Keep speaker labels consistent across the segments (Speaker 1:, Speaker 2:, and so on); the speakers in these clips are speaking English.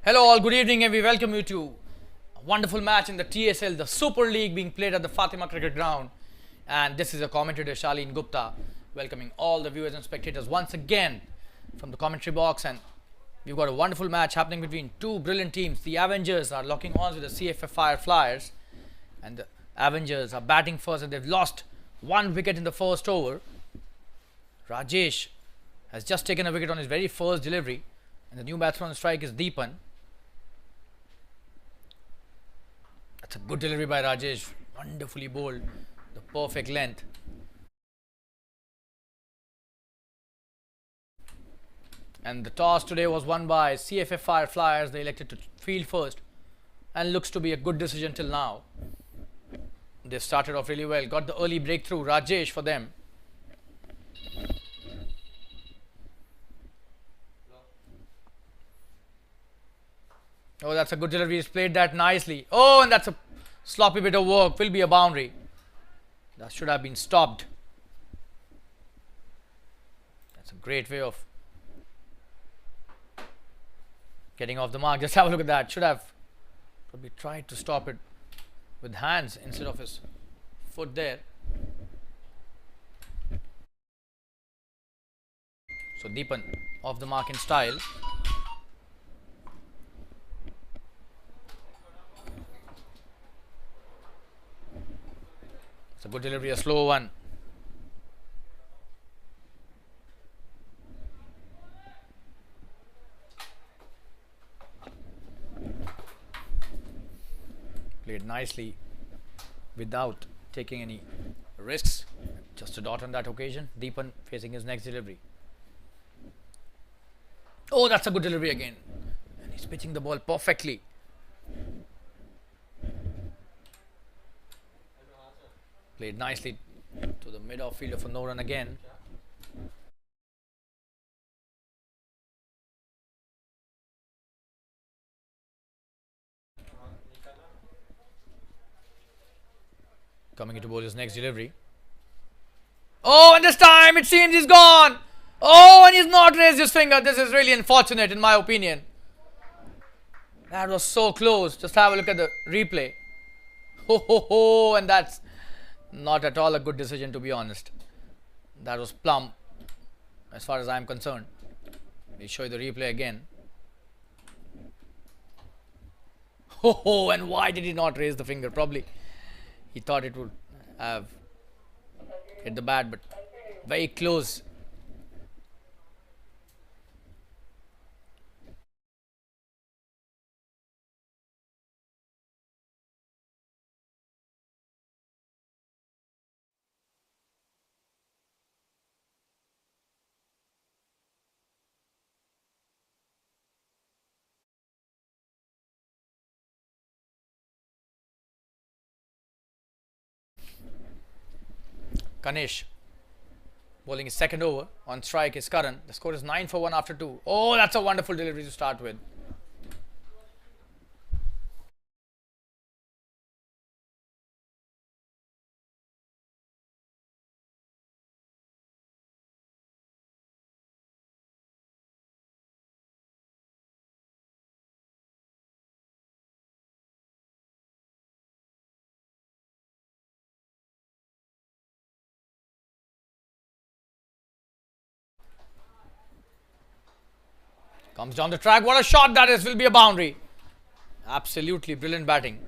Speaker 1: Hello all, good evening and we welcome you to a wonderful match in the TSL, the Super League being played at the Fatima Cricket Ground. And this is your commentator Shalin Gupta welcoming all the viewers and spectators once again from the commentary box. And we've got a wonderful match happening between two brilliant teams. The Avengers are locking horns with the CFF Fireflyers, and the Avengers are batting first and they've lost one wicket in the first over. Rajesh has just taken a wicket on his very first delivery, and the new batsman on strike is Deepan. That's a good delivery by Rajesh, wonderfully bowled, the perfect length. And the toss today was won by CFF Fireflyers. They elected to field first, and looks to be a good decision till now. They started off really well, got the early breakthrough, Rajesh for them. Oh, that's a good delivery. He's played that nicely. Oh, and that's a sloppy bit of work. Will be a boundary. That should have been stopped. That's a great way of getting off the mark. Just have a look at that. Should have probably tried to stop it with hands instead of his foot there. So Deepan off the mark in style. It's a good delivery, a slow one. Played nicely without taking any risks. Just a dot on that occasion. Deepan facing his next delivery. Oh, that's a good delivery again. And he's pitching the ball perfectly. Played nicely to the mid-off fielder for no run again. Coming into bowl his next delivery. Oh, and this time it seems he's gone. Oh, and he's not raised his finger. This is really unfortunate in my opinion. That was so close. Just have a look at the replay. Ho ho ho, and that's not at all a good decision, to be honest. That was plumb as far as I'm concerned. We'll show you the replay again. Ho ho, and why did he not raise the finger? Probably he thought it would have hit the bat, but very close. Ganesh bowling his second over. On strike is Karan. The score is 9 for 1 after 2. Oh, that's a wonderful delivery to start with. Comes down the track. What a shot that is. Will be a boundary. Absolutely brilliant batting.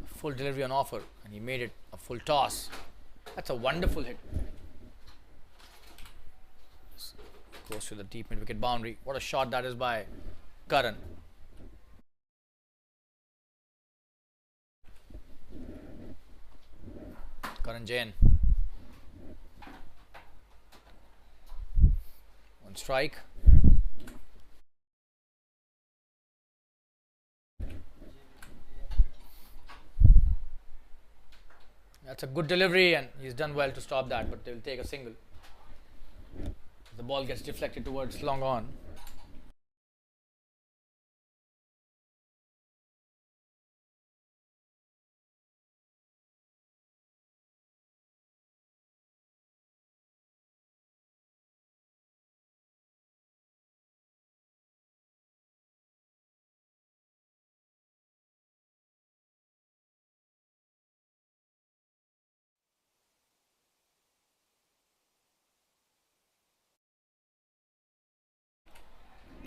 Speaker 1: Full delivery on offer, and he made it a full toss. That's a wonderful hit. Goes to the deep mid wicket boundary. What a shot that is by Karan. Karan Jain. On strike. That's a good delivery, and he's done well to stop that, but they will take a single. The ball gets deflected towards long on.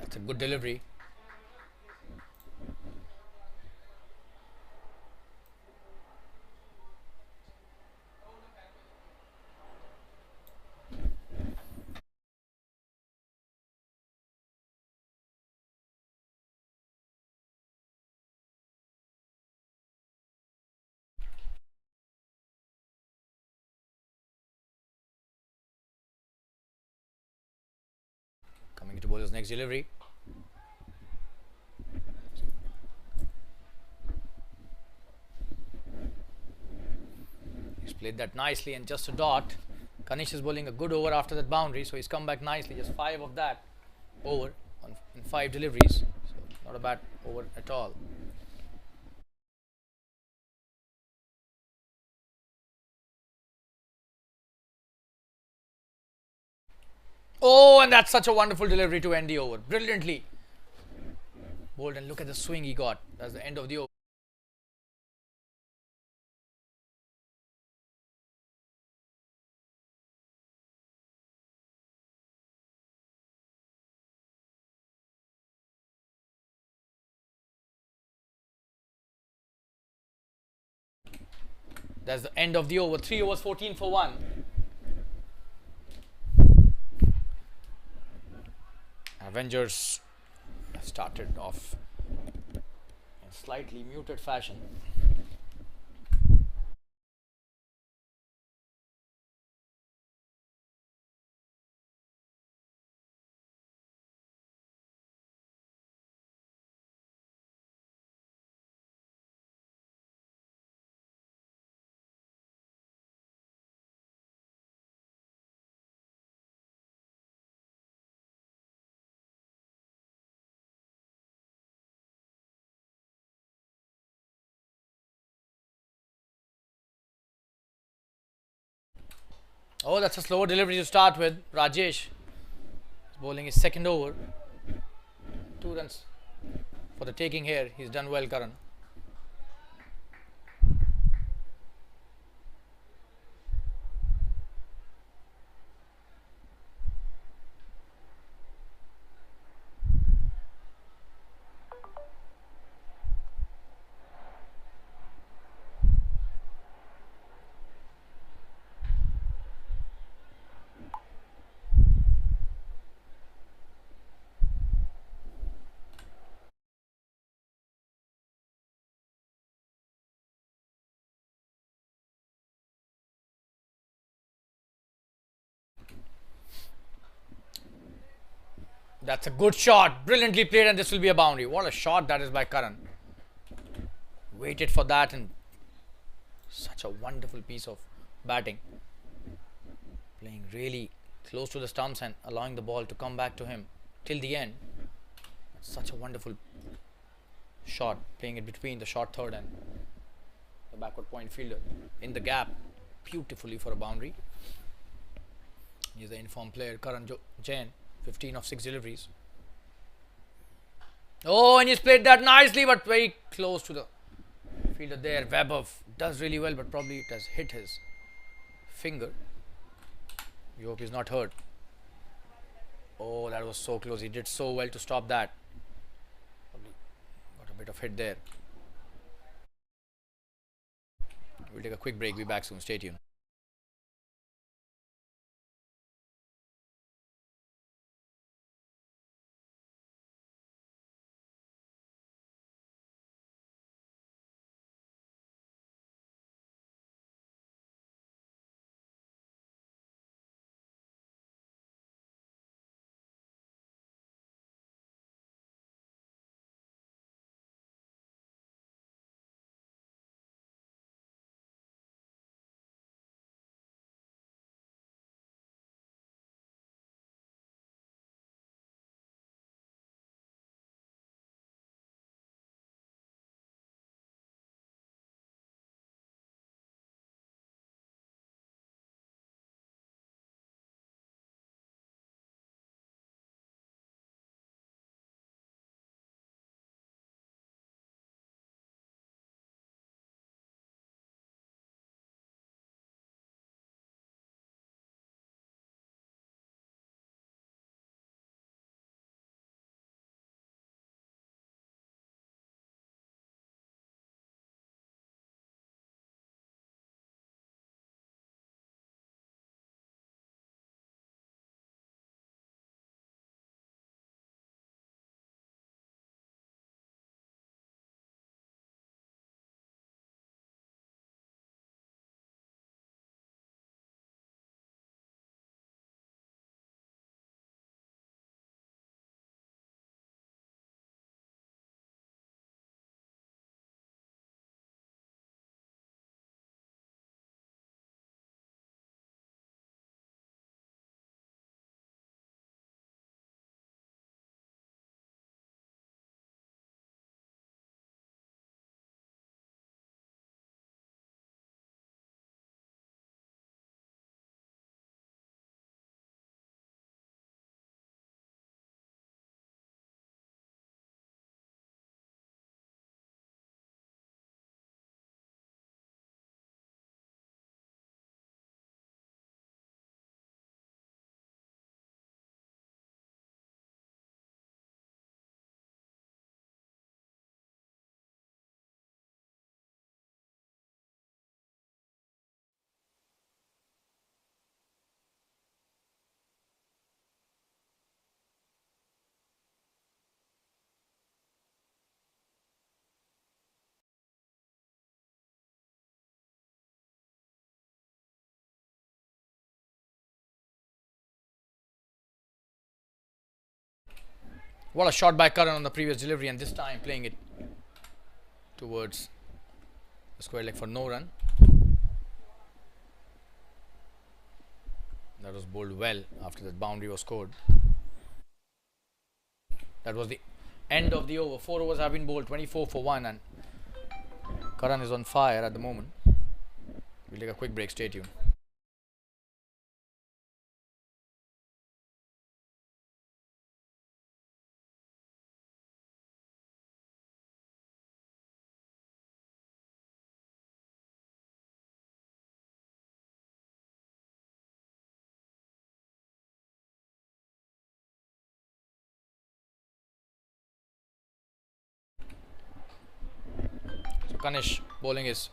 Speaker 1: That's a good delivery. Coming to bowler's next delivery. He's played that nicely and just a dot. Kanish is bowling a good over after that boundary, so he's come back nicely. Just 5 of that over in 5 deliveries. So not a bad over at all. Oh, and that's such a wonderful delivery to end the over. Brilliantly bowled, and look at the swing he got. That's the end of the over. That's the end of the over. 3 overs, 14 for 1. Avengers started off in slightly muted fashion. Oh, that's a slower delivery to start with. Rajesh is bowling his second over. 2 runs for the taking here. He's done well, Karan. That's a good shot. Brilliantly played, and this will be a boundary. What a shot that is by Karan. Waited for that, and such a wonderful piece of batting. Playing really close to the stumps and allowing the ball to come back to him till the end. Such a wonderful shot. Playing it between the short third and the backward point fielder in the gap beautifully for a boundary. He's the informed player Karan Jain, 15 of 6 deliveries. Oh, and he's played that nicely, but very close to the fielder there. Webber does really well, but probably it has hit his finger. We hope he's not hurt. Oh, that was so close. He did so well to stop that. Probably got a bit of hit there. We'll take a quick break. Be back soon. Stay tuned. What a shot by Karan on the previous delivery, and this time playing it towards the square leg for no run. That was bowled well after that boundary was scored. That was the end of the over. 4 overs have been bowled, 24 for 1, and Karan is on fire at the moment. We'll take a quick break, stay tuned. So Kanish bowling his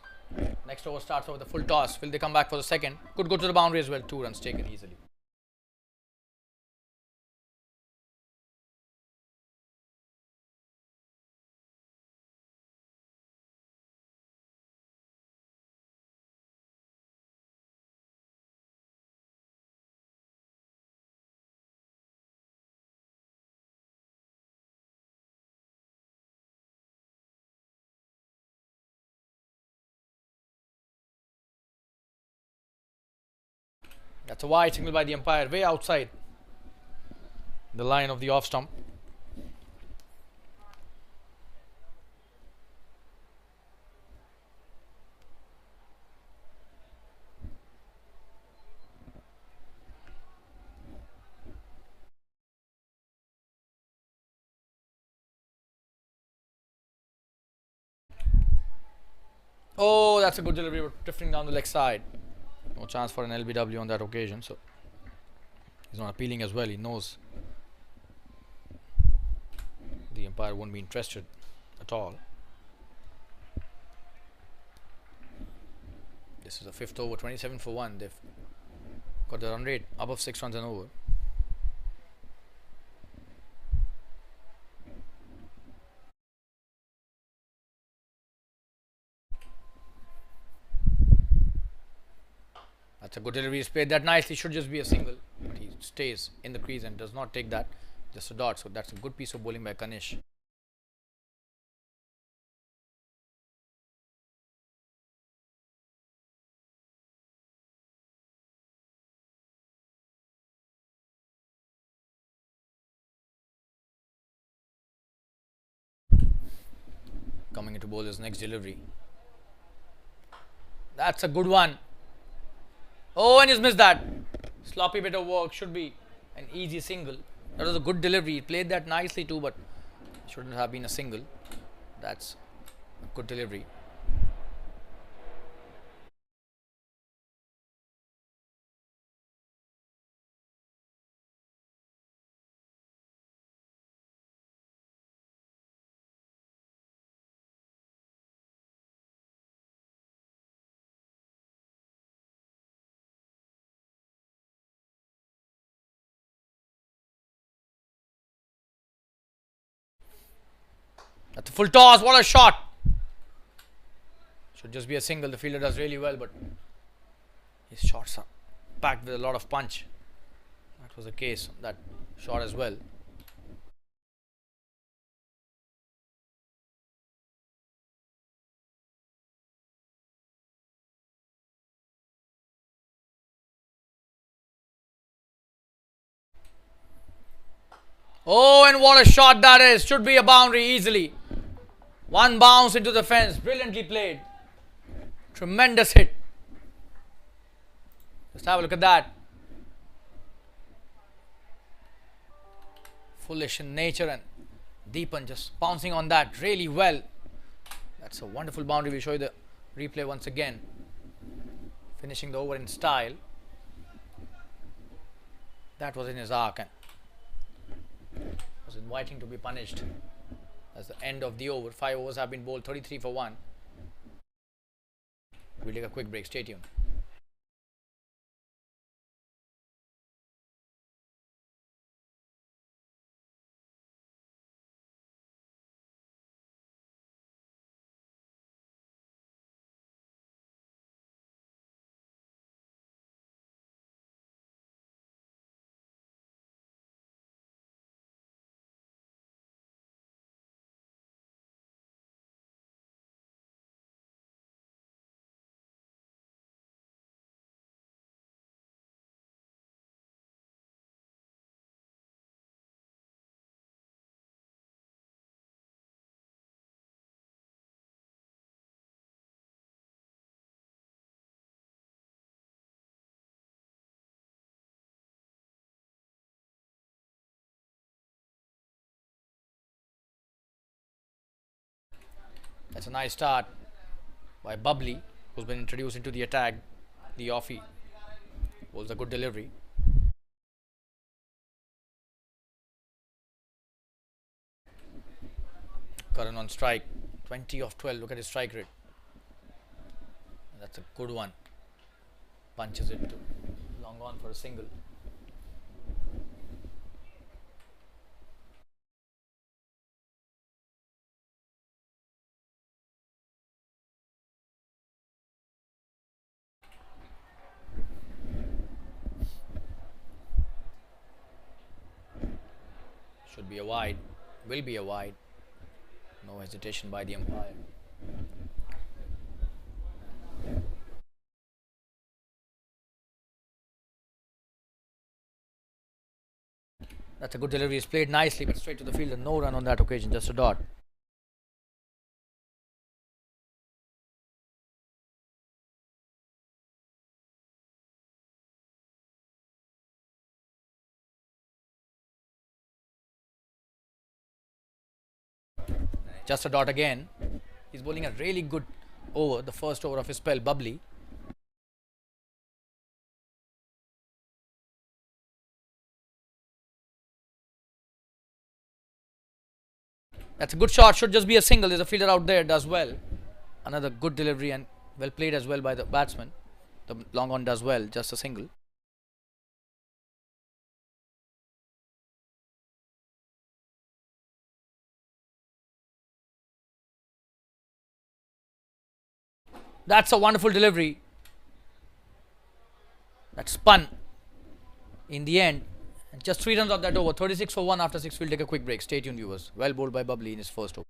Speaker 1: next over starts over the full toss. Will they come back for the second? Could go to the boundary as well. 2 runs taken easily. That's a wide signal by the umpire, way outside the line of the off stump. Oh, that's a good delivery, but drifting down the leg side. No chance for an LBW on that occasion, so he's not appealing as well. He knows the umpire won't be interested at all. This is the 5th over, 27 for 1. They've got the run rate above 6 runs and over. That's a good delivery. He's played that nicely. Should just be a single, but he stays in the crease and does not take that. Just a dot. So that's a good piece of bowling by Kanish. Coming into bowl his next delivery. That's a good one. Oh, and he's missed that. Sloppy bit of work. Should be an easy single. That was a good delivery. He played that nicely too, but shouldn't have been a single. That's a good delivery. That's a full toss. What a shot. Should just be a single. The fielder does really well, but his shots are packed with a lot of punch. That was the case on that shot as well. Oh, and what a shot that is. Should be a boundary easily. One bounce into the fence. Brilliantly played. Tremendous hit. Just have a look at that. Foolish in nature, and Deepan just bouncing on that really well. That's a wonderful boundary. We'll show you the replay once again. Finishing the over in style. That was in his arc and was inviting to be punished. That's the end of the over. 5 overs have been bowled, 33 for 1. We'll take a quick break. Stay tuned. That's a nice start by Bubbly, who's been introduced into the attack. The offie was a good delivery. Karan on strike, 20 of 12. Look at his strike rate. That's a good one. Punches it to long on for a single. Should be a wide. Will be a wide. No hesitation by the umpire. That's a good delivery. He's played nicely, but straight to the field and no run on that occasion, just a dot. Just a dot again. He's bowling a really good over, the first over of his spell, Bubbly. That's a good shot, should just be a single. There's a fielder out there, does well. Another good delivery and well played as well by the batsman. The long on does well, just a single. That's a wonderful delivery. That spun in the end. And just 3 runs off that over. 36 for 1 after 6. We'll take a quick break. Stay tuned, viewers. Well bowled by Bubbly in his first over.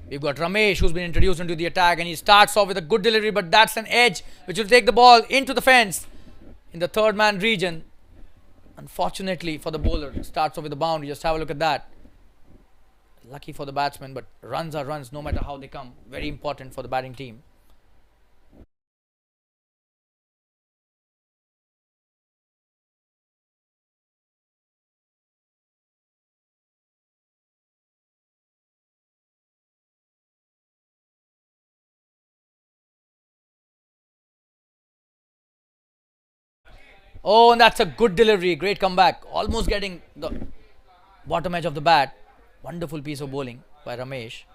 Speaker 1: We've got Ramesh, who's been introduced into the attack, and he starts off with a good delivery, but that's an edge which will take the ball into the fence in the third man region. Unfortunately for the bowler, starts off with a boundary. Just have a look at that. Lucky for the batsman, but runs are runs no matter how they come. Very important for the batting team. Oh, and that's a good delivery. Great comeback. Almost getting the bottom edge of the bat. Wonderful piece of bowling by Ramesh.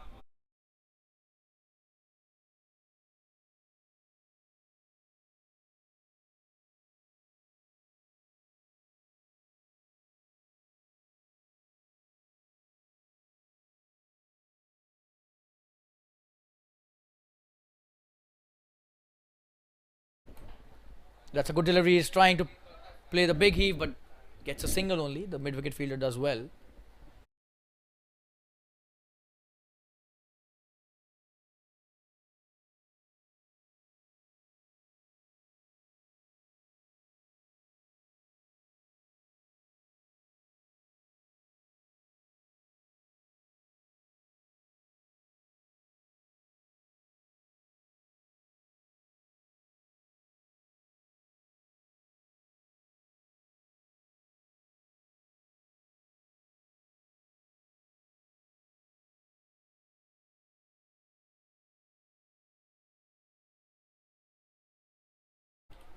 Speaker 1: That's a good delivery. He's trying to play the big heave, but gets a single only. The mid-wicket fielder does well.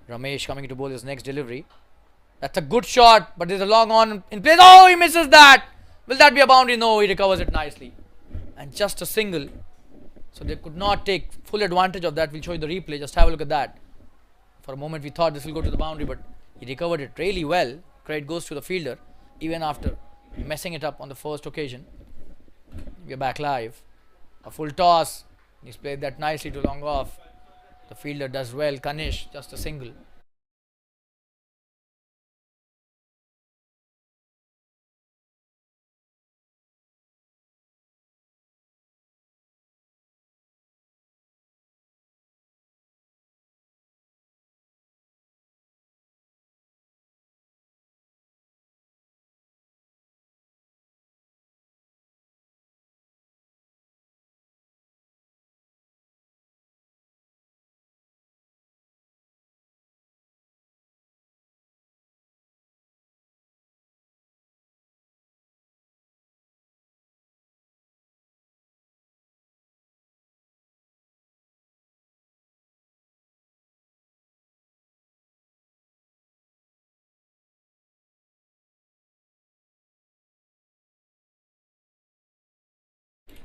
Speaker 1: Ramesh coming to bowl his next delivery. That's a good shot, but there's a long on in place. Oh, he misses that. Will that be a boundary? No, he recovers it nicely. And just a single. So they could not take full advantage of that. We'll show you the replay. Just have a look at that. For a moment we thought this will go to the boundary, but he recovered it really well. Credit goes to the fielder, even after messing it up on the first occasion. We're back live. A full toss. He's played that nicely to long off. The fielder does well. Kanish, just a single.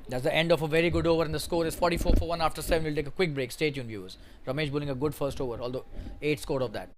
Speaker 1: That's the end of a very good over, and the score is 44 for 1 after 7. We'll take a quick break. Stay tuned, viewers. Ramesh bowling a good first over, although 8 scored of that.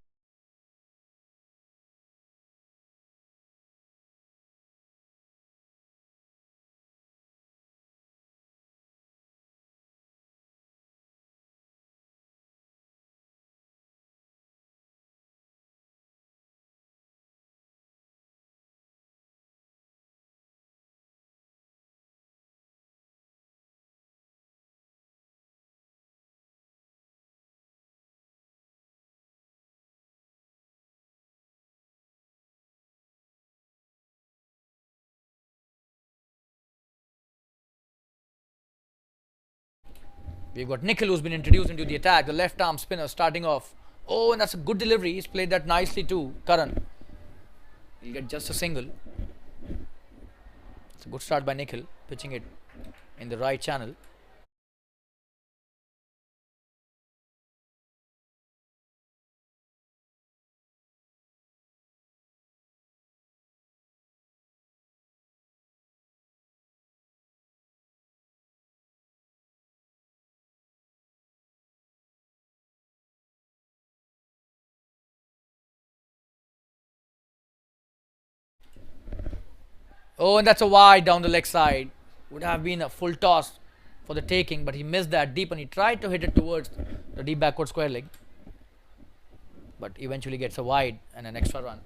Speaker 1: We've got Nikhil, who's been introduced into the attack. The left arm spinner starting off. Oh, and that's a good delivery. He's played that nicely too. Karan. He'll get just a single. It's a good start by Nikhil, pitching it in the right channel. Oh, and that's a wide down the leg side. Would have been a full toss for the taking, but he missed that deep and he tried to hit it towards the deep backward square leg. But eventually gets a wide and an extra run.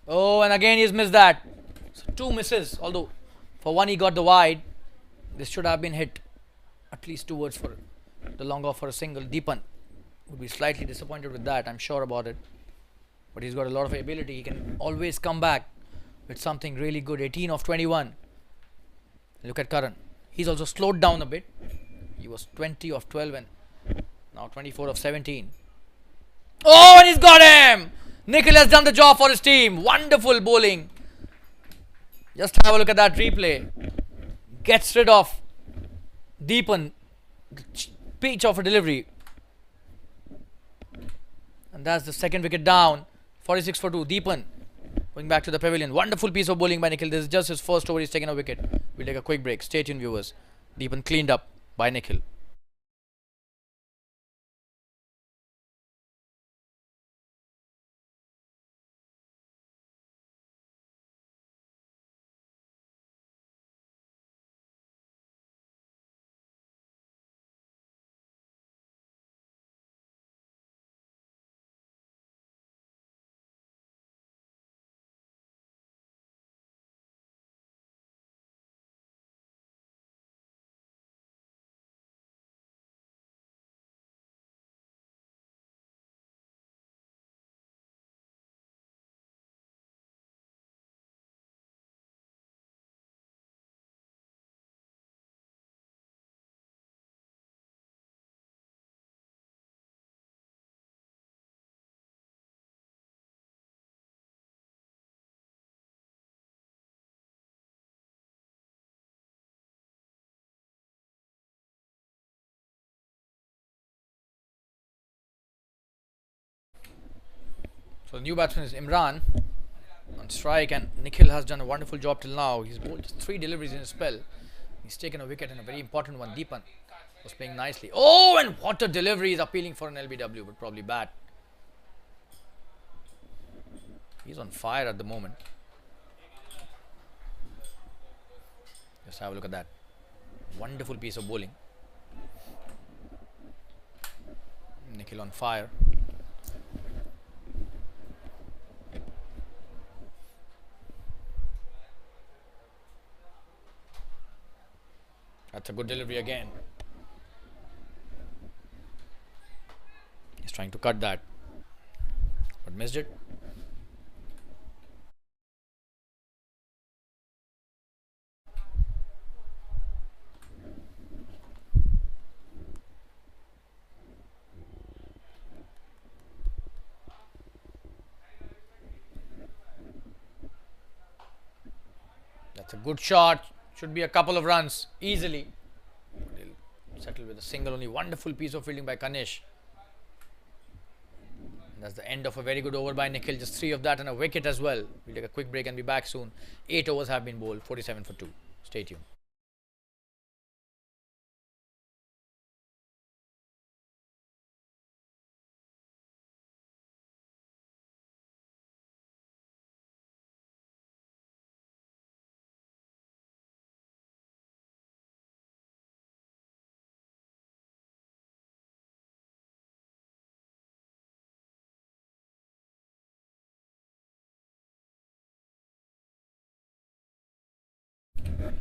Speaker 1: Oh, and again he's missed that. So 2 misses, although for one he got the wide. This should have been hit at least towards for the long off for a single. Deepan would be slightly disappointed with that, I'm sure about it. But he's got a lot of ability. He can always come back with something really good. 18 of 21. Look at Karan. He's also slowed down a bit. He was 20 of 12 and now 24 of 17. Oh, and he's got him! Nikhil has done the job for his team. Wonderful bowling. Just have a look at that replay. Gets rid of Deepan. Peach of a delivery. And that's the second wicket down. 46 for 2. Deepan going back to the pavilion. Wonderful piece of bowling by Nikhil. This is just his first over. He's taken a wicket. We'll take a quick break. Stay tuned, viewers. Deepan cleaned up by Nikhil. So the new batsman is Imran on strike, and Nikhil has done a wonderful job till now. He's bowled just 3 deliveries in a spell. He's taken a wicket and a very important one. Deepan was playing nicely. Oh, and what a delivery! Is appealing for an LBW, but probably bad. He's on fire at the moment. Just have a look at that. Wonderful piece of bowling. Nikhil on fire. That's a good delivery again. He's trying to cut that, but missed it. That's a good shot. Should be a couple of runs easily. He'll settle with a single only. Wonderful piece of fielding by Kanish. That's the end of a very good over by Nikhil. Just 3 of that and a wicket as well. We'll take a quick break and be back soon. 8 overs have been bowled. 47 for 2. Stay tuned.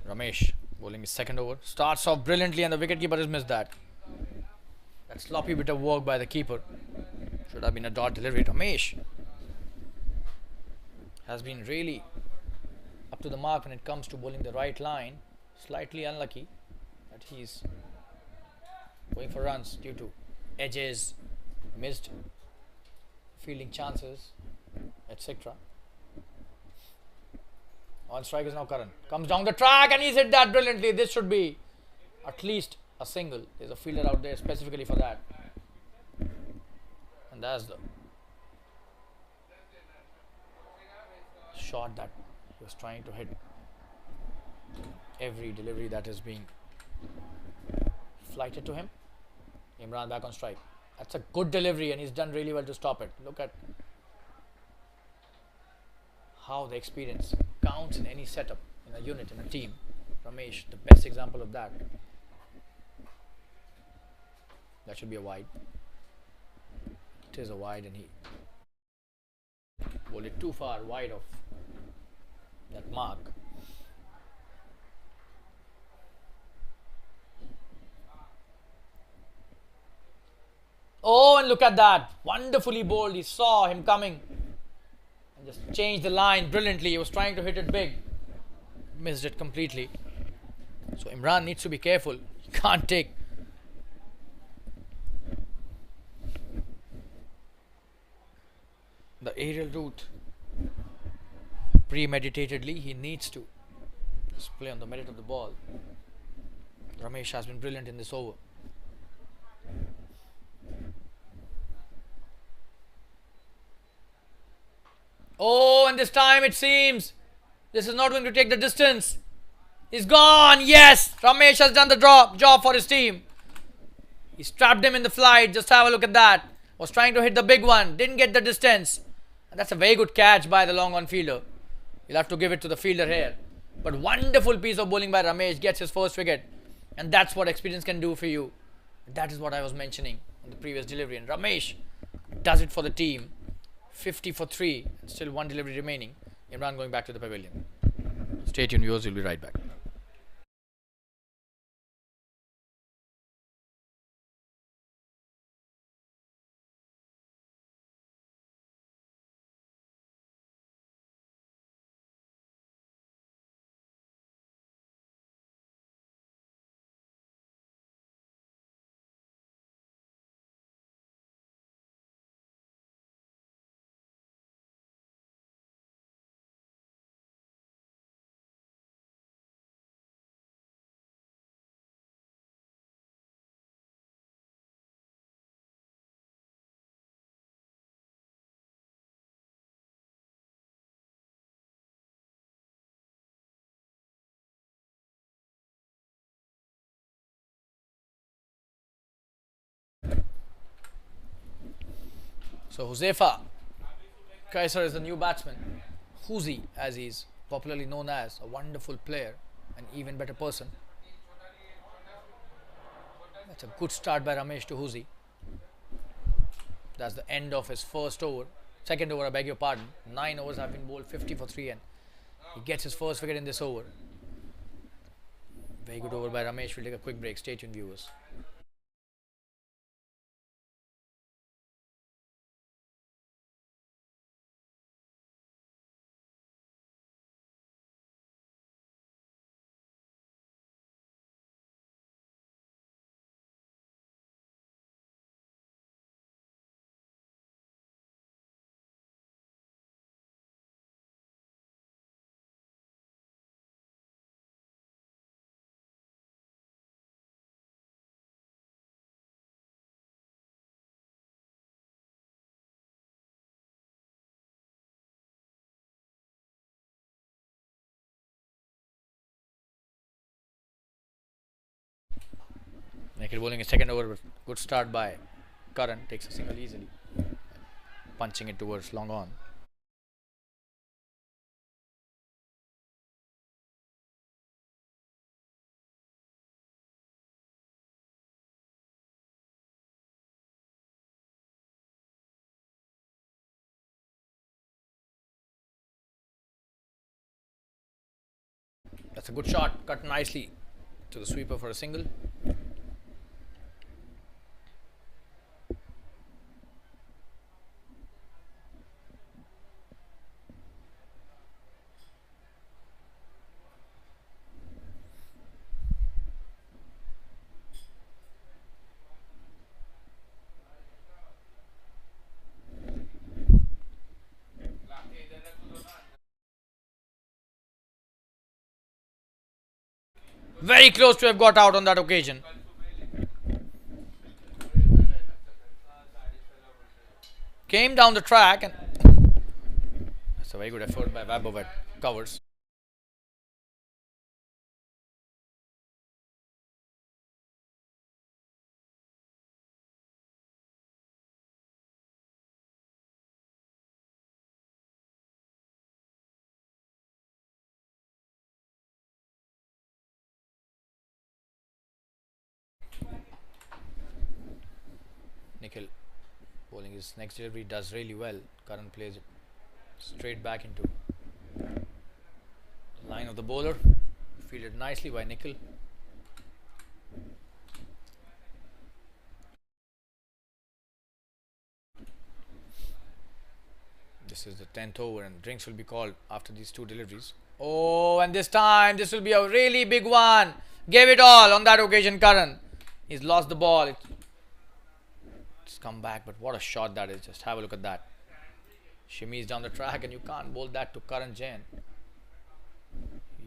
Speaker 1: Ramesh bowling his second over. Starts off brilliantly and the wicketkeeper has missed that. That sloppy bit of work by the keeper. Should have been a dot delivery. Ramesh has been really up to the mark when it comes to bowling the right line. Slightly unlucky that he's going for runs due to edges, missed fielding chances, etc. On strike is now Karan. Comes down the track and he's hit that brilliantly. This should be at least a single. There's a fielder out there specifically for that. And that's the shot that he was trying to hit. Every delivery that is being flighted to him. Imran back on strike. That's a good delivery and he's done really well to stop it. Look at how the experience counts in any setup, in a unit, in a team. Ramesh, the best example of that. That should be a wide. It is a wide and he bowled it too far wide of that mark. Oh, and look at that. Wonderfully bowled. He saw him coming and just changed the line brilliantly. He was trying to hit it big. Missed it completely. So Imran needs to be careful. He can't take the aerial route premeditatedly. He needs to just play on the merit of the ball. Ramesh has been brilliant in this over. Oh, and this time it seems this is not going to take the distance. He's gone. Yes, Ramesh has done the job for his team. He strapped him in the flight. Just have a look at that. Was trying to hit the big one. Didn't get the distance. And that's a very good catch by the long on fielder. You'll have to give it to the fielder here. But wonderful piece of bowling by Ramesh. Gets his first wicket. And that's what experience can do for you. That is what I was mentioning on the previous delivery. And Ramesh does it for the team. 50 for 3. Still 1 delivery remaining. Imran going back to the pavilion. Stay tuned, viewers. We'll be right back. So Josefa Kaiser is the new batsman. Huzi, as he's popularly known as, a wonderful player, an even better person. That's a good start by Ramesh to Huzi. That's the end of his first over. Second over, I beg your pardon. 9 overs have been bowled, 50 for 3, and he gets his first wicket in this over. Very good over by Ramesh. We'll take a quick break. Stay tuned, viewers. Naked bowling a second over. Good start by Karan. Takes a single easily. Punching it towards long on. That's a good shot. Cut nicely to the sweeper for a single. Very close to have got out on that occasion. Came down the track, and that's a very good effort by Vaibhav at covers. Nikhil bowling his next delivery does really well. Karan plays it straight back into the line of the bowler. Fielded nicely by Nikhil. This is the 10th over, and drinks will be called after these two deliveries. Oh, and this time this will be a really big one. Gave it all on that occasion, Karan. He's lost the ball. It's come back, but what a shot that is. Just have a look at that. Shimmies down the track, and you can't bowl that to Karan Jain.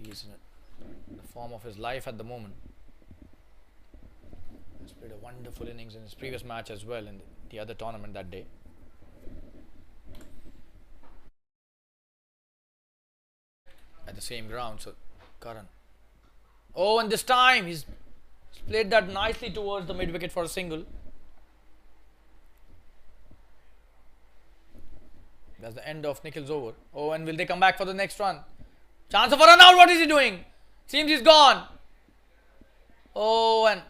Speaker 1: He's in the form of his life at the moment. He's played a wonderful innings in his previous match as well in the other tournament that day. At the same ground, so Karan. Oh, and this time he's played that nicely towards the mid wicket for a single. That's the end of Nikhil's over. Oh, and will they come back for the next run? Chance of a run out. What is he doing? Seems he's gone. Oh, and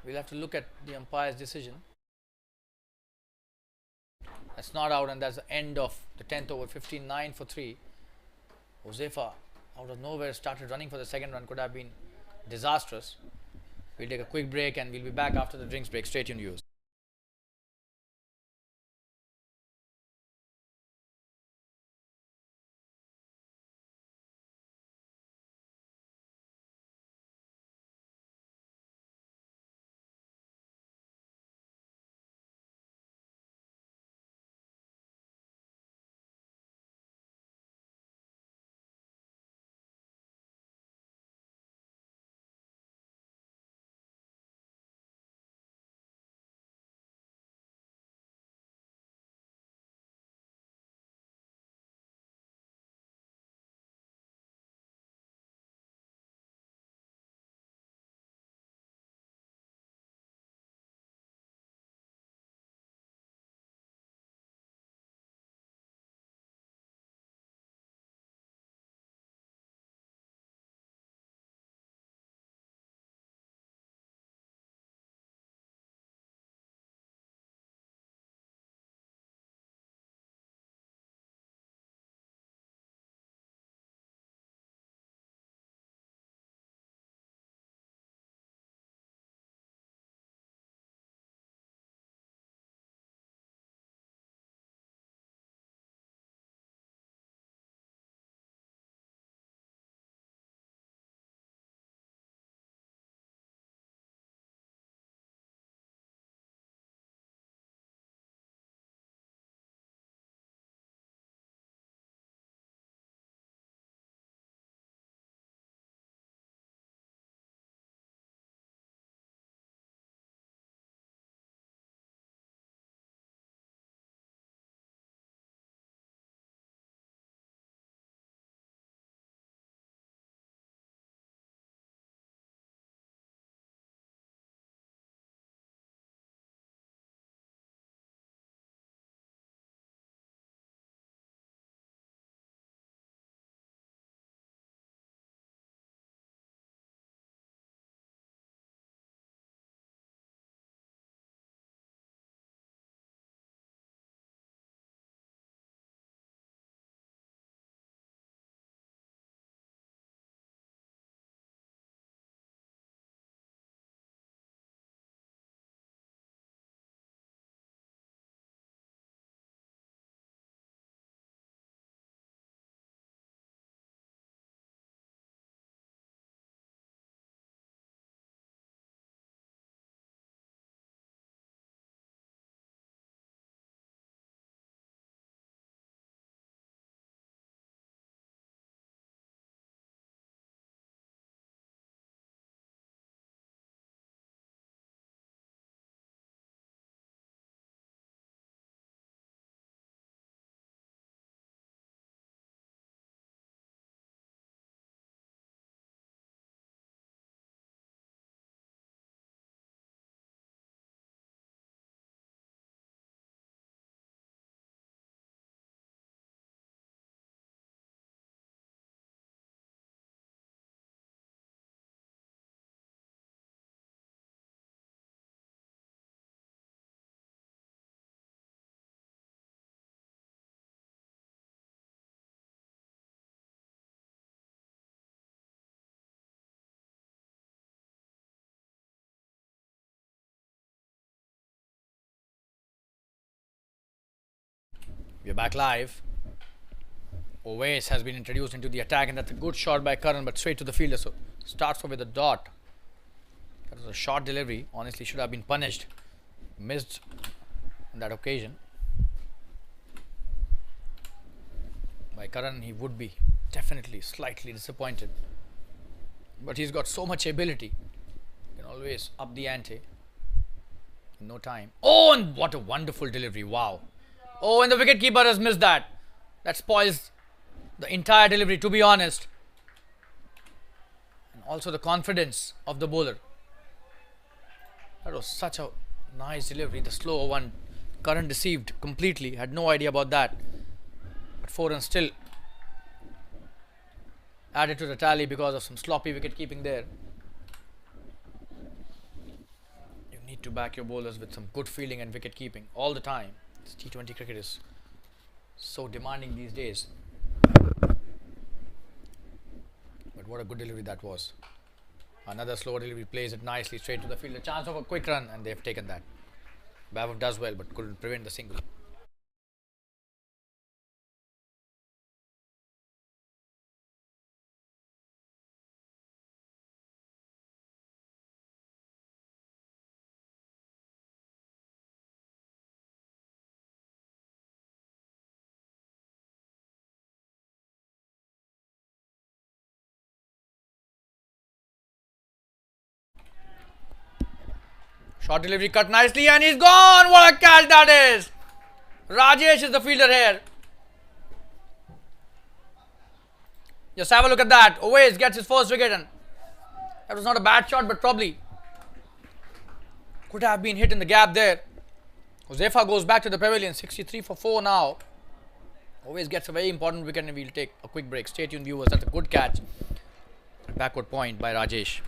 Speaker 1: we'll have to look at the umpire's decision. That's not out, and that's the end of the 10th over. 15-9 for 3. Josefa out of nowhere started running for the second run. Could have been disastrous. We'll take a quick break, and we'll be back after the drinks break. Stay tuned, viewers. We're back live. Oways has been introduced into the attack, and that's a good shot by Karan, but straight to the fielder. So starts off with a dot. That was a short delivery. Honestly, should have been punished. Missed on that occasion. By Karan, he would be definitely slightly disappointed. But he's got so much ability. He can always up the ante. In no time. Oh, and what a wonderful delivery. Wow. Oh, and the wicketkeeper has missed that. That spoils the entire delivery, to be honest. And also the confidence of the bowler. That was such a nice delivery. The slower one, Karan deceived completely. Had no idea about that. But 4 runs still added to the tally because of some sloppy wicket keeping there. You need to back your bowlers with some good fielding and wicket keeping all the time. This T20 cricket is so demanding these days. But what a good delivery that was. Another slow delivery, plays it nicely straight to the field. A chance of a quick run, and they've taken that. Bhav does well, but couldn't prevent the single. Short delivery cut nicely, and he's gone. What a catch that is. Rajesh is the fielder here. Just have a look at that. Always gets his first wicket, and that was not a bad shot, but probably could have been hit in the gap there. Josefa goes back to the pavilion. 63 for 4 now. Always gets a very important wicket, and we'll take a quick break. Stay tuned, viewers. That's a good catch. Backward point by Rajesh.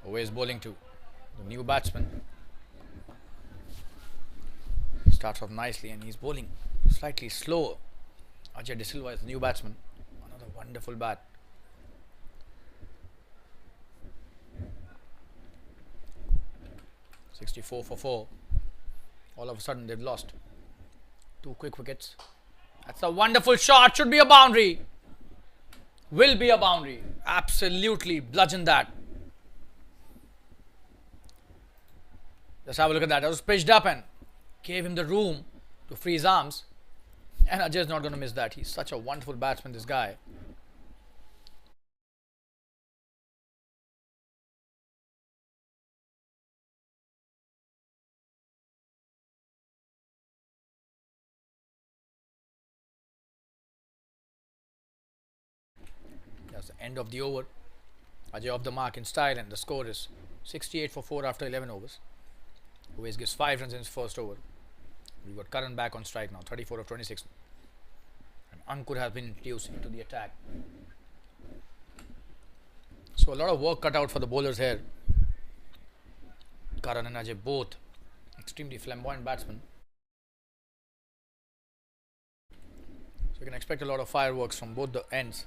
Speaker 1: Always bowling to the new batsman. Starts off nicely, and he's bowling slightly slower. Ajay De Silva is the new batsman. Another wonderful bat. .64 for 4. All of a sudden they've lost 2 quick wickets. That's a wonderful shot. Should be a boundary. Will be a boundary. Absolutely bludgeon that. Just have a look at that. That was pitched up and gave him the room to free his arms. And Ajay's not going to miss that. He's such a wonderful batsman, this guy. That's the end of the over. Ajay off the mark in style, and the score is 68 for 4 after 11 overs. Always gives 5 runs in his first over. We've got Karan back on strike now, 34 of 26. And Ankur has been introduced into the attack. So a lot of work cut out for the bowlers here. Karan and Ajay both extremely flamboyant batsmen. So you can expect a lot of fireworks from both the ends,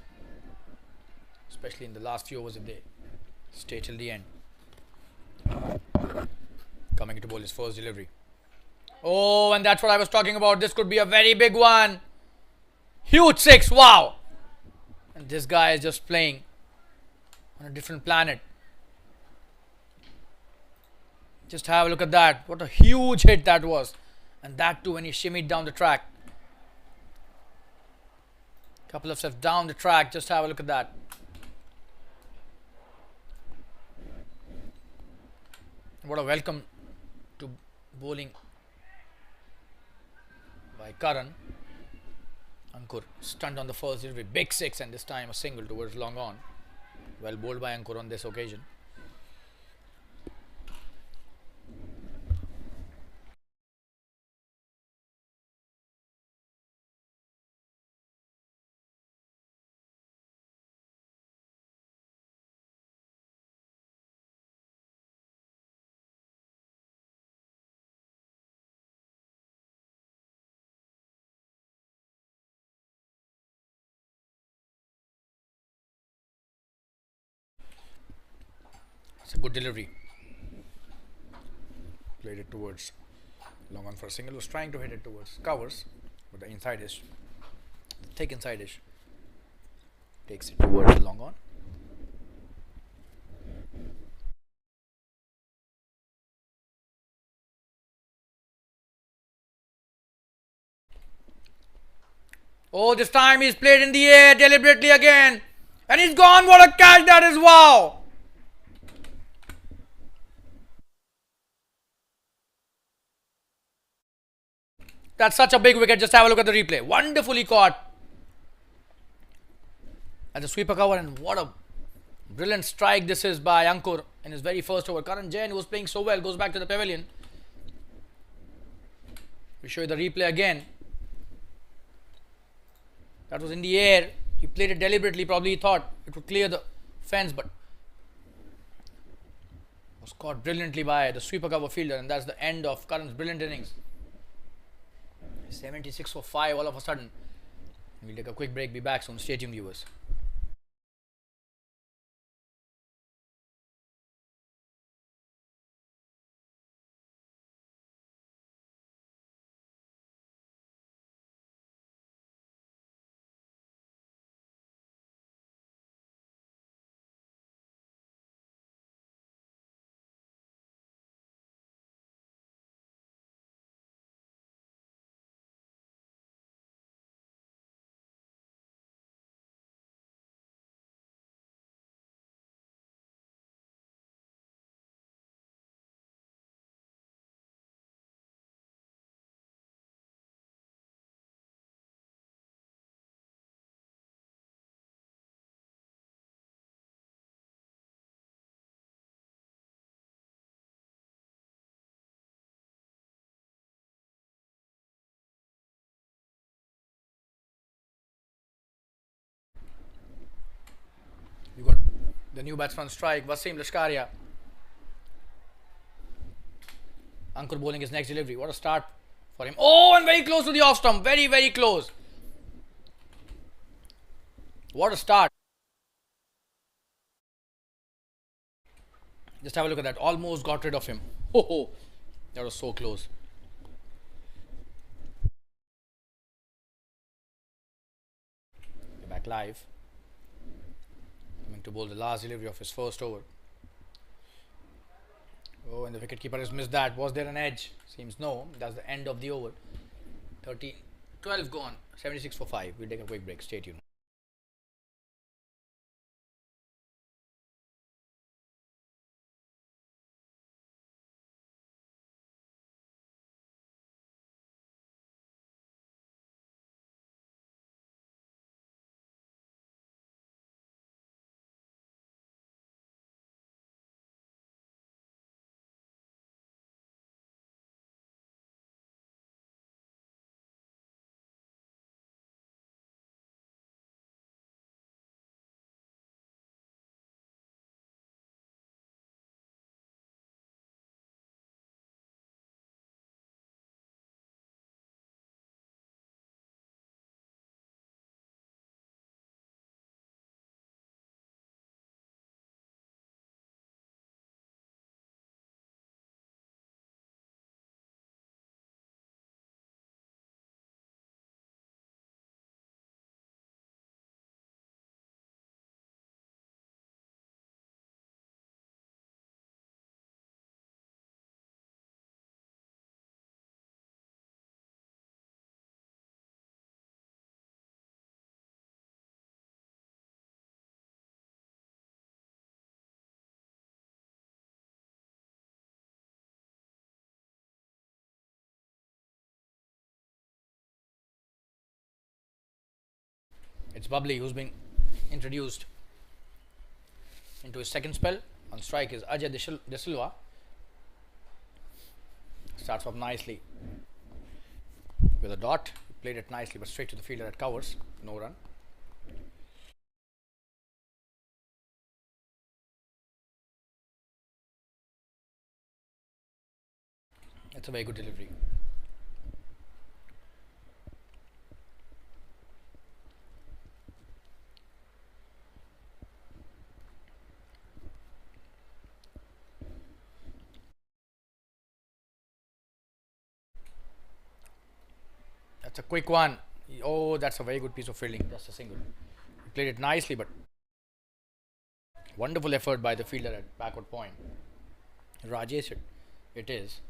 Speaker 1: especially in the last few overs if they stay till the end. Coming to bowl his first delivery. Oh, and that's what I was talking about. This could be a very big one. Huge 6. Wow. And this guy is just playing on a different planet. Just have a look at that. What a huge hit that was. And that too when he shimmied down the track. Couple of steps down the track. Just have a look at that. What a welcome to bowling by Karan. Ankur stunned on the first delivery. Big six, and this time a single towards long on. Well bowled by Ankur on this occasion. It's a good delivery. Played it towards long on for a single. Was trying to hit it towards covers, but the inside ish, the thick inside ish, takes it towards the long on. Oh, this time he's played in the air deliberately again, and he's gone. What a catch that is! Wow. That's such a big wicket. Just have a look at the replay. Wonderfully caught. As a sweeper cover, and what a brilliant strike this is by Ankur in his very first over. Karan Jain, who was playing so well, goes back to the pavilion. We show you the replay again. That was in the air. He played it deliberately. Probably he thought it would clear the fence, but was caught brilliantly by the sweeper cover fielder, and that's the end of Karan's brilliant innings. 76 for 5 all of a sudden. We'll take a quick break. Be back soon. Stay tuned, viewers. You got the new batsman strike, Wasim Lashkaria. Ankur bowling his next delivery. What a start for him. Oh, and very close to the off stump. Very, very close. What a start. Just have a look at that. Almost got rid of him. Oh, that was so close. Back live. Coming to bowl the last delivery of his first over. Oh, and the wicketkeeper has missed that. Was there an edge? Seems no. That's the end of the over. 12 gone. 76 for 5. We'll take a quick break. Stay tuned. It's Bubbly who's been introduced into his second spell. On strike is Ajay De Silva. Starts off nicely with a dot. He played it nicely, but straight to the fielder at covers. No run. That's a very good delivery. That's a quick one. Oh, that's a very good piece of fielding. Just a single. He played it nicely, but wonderful effort by the fielder at backward point. Rajesh, it is.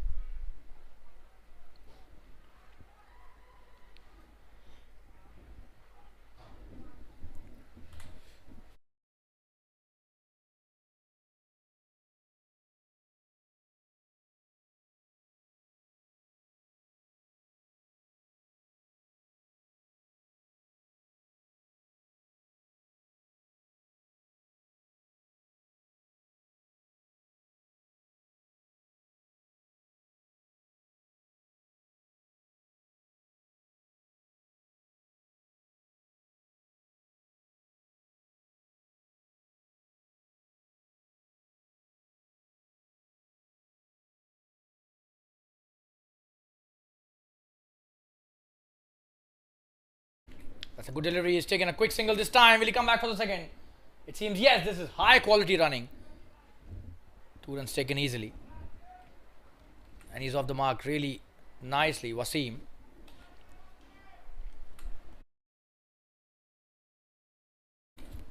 Speaker 1: That's a good delivery. He's taken a quick single this time. Will he come back for the second? It seems yes. This is high quality running. 2 runs taken easily. And he's off the mark really nicely. Wasim.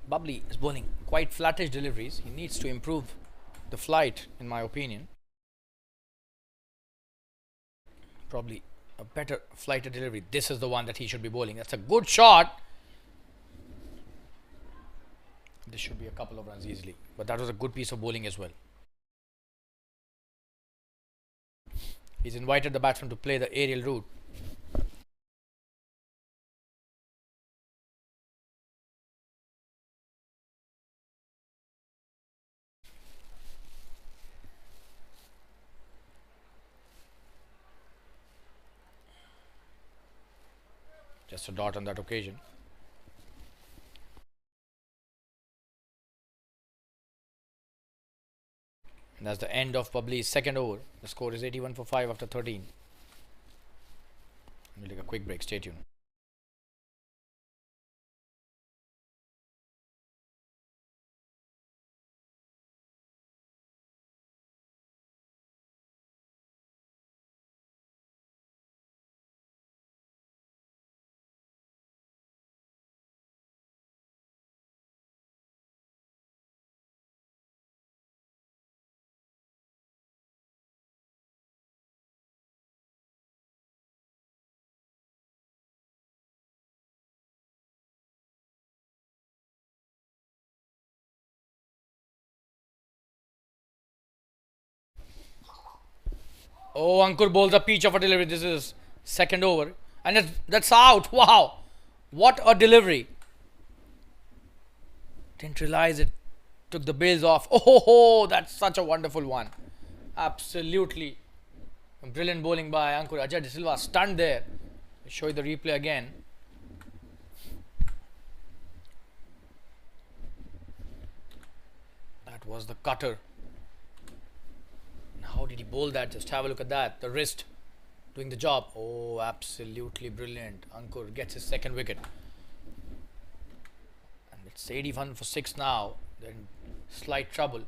Speaker 1: Bubbly is bowling quite flattish deliveries. He needs to improve the flight, in my opinion. Probably a better flighted delivery. This is the one that he should be bowling. That's a good shot. This should be a couple of runs easily. But that was a good piece of bowling as well. He's invited the batsman to play the aerial route. Just a dot on that occasion. And that's the end of Bubbly's second over. The score is 81 for 5 after 13. We'll take a quick break. Stay tuned. Oh, Ankur bowls a peach of a delivery. This is second over. And that's out. Wow. What a delivery. Didn't realize it took the bails off. Oh, that's such a wonderful one. Absolutely. Brilliant bowling by Ankur. Ajay De Silva stunned there. I'll show you the replay again. That was the cutter. And how did he bowl that? Just have a look at that. The wrist doing the job. Oh, absolutely brilliant. Ankur gets his second wicket. And it's 81 for 6 now. They're in slight trouble.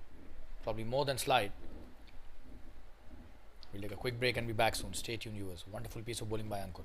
Speaker 1: Probably more than slight. We'll take a quick break and be back soon. Stay tuned, viewers. Wonderful piece of bowling by Ankur.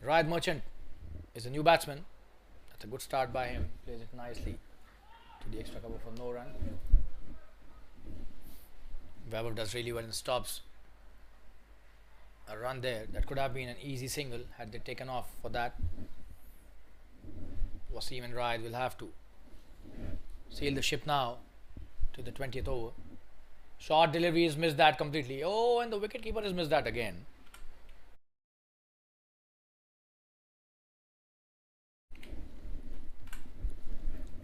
Speaker 1: Ryan Merchant is a new batsman. That's a good start by him. Plays it nicely to the extra cover for no run. Weber does really well and stops a run there. That could have been an easy single had they taken off for that. Wasim and Ryan will have to sail the ship now to the 20th over. Short delivery has missed that completely. Oh, and the wicketkeeper has missed that again.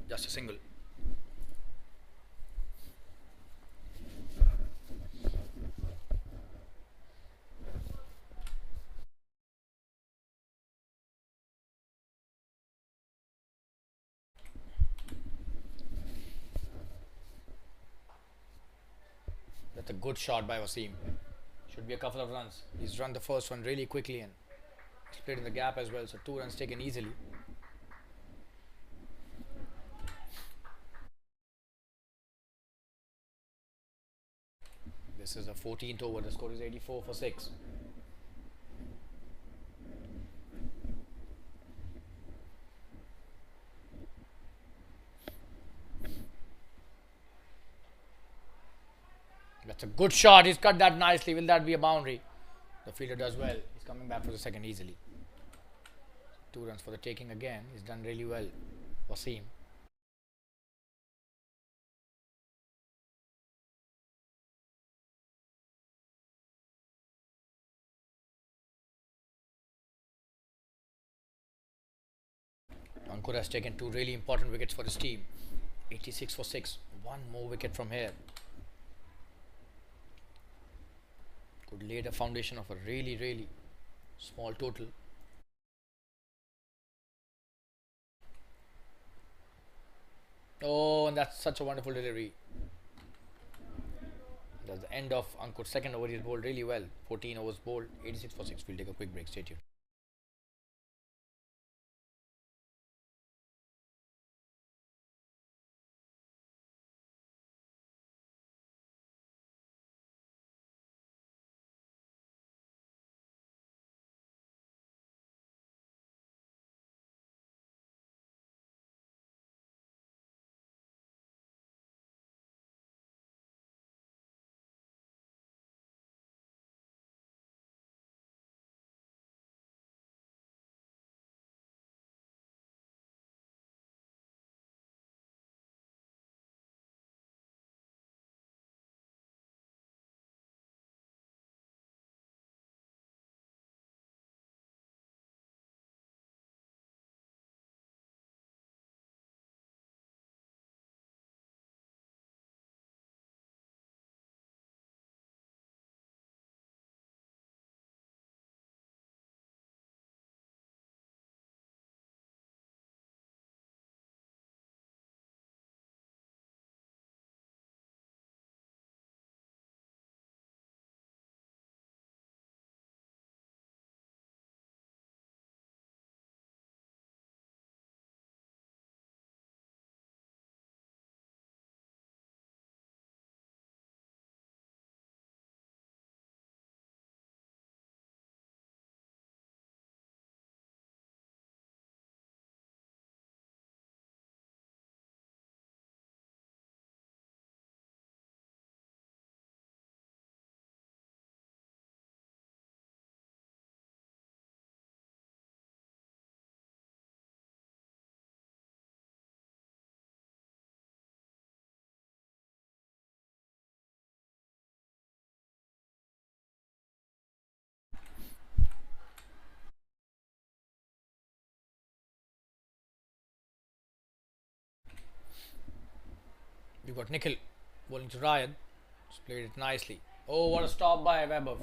Speaker 1: Just a single. That's a good shot by Wasim. Should be a couple of runs. He's run the first one really quickly and he's played in the gap as well. So 2 runs taken easily. This is the 14th over. The score is 84 for 6. That's a good shot. He's cut that nicely. Will that be a boundary? The fielder does well. He's coming back for the second easily. 2 runs for the taking again. He's done really well. Wasim. Ankur has taken 2 really important wickets for his team. 86 for 6. 1 more wicket from here. Could lay the foundation of a really small total. Oh, and that's such a wonderful delivery. That's the end of Ankur's second over. He's bowled really well. 14 overs bowled. 86 for 6. We'll take a quick break. Stay tuned. You've got Nikhil bowling to Ryan. He's played it nicely. Oh, what a stop by Weber.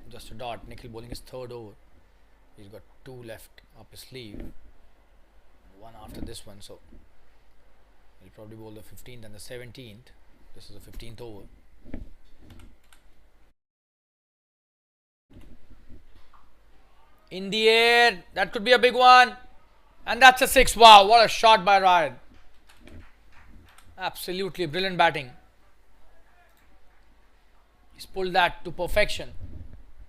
Speaker 1: Just a dot. Nikhil bowling his 3rd over. He's got 2 left up his sleeve. 1 after this one, so he'll probably bowl the 15th and the 17th. This is the 15th over. In the air. That could be a big one. And that's a 6. Wow, what a shot by Ryan. Absolutely brilliant batting. He's pulled that to perfection.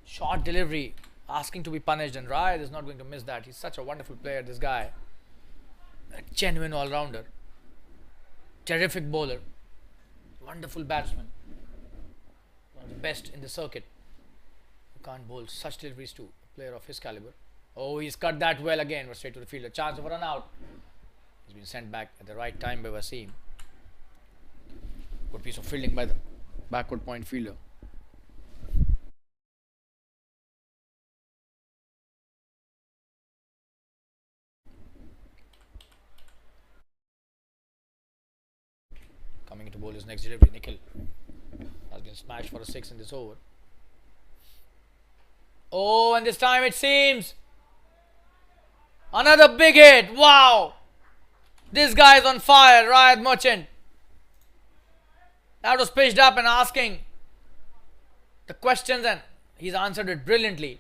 Speaker 1: Short delivery asking to be punished, and Rayad is not going to miss that. He's such a wonderful player, this guy. A genuine all-rounder. Terrific bowler. Wonderful batsman. One of the best in the circuit. You can't bowl such deliveries to a player of his caliber. Oh, he's cut that well again, but straight to the fielder. Chance of a run out. He's been sent back at the right time by Wasim. Good piece of fielding by the backward point fielder. Coming into bowl his next delivery. Nikhil has been smashed for a 6 in this over. Oh, and this time it seems another big hit. Wow, this guy is on fire. Rayad Merchant. That was pitched up and asking the questions, and he's answered it brilliantly.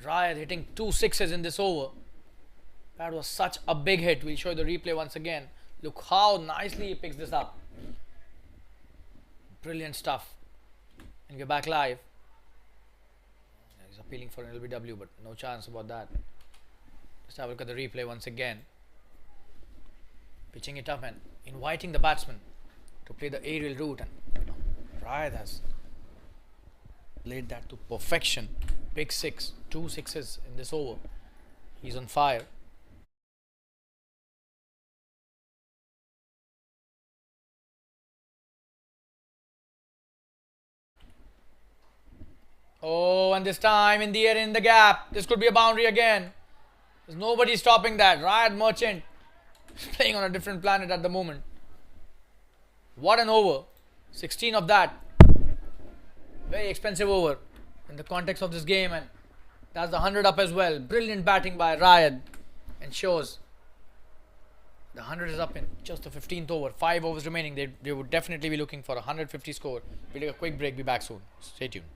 Speaker 1: Rayad hitting 2 sixes in this over. That was such a big hit. We'll show you the replay once again. Look how nicely he picks this up. Brilliant stuff. And we're back live. He's appealing for an LBW, but no chance about that. Let's have a look at the replay once again. Pitching it up and inviting the batsman to play the aerial route, and Rayad has played that to perfection. Big 6, 2 sixes in this over. He's on fire. Oh, and this time in the air, in the gap. This could be a boundary again. There's nobody stopping that. Rayad Merchant is playing on a different planet at the moment. What an over. 16 of that. Very expensive over in the context of this game, and that's the 100 up as well. Brilliant batting by Rayad, and shows the 100 is up in just the 15th over. 5 overs remaining. They would definitely be looking for a 150 score. We'll take a quick break. Be back soon. Stay tuned.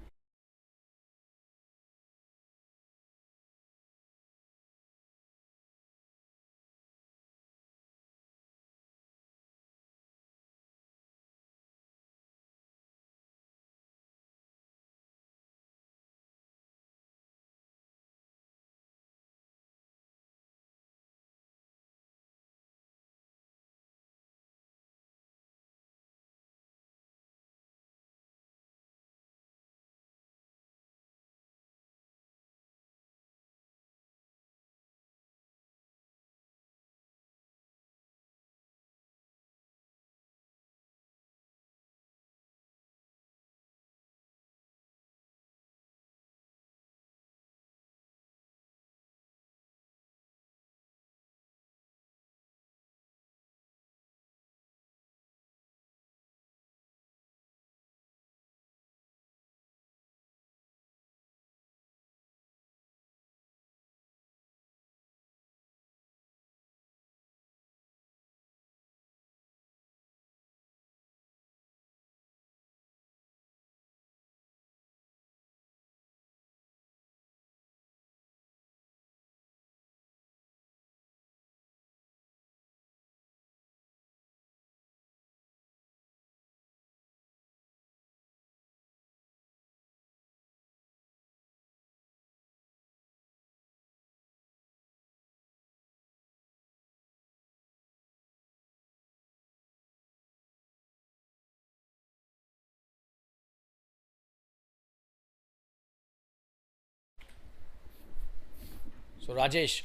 Speaker 1: So Rajesh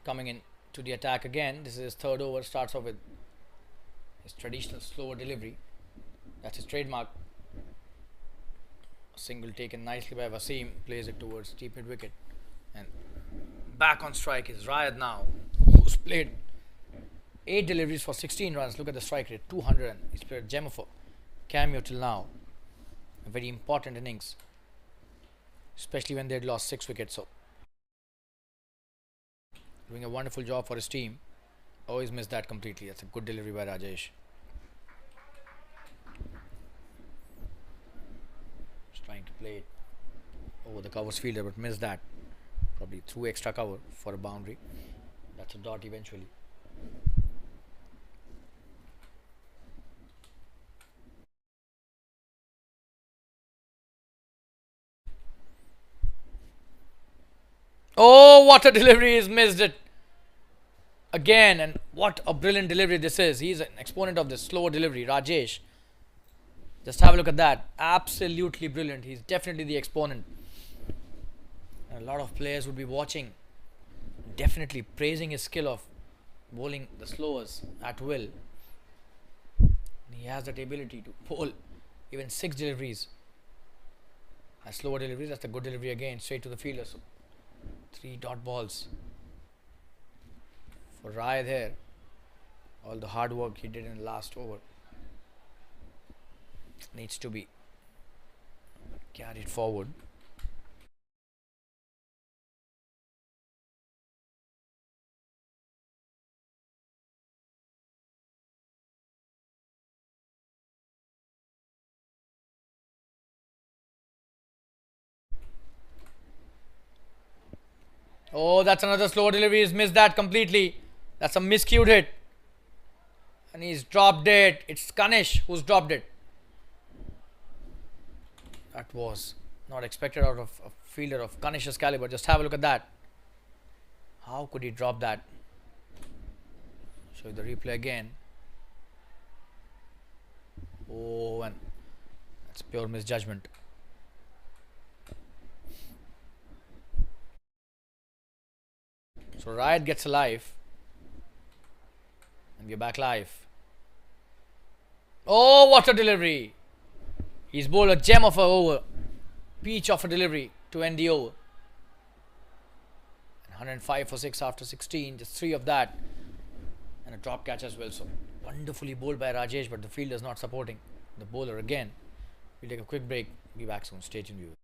Speaker 1: coming in to the attack again. This is his 3rd over. Starts off with his traditional slower delivery. That's his trademark. A single taken nicely by Wasim. Plays it towards deep mid wicket. And back on strike is Rayad now, who's played 8 deliveries for 16 runs. Look at the strike rate, 200. And he's played a gem of a cameo till now. A very important innings, especially when they had lost 6 wickets. So doing a wonderful job for his team. Always missed that completely. That's a good delivery by Rajesh. Just trying to play it over the covers fielder, but missed that. Probably threw extra cover for a boundary. That's a dot eventually. Oh, what a delivery! He's missed it again, and what a brilliant delivery this is. He's an exponent of this slower delivery, Rajesh. Just have a look at that. Absolutely brilliant. He's definitely the exponent. And a lot of players would be watching, definitely praising his skill of bowling the slowers at will. He has that ability to bowl even 6 deliveries. As slower deliveries, that's a good delivery again, straight to the fielder. So 3 dot balls for Rai there. All the hard work he did in the last over needs to be carried forward. Oh, that's another slow delivery. He's missed that completely. That's a miscued hit. And he's dropped it. It's Kanish who's dropped it. That was not expected out of a fielder of Kanish's caliber. Just have a look at that. How could he drop that? Show you the replay again. Oh, and that's pure misjudgment. So Riot gets a life. And we're back live. Oh, what a delivery! He's bowled a gem of a over. Peach of a delivery to end the over. 105 for 6 after 16. Just 3 of that. And a drop catch as well. So wonderfully bowled by Rajesh, but the fielder is not supporting the bowler again. We'll take a quick break. Be back soon. Stay tuned, viewers.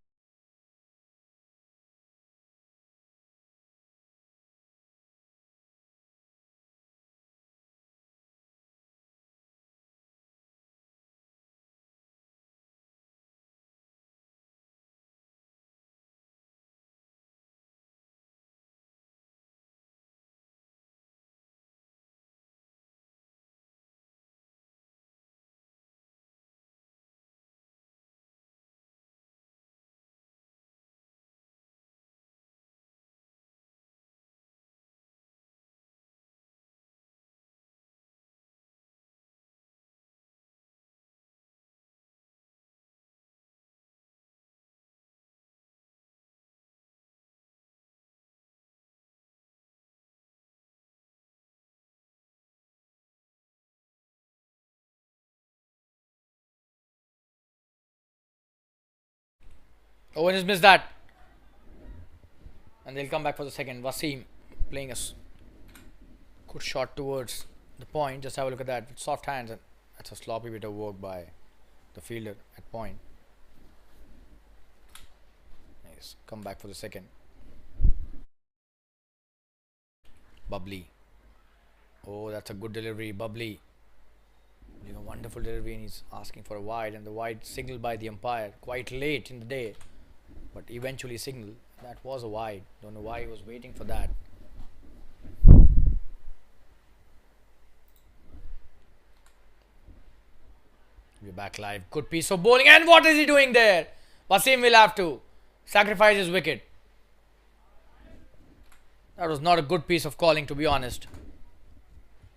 Speaker 1: Owen has missed that. And they'll come back for the second. Wasim playing a good shot towards the point. Just have a look at that with soft hands, and that's a sloppy bit of work by the fielder at point. Nice. Come back for the second. Bubbly. Oh, that's a good delivery. Bubbly. A wonderful delivery, and he's asking for a wide, and the wide signaled by the umpire quite late in the day, but eventually signaled. That was a wide. Don't know why he was waiting for that. We're back live. Good piece of bowling, and what is he doing there? Wasim will have to sacrifice his wicket. That was not a good piece of calling, to be honest.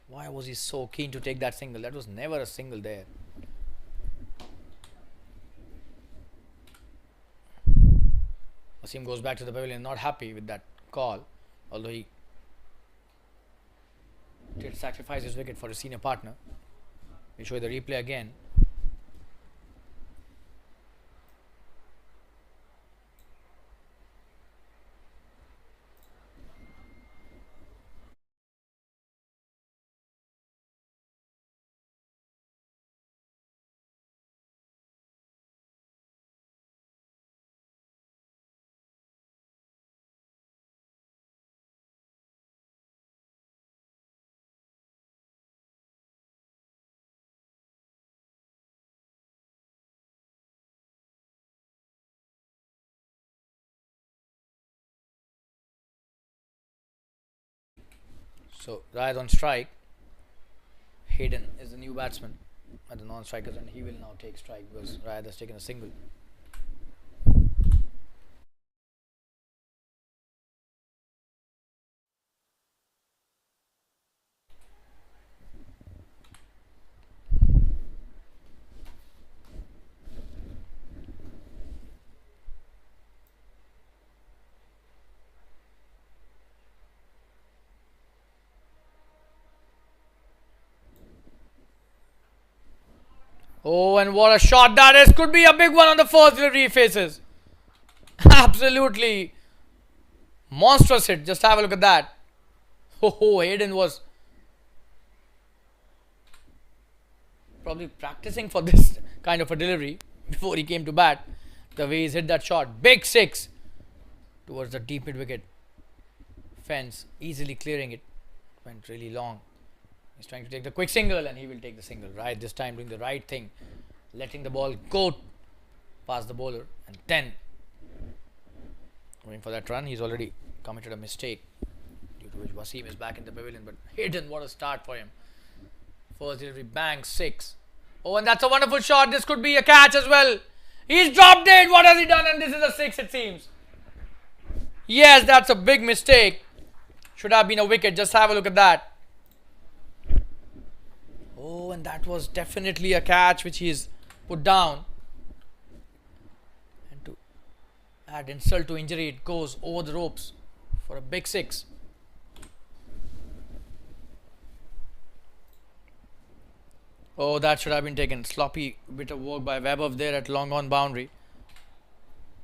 Speaker 1: Why was he so keen to take that single? That was never a single there. Wasim goes back to the pavilion, not happy with that call, although he did sacrifice his wicket for his senior partner. We'll show you the replay again. So Rayad on strike. Hayden is the new batsman at the non-strikers, and he will now take strike because Rayad has taken a single. Oh, and what a shot that is. Could be a big one on the first delivery he faces. Absolutely monstrous hit. Just have a look at that. Oh, Hayden was probably practicing for this kind of a delivery before he came to bat. The way he's hit that shot. Big six towards the deep mid wicket. Fence easily clearing it. Went really long. He's trying to take the quick single and he will take the single. Right this time, doing the right thing. Letting the ball go past the bowler and then going for that run. He's already committed a mistake due to which Wasim is back in the pavilion. But Hayden, what a start for him. First delivery, bang, six. Oh, and that's a wonderful shot. This could be a catch as well. He's dropped it. What has he done? And this is a six, it seems. Yes, that's a big mistake. Should have been a wicket. Just have a look at that. Oh, and that was definitely a catch which he's put down. And to add insult to injury, it goes over the ropes for a big six. Oh, that should have been taken. Sloppy bit of work by Webber there at long on boundary.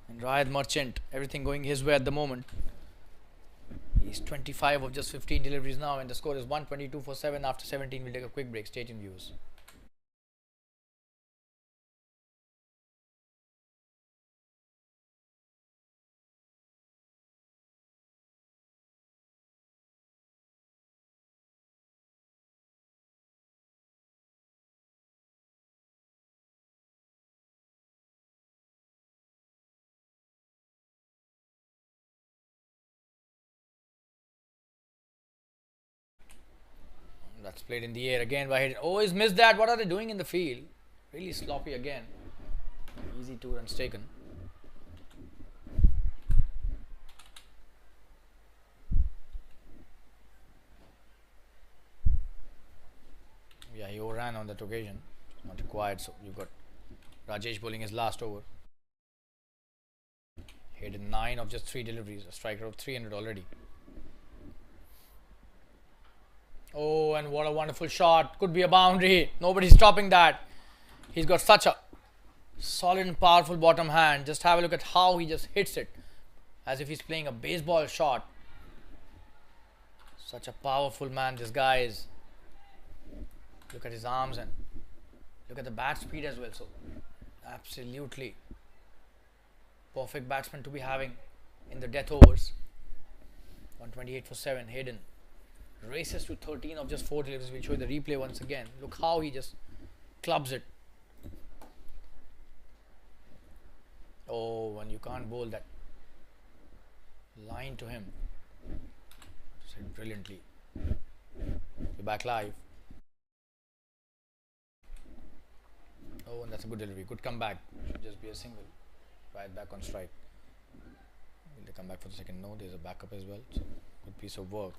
Speaker 1: And Rayad Merchant, everything going his way at the moment. He's 25 of just 15 deliveries now, and the score is 122 for 7 after 17. We'll take a quick break. Stay tuned, viewers. That's played in the air again by Hayden. Oh, he's missed that. What are they doing in the field? Really sloppy again. Easy 2 runs taken. Yeah, he overran on that occasion. Not required. So you've got Rajesh bowling his last over. Hayden 9 of just 3 deliveries. A striker of 300 already. Oh, and what a wonderful shot. Could be a boundary. Nobody's stopping that. He's got such a solid and powerful bottom hand. Just have a look at how he just hits it. As if he's playing a baseball shot. Such a powerful man this guy is. Look at his arms and look at the bat speed as well. So, absolutely perfect batsman to be having in the death overs. 128 for 7. Hayden races to 13 of just 4 deliveries. We'll show you the replay once again. Look how he just clubs it. Oh, and you can't bowl that line to him. Said brilliantly. You're back live. Oh, and that's a good delivery. Good comeback. Should just be a single. Right back on strike. Will they come back for the second? No, there's a backup as well. So, good piece of work.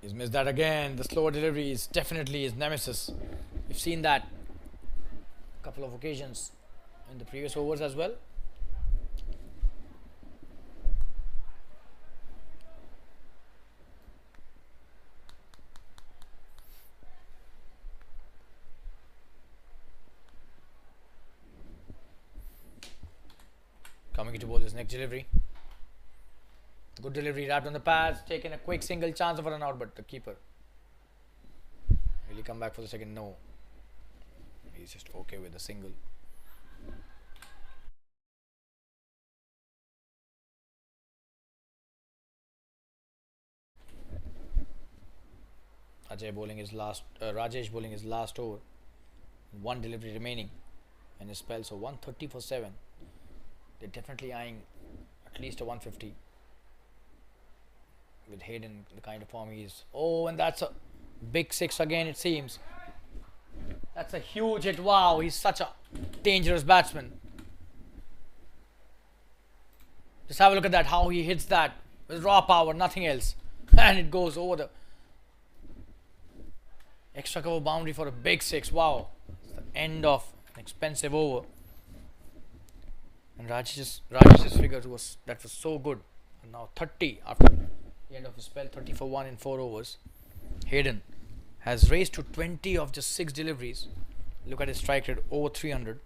Speaker 1: He's missed that again. The slower delivery is definitely his nemesis. We've seen that a couple of occasions in the previous overs as well. Coming to bowl his next delivery. Good delivery, wrapped on the pads, taking a quick single, chance of a run out, but the keeper. Will he come back for the second? No. He's just okay with the single. Rajesh bowling his last over. 1 delivery remaining in his spell, so 130 for 7. They're definitely eyeing at least a 150. With Hayden, the kind of form he is. Oh, and that's a big 6 again, it seems. That's a huge hit. Wow, he's such a dangerous batsman. Just have a look at that, how he hits that with raw power, nothing else. And it goes over the extra cover boundary for a big six. Wow. It's the end of an expensive over. And Rajesh's figure was so good. And now 30 after the end of his spell, 30 for 1 in 4 overs. Hayden has raised to 20 of just 6 deliveries. Look at his strike rate over 300.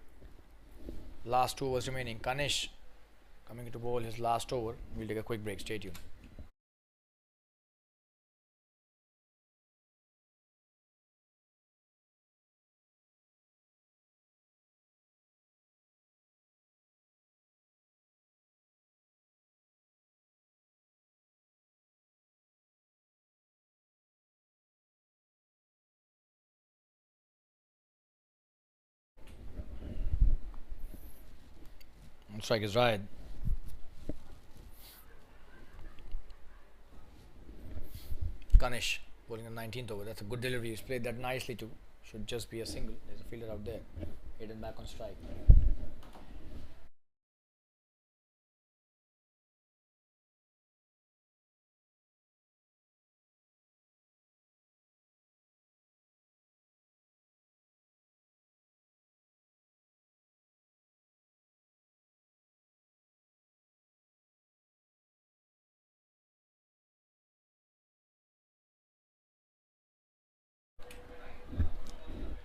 Speaker 1: Last 2 overs remaining. Kanish coming to bowl his last over. We'll take a quick break. Stay tuned. Strike is right. Kanish bowling the 19th over. That's a good delivery. He's played that nicely too. Should just be a single. There's a fielder out there. Hayden back on strike.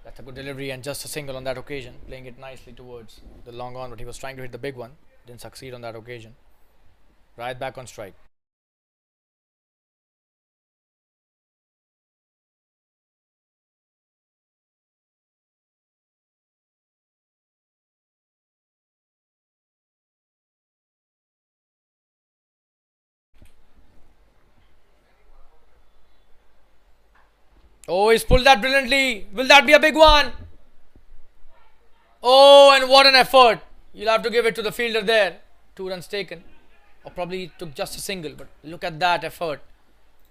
Speaker 1: That's a good delivery and just a single on that occasion. Playing it nicely towards the long on, but he was trying to hit the big one. Didn't succeed on that occasion. Right back on strike. Oh, he's pulled that brilliantly. Will that be a big one? Oh, and what an effort. You'll have to give it to the fielder there. 2 runs taken. Or probably took just a single, but look at that effort.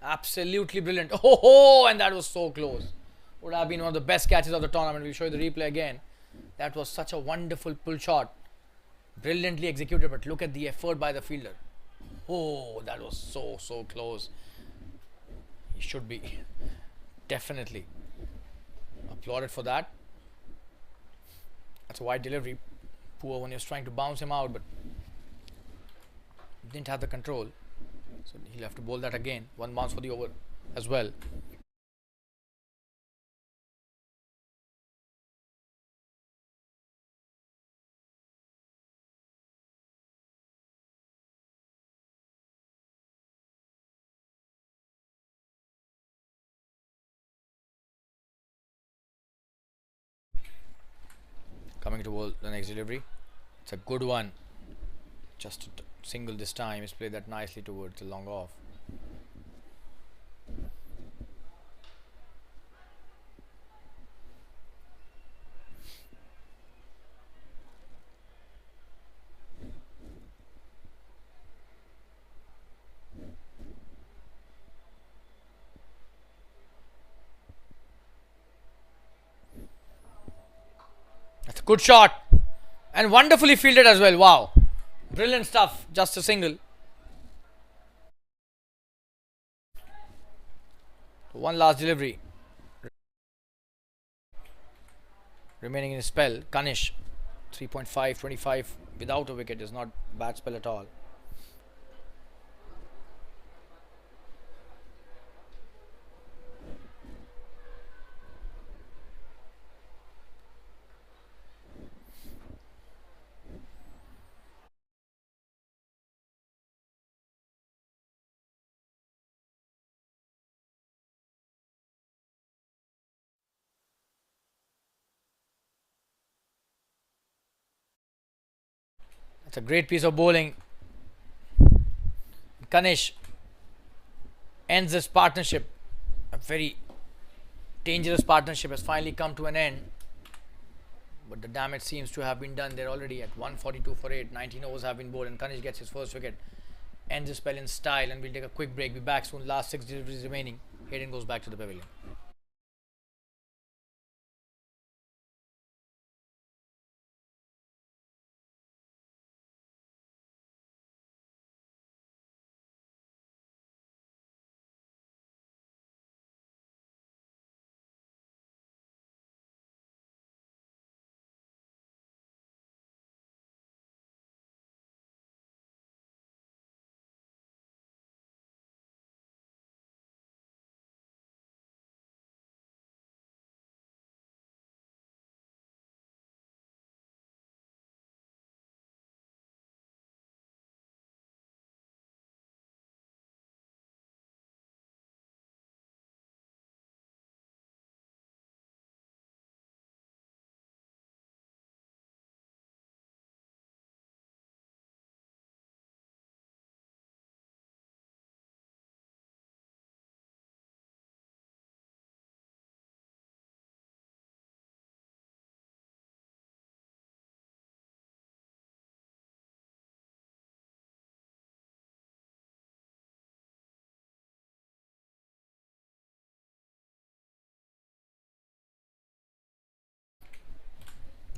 Speaker 1: Absolutely brilliant. Oh, and that was so close. Would have been one of the best catches of the tournament. We'll show you the replay again. That was such a wonderful pull shot. Brilliantly executed, but look at the effort by the fielder. Oh, that was so close. He should be definitely applauded for that. That's a wide delivery. Poor when he was trying to bounce him out, but didn't have the control. So he'll have to bowl that again. 1 bounce for the over as well. Coming to bowl the next delivery. It's a good one. Just a single this time. He's played that nicely towards the long off. That's a good shot. And wonderfully fielded as well. Wow. Brilliant stuff. Just a single. One last delivery. Remaining in his spell. Kanish. 3.5, 25 without a wicket is not bad spell at all. That's a great piece of bowling. Kanish ends this partnership. A very dangerous partnership has finally come to an end. But the damage seems to have been done there already at 142 for 8. 19 overs have been bowled and Kanish gets his first wicket. Ends the spell in style, and we'll take a quick break. Be back soon. Last 6 deliveries remaining. Hayden goes back to the pavilion.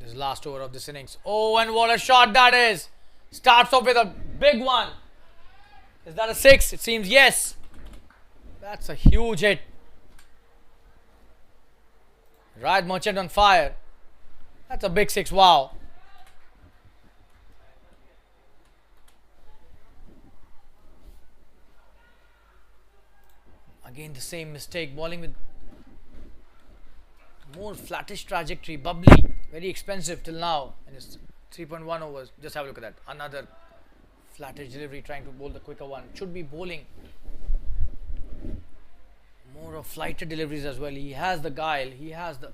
Speaker 1: This is last over of this innings. Oh, and what a shot that is! Starts off with a big one. Is that a six? It seems yes. That's a huge hit. Raj Merchant on fire. That's a big six. Wow. Again the same mistake. Bowling with more flattish trajectory. Bubbly. Very expensive till now. And it's 3.1 overs. Just have a look at that. Another flattish delivery, trying to bowl the quicker one. Should be bowling more of flighted deliveries as well. He has the guile. He has the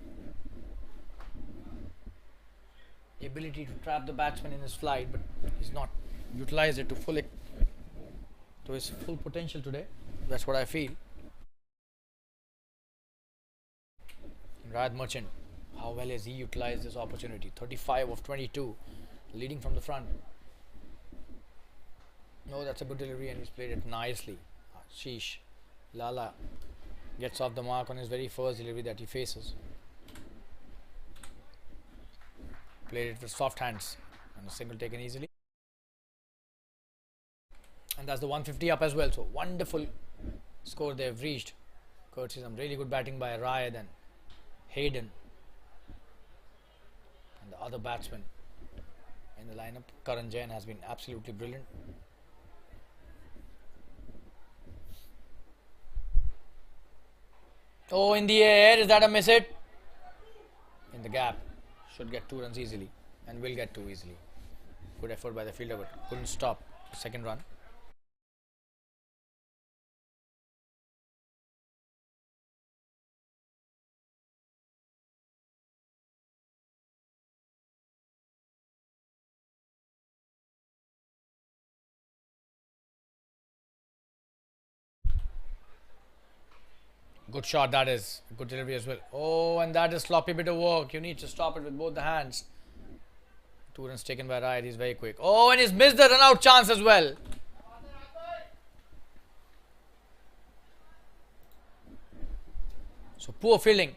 Speaker 1: ability to trap the batsman in his flight, but he's not utilized it to his full potential today. That's what I feel. Raj Merchant, how well has he utilized this opportunity? 35 of 22, leading from the front. No, that's a good delivery and he's played it nicely. Sheesh. Lala gets off the mark on his very first delivery that he faces. Played it with soft hands and a single taken easily. And that's the 150 up as well. So wonderful score they've reached. Courtesy some really good batting by Rayad and Hayden. And the other batsman in the lineup, Karan Jain, has been absolutely brilliant. Oh, in the air, is that a miss hit? In the gap. Should get 2 runs easily and will get 2 easily. Good effort by the fielder, but couldn't stop the second run. Good shot that is. Good delivery as well. Oh, and that is sloppy bit of work. You need to stop it with both the hands. 2 runs taken by Rayad. He's very quick. Oh, and he's missed the run out chance as well. So poor fielding.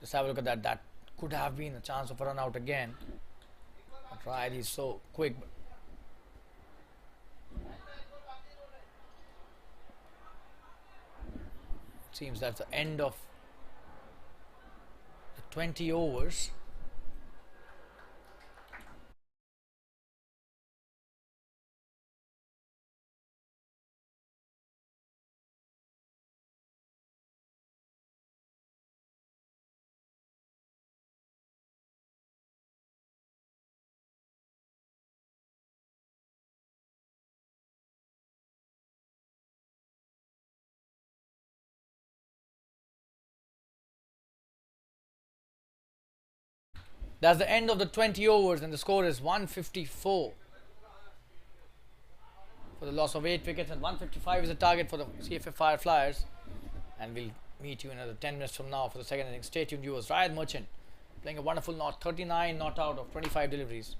Speaker 1: Just have a look at that. That could have been a chance of a run out again. But Rayad is so quick. It seems that's the end of the 20 overs. That's the end of the 20 overs and the score is 154 for the loss of 8 wickets, and 155 is the target for the CFA Fireflyers. And we'll meet you in another 10 minutes from now for the second innings. Stay tuned, viewers. Rayad Merchant playing a wonderful 39 not out of 25 deliveries,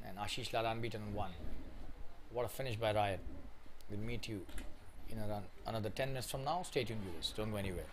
Speaker 1: and Ashish Lala unbeaten on 1. What a finish by Rayad. We'll meet you in another 10 minutes from now. Stay tuned, viewers. Don't go anywhere.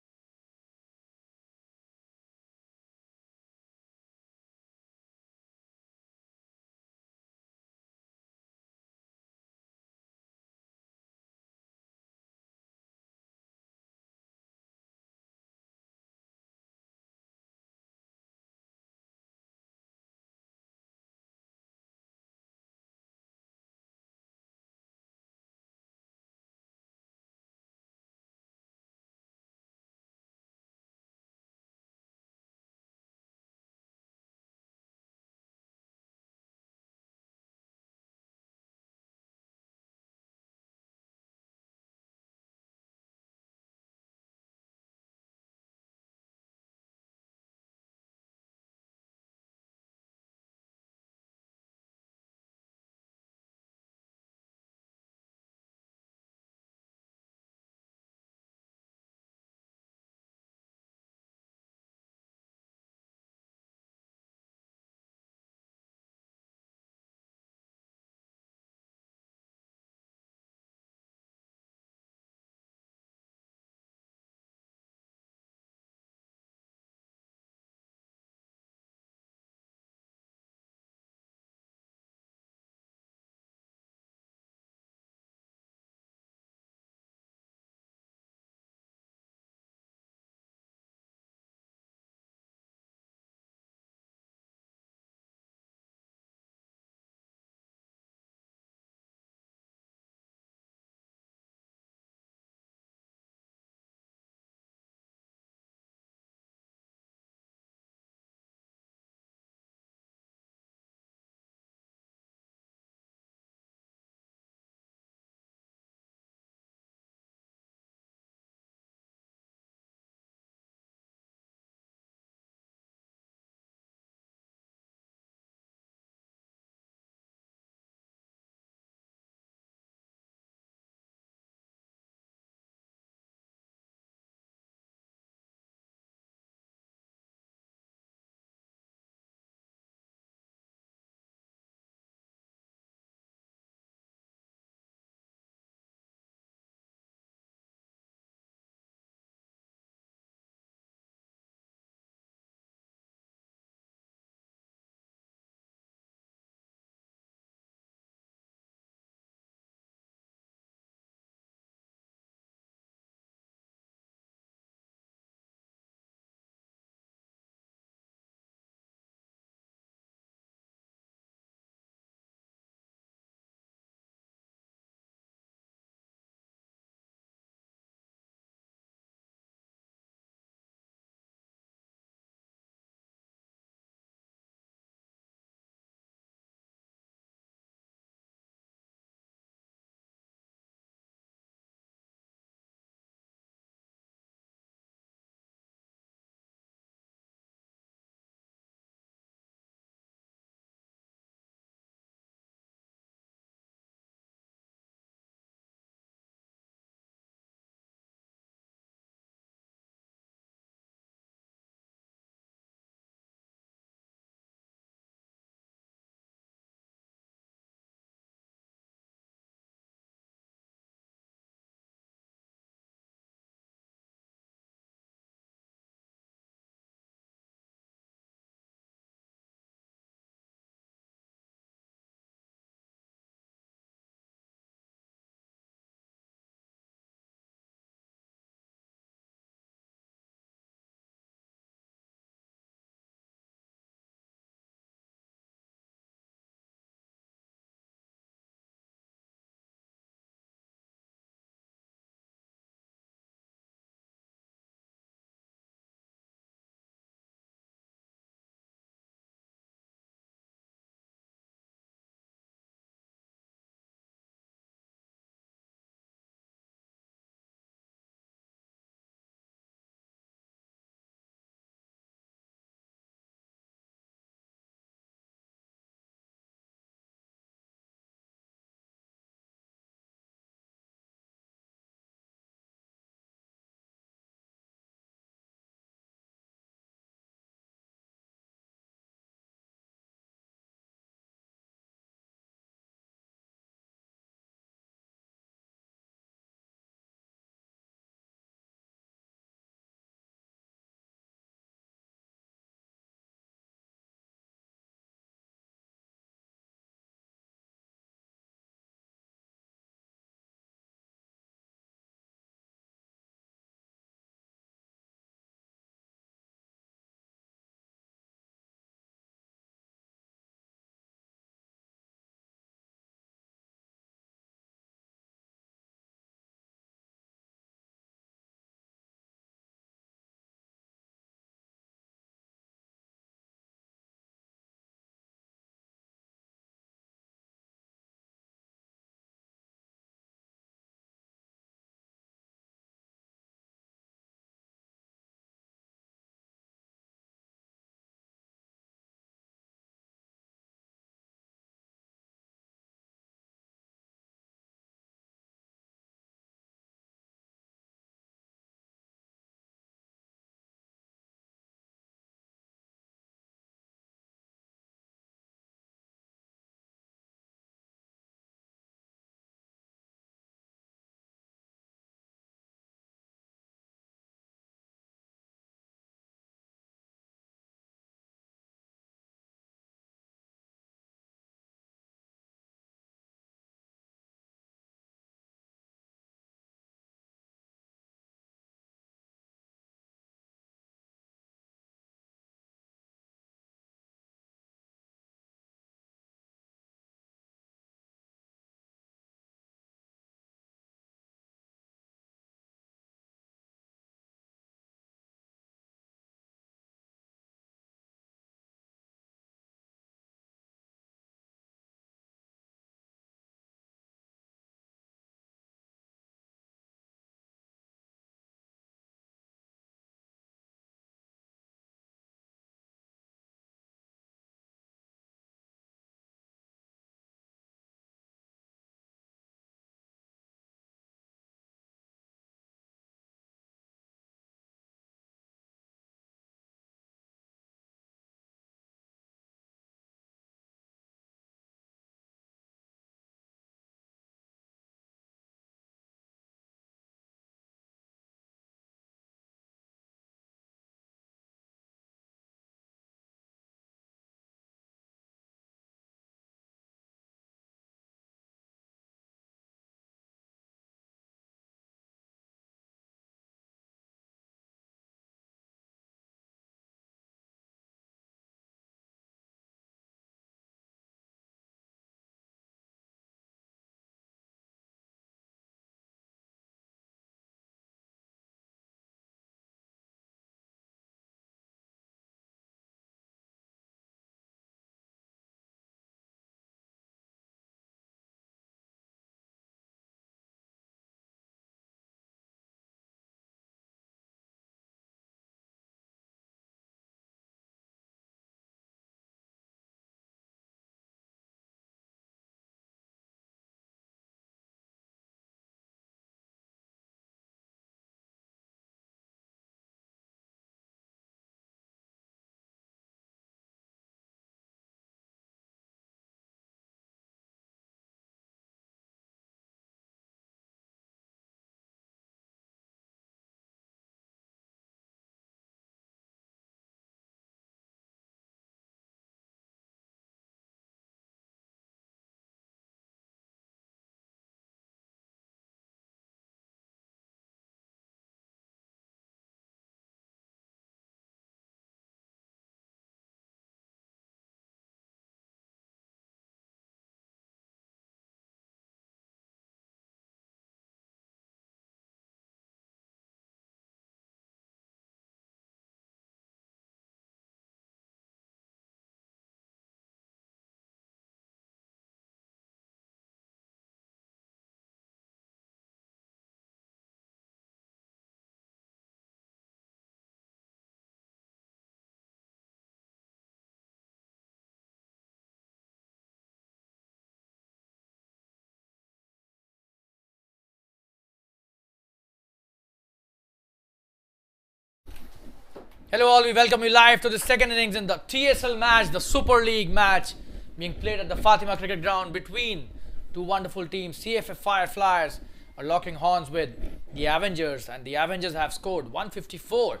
Speaker 1: Hello all, we welcome you live to the second innings in the TSL match, the Super League match being played at the Fatima Cricket Ground between two wonderful teams. CFF Fireflyers are locking horns with the Avengers, and the Avengers have scored 154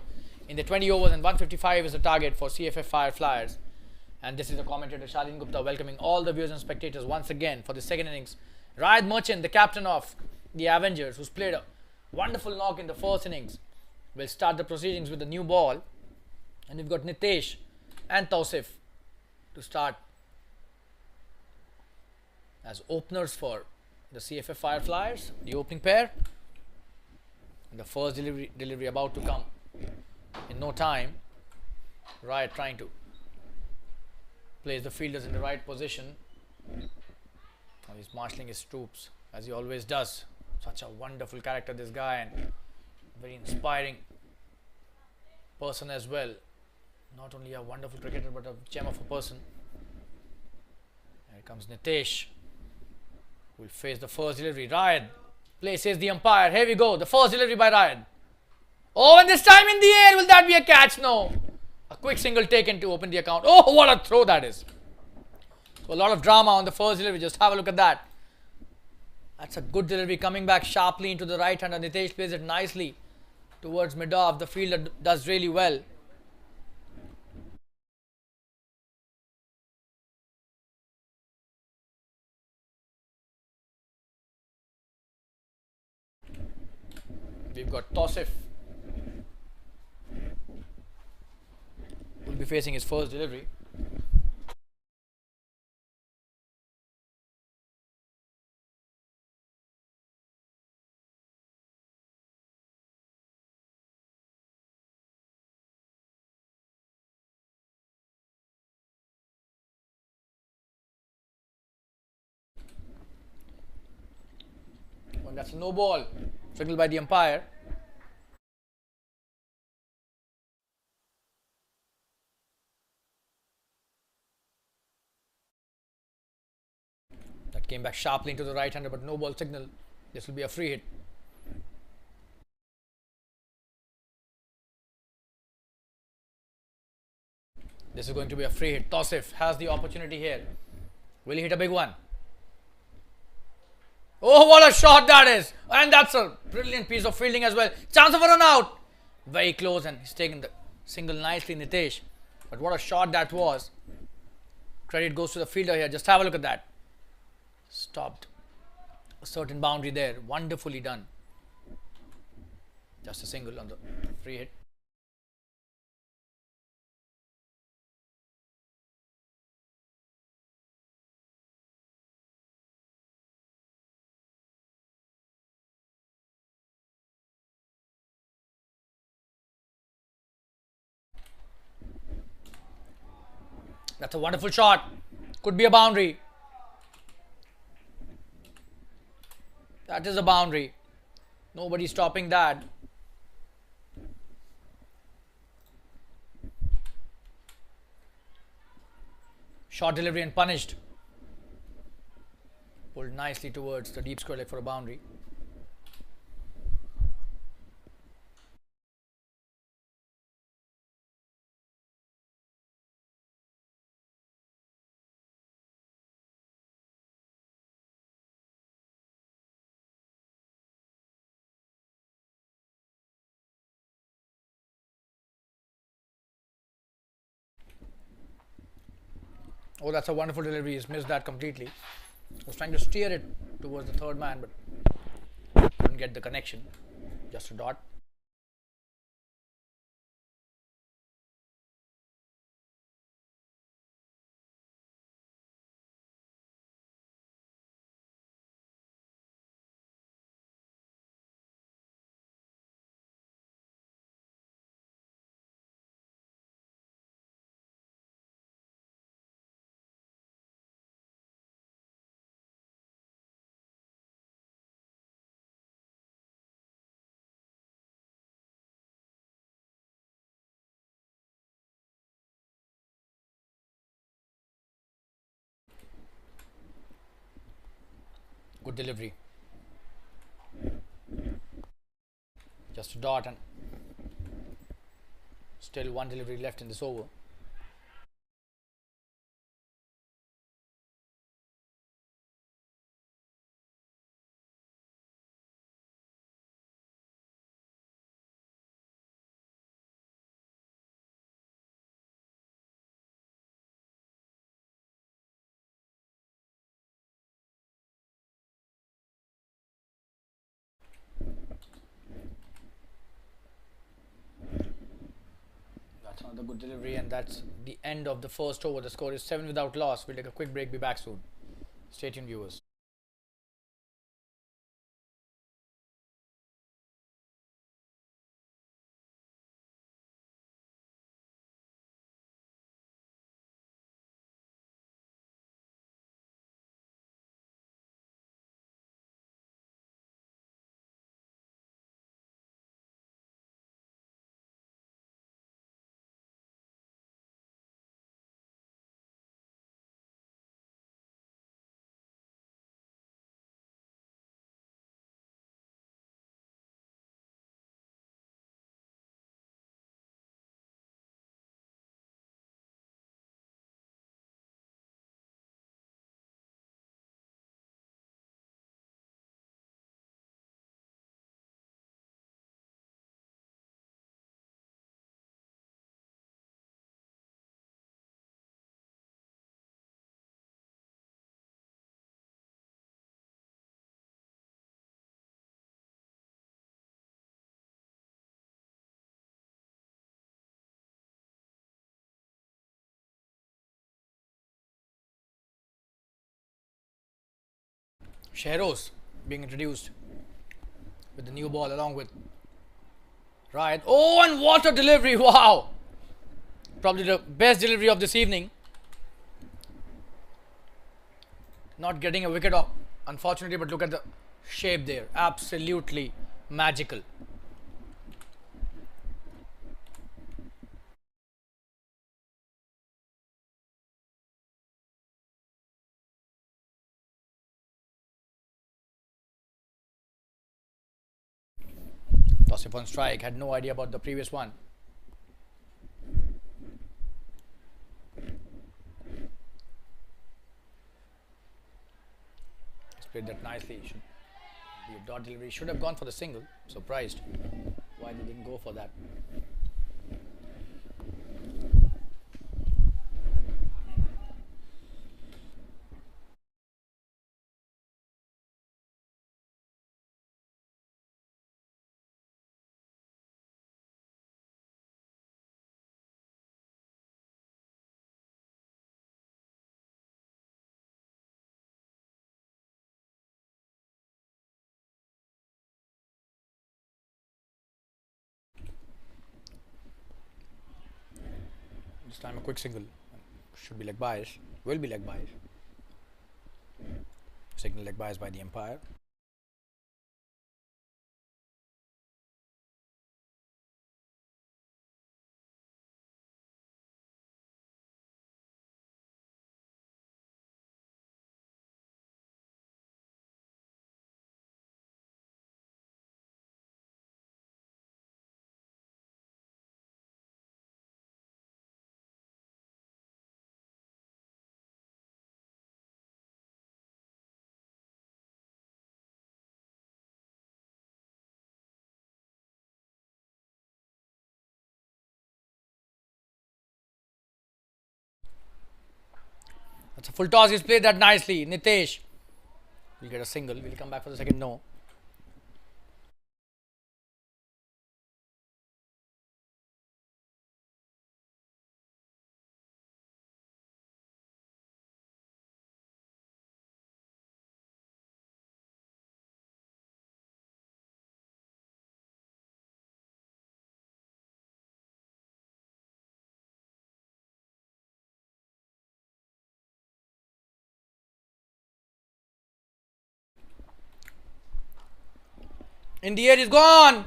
Speaker 1: in the 20 overs and 155 is the target for CFF Fireflyers. And this is the commentator Shalin Gupta welcoming all the viewers and spectators once again for the second innings. Rayad Merchant, the captain of the Avengers, who's played a wonderful knock in the first innings, will start the proceedings with the new ball. And we've got Nitesh and Tausif to start as openers for the CFF Fireflyers, the opening pair. And the first delivery about to come in no time. Rayad trying to place the fielders in the right position. Now he's marshalling his troops as he always does. Such a wonderful character, this guy, and very inspiring person as well. Not only a wonderful cricketer but a gem of a person. Here comes Nitesh, who will face the first delivery. Rayad places the umpire. Here we go. The first delivery by Rayad. Oh, and this time in the air. Will that be a catch? No. A quick single taken to open the account. Oh, what a throw that is. So a lot of drama on the first delivery. Just have a look at that. That's a good delivery coming back sharply into the right hander. Nitesh plays it nicely towards mid-off. The fielder does really well. We've got Tausif, who will be facing his first delivery. Well, that's a no ball, signaled by the umpire. That came back sharply into the right hander, but no ball signal. This will be a free hit. This is going to be a free hit. Tausif has the opportunity here. Will he hit a big one? Oh, what a shot that is! And that's a brilliant piece of fielding as well. Chance of a run out. Very close, and he's taken the single nicely, Nitesh. But what a shot that was. Credit goes to the fielder here. Just have a look at that. Stopped a certain boundary there. Wonderfully done. Just a single on the free hit. That's a wonderful shot. Could be a boundary. That is a boundary. Nobody stopping that. Short delivery and punished. Pulled nicely towards the deep square leg for a boundary. Oh, that's a wonderful delivery. He's missed that completely. Was trying to steer it towards the third man, but couldn't get the connection. Just a dot. Good delivery. Just a dot, and Still one delivery left in this over. That's another good delivery, and that's the end of the first over. The score is 7 without loss. We'll take a quick break, be back soon. Stay tuned, viewers. Sheros being introduced with the new ball along with Riot. Oh, and what a delivery! Wow! Probably the best delivery of this evening. Not getting a wicket off, unfortunately, but look at the shape there. Absolutely magical. Tossip on strike, had no idea about the previous one. He's played that nicely. Should be a dot delivery. Should have gone for the single. Surprised why they didn't go for that. This time a quick single. Should be leg bias. Will be leg bias. Signal leg bias by the umpire. That's a full toss. He's played that nicely. Nitesh will get a single. Will he come back for the second? No. In the air, he's gone.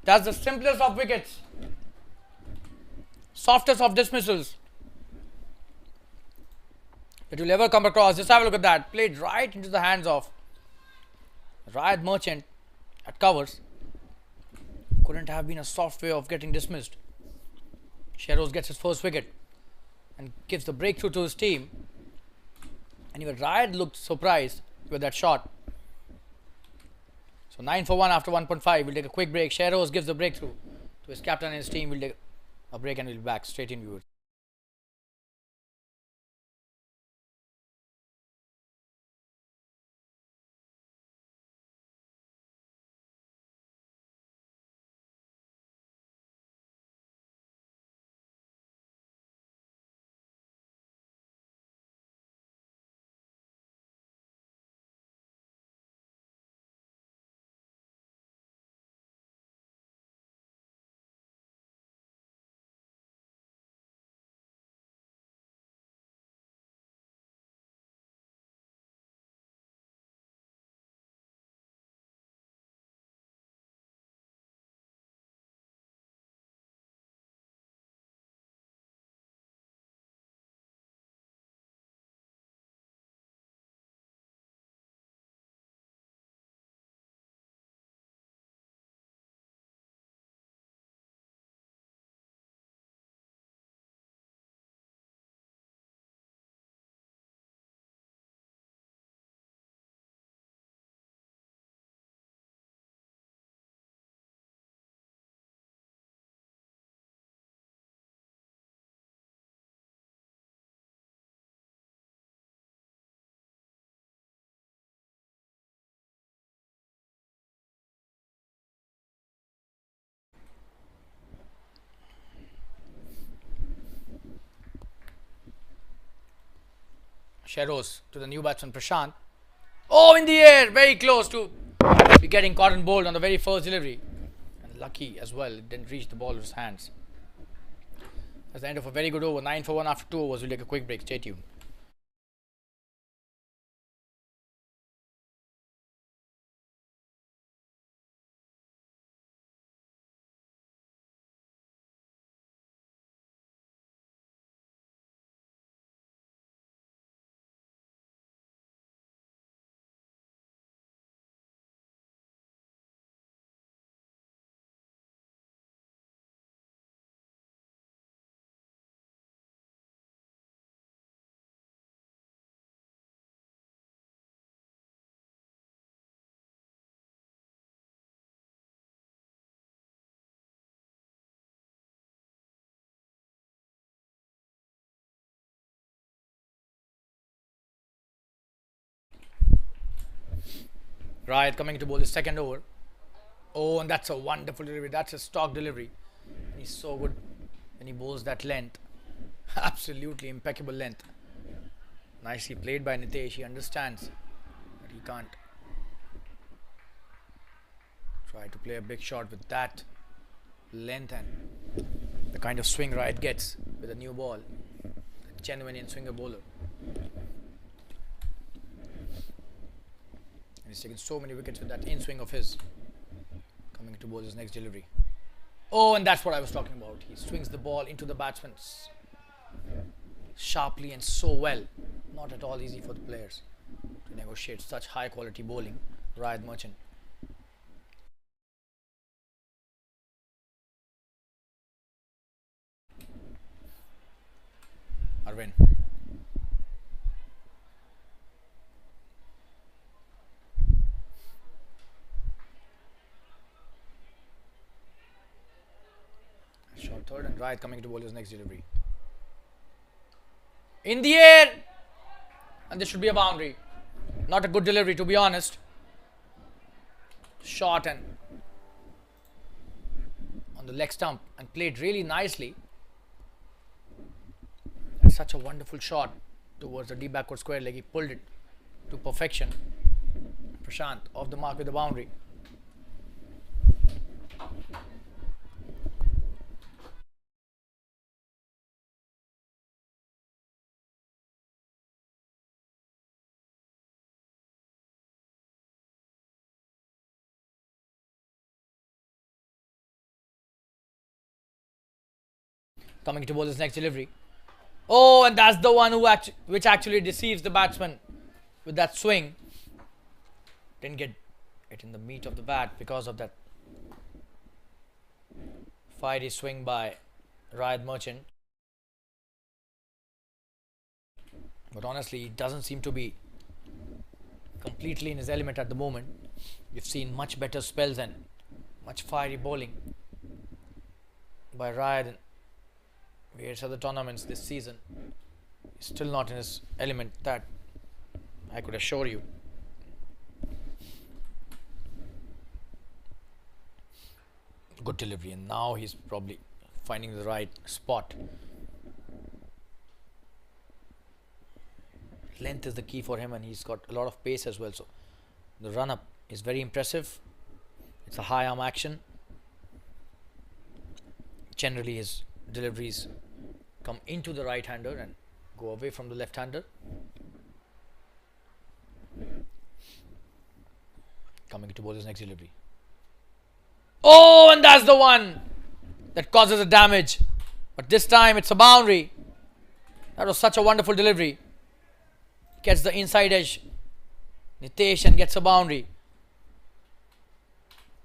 Speaker 1: That's the simplest of wickets. Softest of dismissals that you'll ever come across. Just have a look at that. Played right into the hands of Riot Merchant at covers. couldn't have been a soft way of getting dismissed. Sheros gets his first wicket and gives the breakthrough to his team. And even Riot looked surprised with that shot. So 9 for 1 after 1.5. We'll take a quick break. Sheros gives the breakthrough to his captain and his team. We'll take a break and we'll be back straight in, viewers. Sheros to the new batsman Prashant. Oh, in the air, very close to be getting caught and bowled on the very first delivery. And lucky as well, it didn't reach the ball with his hands. That's the end of a very good over. 9 for 1 after 2 overs. We'll take a quick break. Stay tuned. Riot coming to bowl his second over. Oh, and that's a wonderful delivery. That's a stock delivery. He's so good when he bowls that length. Absolutely impeccable length. Nicely played by Nitesh. He understands that he can't try to play a big shot with that length and the kind of swing Riot gets with a new ball. A genuine in-swinger bowler. And he's taken so many wickets with that in-swing of his. Coming to bowl his next delivery. Oh, and that's what I was talking about. He swings the ball into the batsman sharply and so well. Not at all easy for the players to negotiate such high quality bowling. Riot Merchant. Arvind. Short third and Riot coming to bowl his next delivery. In the air! And this should be a boundary. Not a good delivery, to be honest. Short and on the leg stump and played really nicely. That's such a wonderful shot towards the deep backward square leg. He pulled it to perfection. Prashant off the mark with the boundary. Coming to bowl his next delivery. Oh, and that's the one which actually deceives the batsman with that swing. Didn't get it in the meat of the bat because of that Fiery swing by Rayad Merchant. But honestly, he doesn't seem to be completely in his element at the moment. We've seen much better spells and much fiery bowling by Rayad in various other tournaments this season. He's still not in his element, that I could assure you. Good delivery, and now he's probably finding the right spot. Length is the key for him, and he's got a lot of pace as well. So the run up is very impressive. It's a high arm action. Generally, his deliveries come into the right hander and go away from the left hander. Coming to bowler's next delivery. Oh, and that's the one that causes the damage. But this time it's a boundary. That was such a wonderful delivery. Gets the inside edge, Nitesh, and gets a boundary.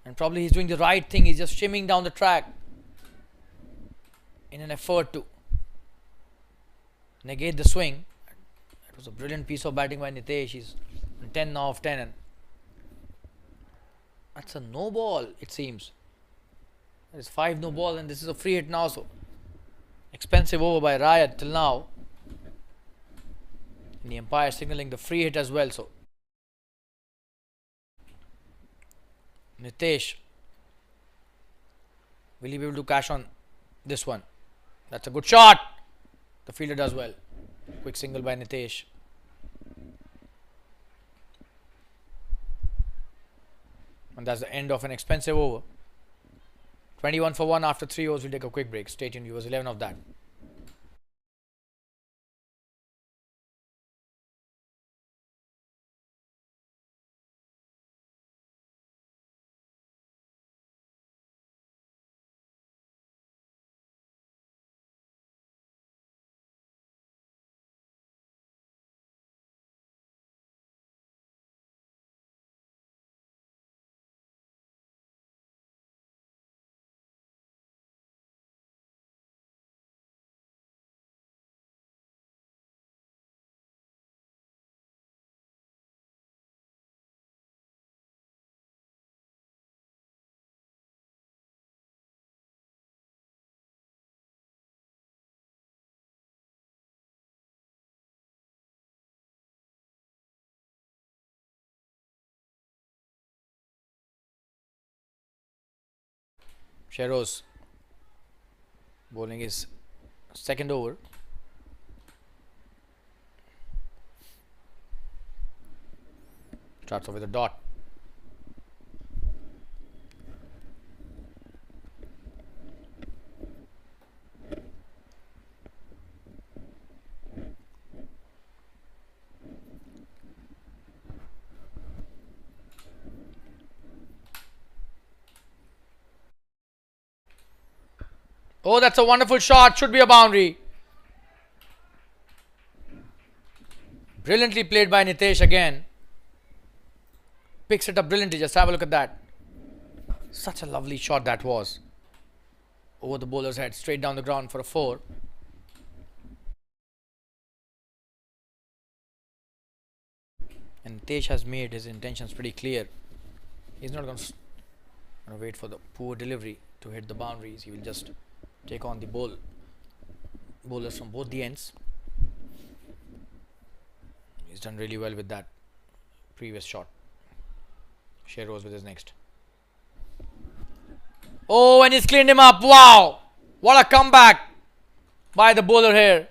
Speaker 1: And probably he's doing the right thing. He's just shimming down the track in an effort to negate the swing. That was a brilliant piece of batting by Nitesh. He's 10 now of 10. And that's a no ball, it seems. There is 5 no ball, and this is a free hit now. So expensive over by Rayad till now. And the umpire signalling the free hit as well. So Nitesh, will he be able to cash on this one? That's a good shot. The fielder does well. Quick single by Nitesh. And that's the end of an expensive over. 21 for 1 after 3 overs. We'll take a quick break. Stay tuned, viewers. 11 of that. Sheros bowling his second over. Starts off with a dot. Oh, that's a wonderful shot. Should be a boundary. Brilliantly played by Nitesh again. Picks it up brilliantly. Just have a look at that. Such a lovely shot that was. Over the bowler's head, straight down the ground for a 4. And Nitesh has made his intentions pretty clear. He's not going to wait for the poor delivery to hit the boundaries. He will just take on the bowlers from both the ends. He's done really well with that previous shot. Sheros with his next. Oh, and he's cleaned him up. Wow, what a comeback by the bowler here.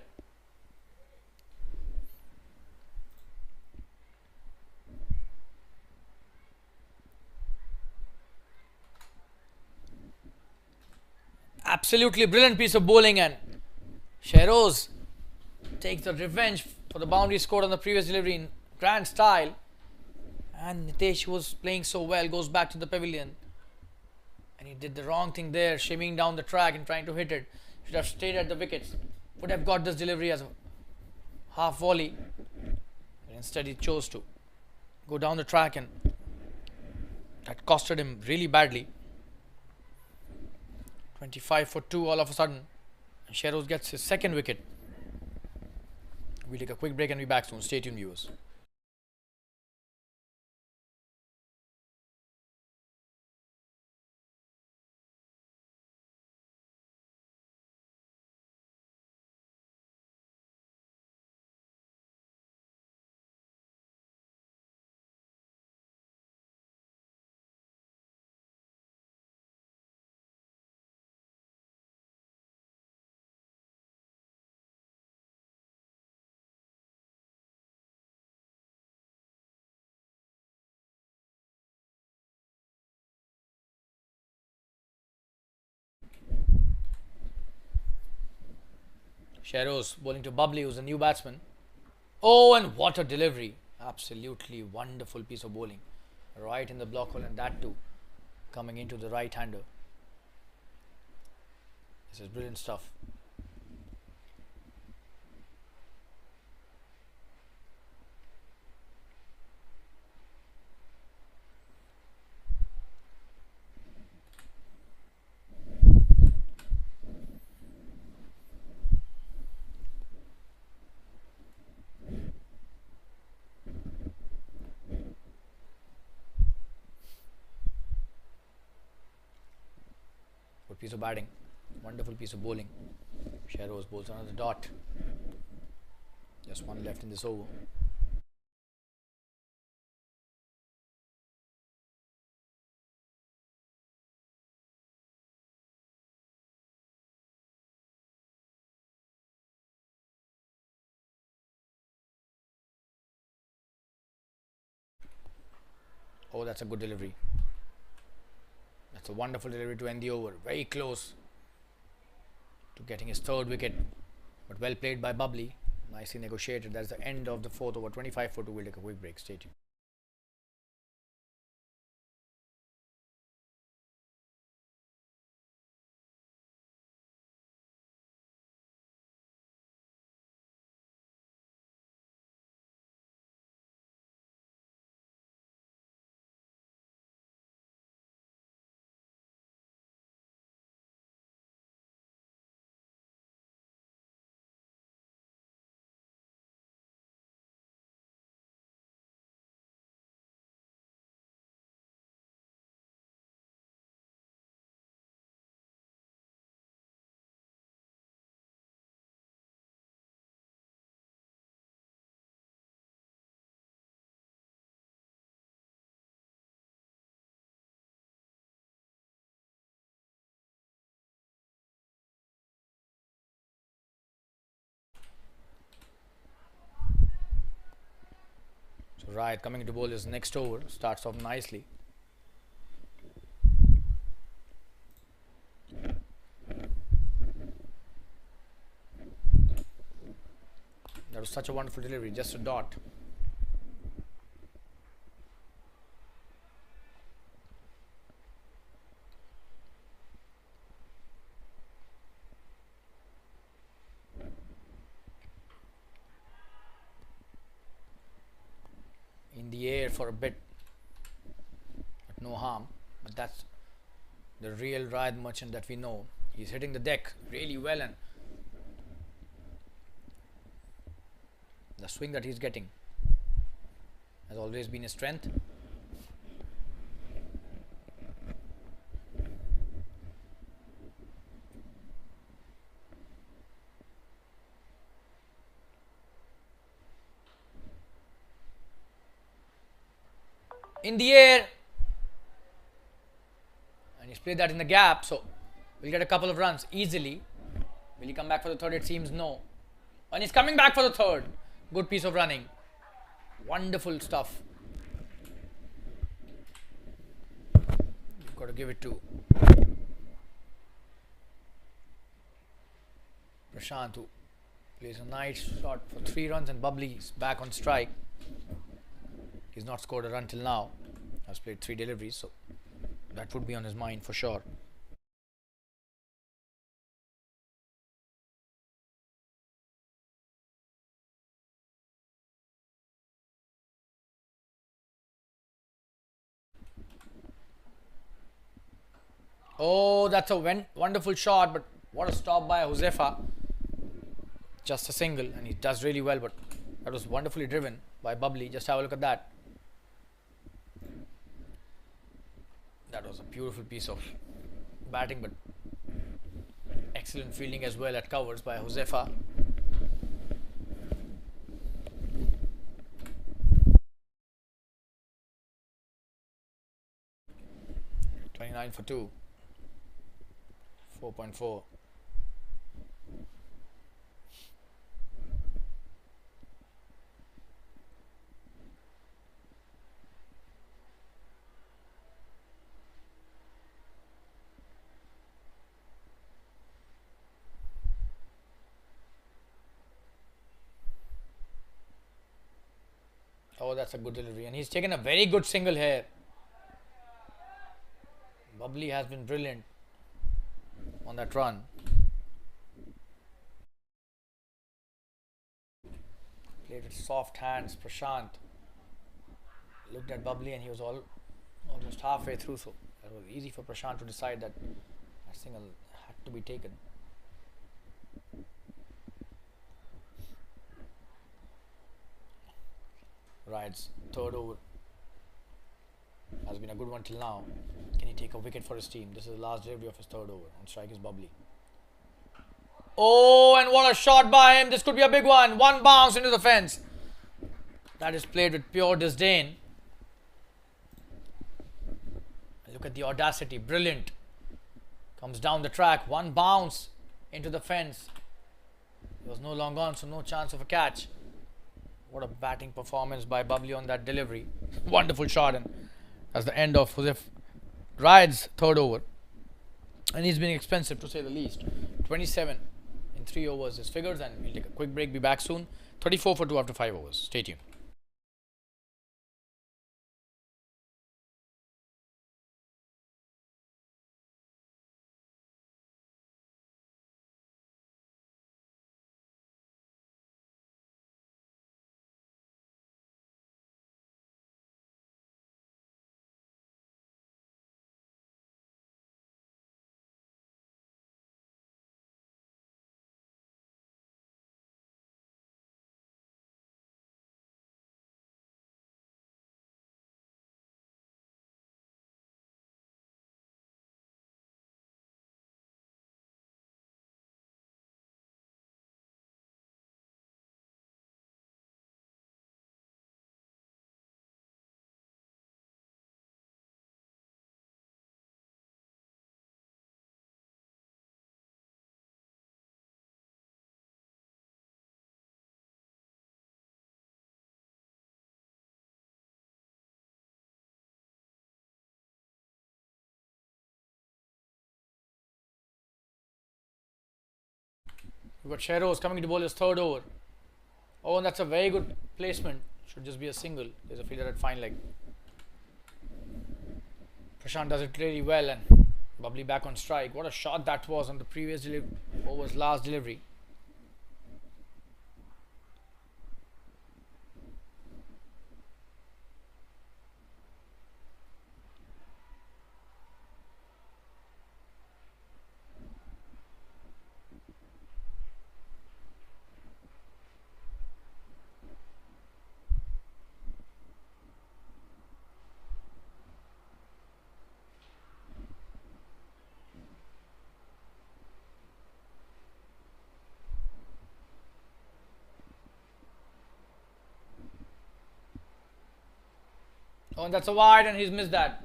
Speaker 1: Absolutely brilliant piece of bowling, and Sheros takes the revenge for the boundary scored on the previous delivery in grand style. And Nitesh, who was playing so well, goes back to the pavilion. And he did the wrong thing there, shimmying down the track and trying to hit it. Should have stayed at the wickets. Would have got this delivery as a half volley. But instead he chose to go down the track, and that costed him really badly. 25 for 2 all of a sudden. Sheros gets his second wicket. We'll take a quick break and be back soon. Stay tuned, viewers. Sheros bowling to Bubbly, who's a new batsman. Oh, and what a delivery! Absolutely wonderful piece of bowling. Right in the block hole, and that too coming into the right hander. This is brilliant stuff. Good piece of batting. Wonderful piece of bowling. Sheros bowls another dot. Just one left in this over. Oh, that's a good delivery. That's a wonderful delivery to end the over. Very close to getting his third wicket, but well played by Bubbly. Nicely negotiated. That's the end of the fourth over. 25 for 2. We'll take a quick break. Stay tuned. So Riot coming to bowl his next over. Starts off nicely. That was such a wonderful delivery. Just a dot. In the air for a bit, but no harm. But that's the real Riot Merchant that we know. He's hitting the deck really well, and the swing that he's getting has always been his strength. In the air, and he's played that in the gap, so we'll get a couple of runs easily. Will he come back for the third? It seems no. And he's coming back for the third. Good piece of running. Wonderful stuff. You've got to give it to Prashant, who plays a nice shot for 3 runs, and Bubbly's back on strike. He's not scored a run till now. Has played 3 deliveries, so that would be on his mind for sure. Oh, that's a wonderful shot, but what a stop by Josefa. Just a single, and he does really well, but that was wonderfully driven by Bubbly. Just have a look at that. That was a beautiful piece of batting, but excellent fielding as well at covers by Josefa. "29 for 2, 4.4. Oh, that's a good delivery, and he's taken a very good single here. Bubbly has been brilliant on that run. Played with soft hands. Prashant looked at Bubbly, and he was almost halfway through, so it was easy for Prashant to decide that that single had to be taken. Ride's third over has been a good one till now. Can he take a wicket for his team? This is the last delivery of his third over. On strike is Bubbly. Oh, and what a shot by him. This could be a big one. One bounce into the fence. That is played with pure disdain. Look at the audacity. Brilliant. Comes down the track. One bounce into the fence. It was no long on, so no chance of a catch. What a batting performance by Bubbly on that delivery. Wonderful shot, and that's the end of Josef Ride's third over. And he's been expensive to say the least. 27 in 3 overs his figures, and we'll take a quick break, be back soon. 34 for 2 after 5 overs. Stay tuned. We've got Sheros coming to bowl his third over. Oh, and that's a very good placement. Should just be a single. There's a fielder at fine leg. Prashant does it really well, and Bubbly back on strike. What a shot that was on the previous over's last delivery. Oh, and that's a wide, and he's missed that.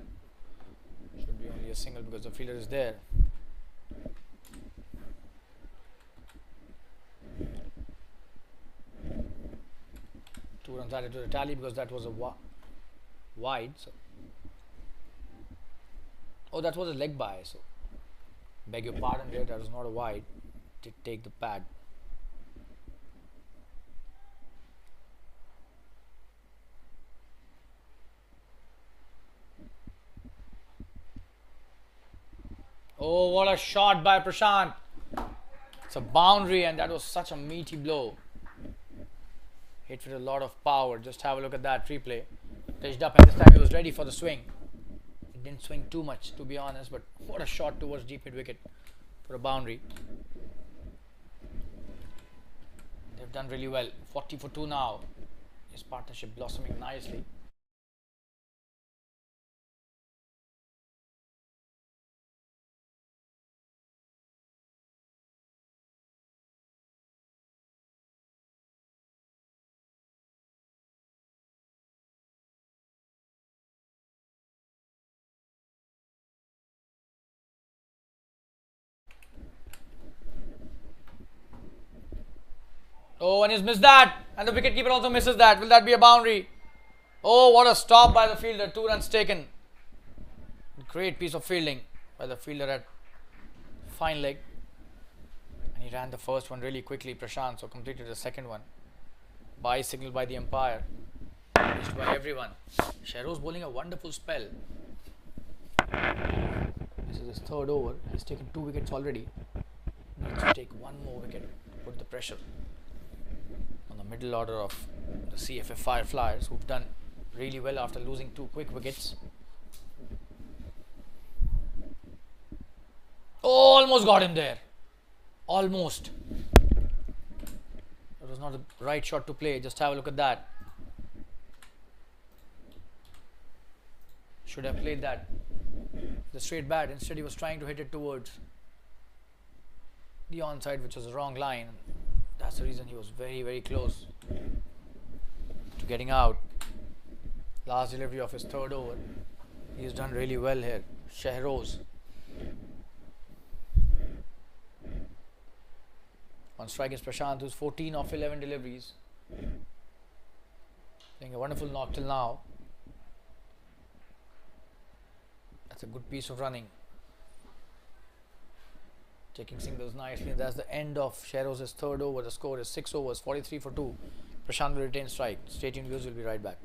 Speaker 1: Should be only a single because the fielder is there. Two runs added to the tally because that was a wide. So. Oh, that was a leg by. So, beg your pardon there. That was not a wide. Did take the pad. Oh, what a shot by Prashant. It's a boundary, and that was such a meaty blow. Hit with a lot of power. Just have a look at that replay. Touched up, and this time he was ready for the swing. He didn't swing too much, to be honest, but what a shot towards deep mid wicket for a boundary. They've done really well. 40 for 2 now. His partnership blossoming nicely. Oh, and he's missed that. And the wicketkeeper also misses that. Will that be a boundary? Oh, what a stop by the fielder. 2 runs taken. Great piece of fielding by the fielder at fine leg. And he ran the first one really quickly, Prashant, so completed the second one. Bye signal by the umpire. Missed by everyone. Shahroz bowling a wonderful spell. This is his third over. He's taken 2 wickets already. Needs to take 1 more wicket to put the pressure on the middle order of the CFA Fireflyers, who've done really well after losing 2 quick wickets. Oh, almost got him there. Almost. It was not the right shot to play. Just have a look at that. Should have played that. The straight bat. Instead, he was trying to hit it towards the onside, which was the wrong line. That's the reason he was very, very close to getting out. Last delivery of his third over. He's done really well here. Shahroz. On strike is Prashant, who's 14 of 11 deliveries. Playing a wonderful knock till now. That's a good piece of running. Taking singles nicely. And that's the end of Shahroz's third over. The score is 6 overs, 43 for 2. Prashant will retain strike. Stay tuned, viewers. Will be right back.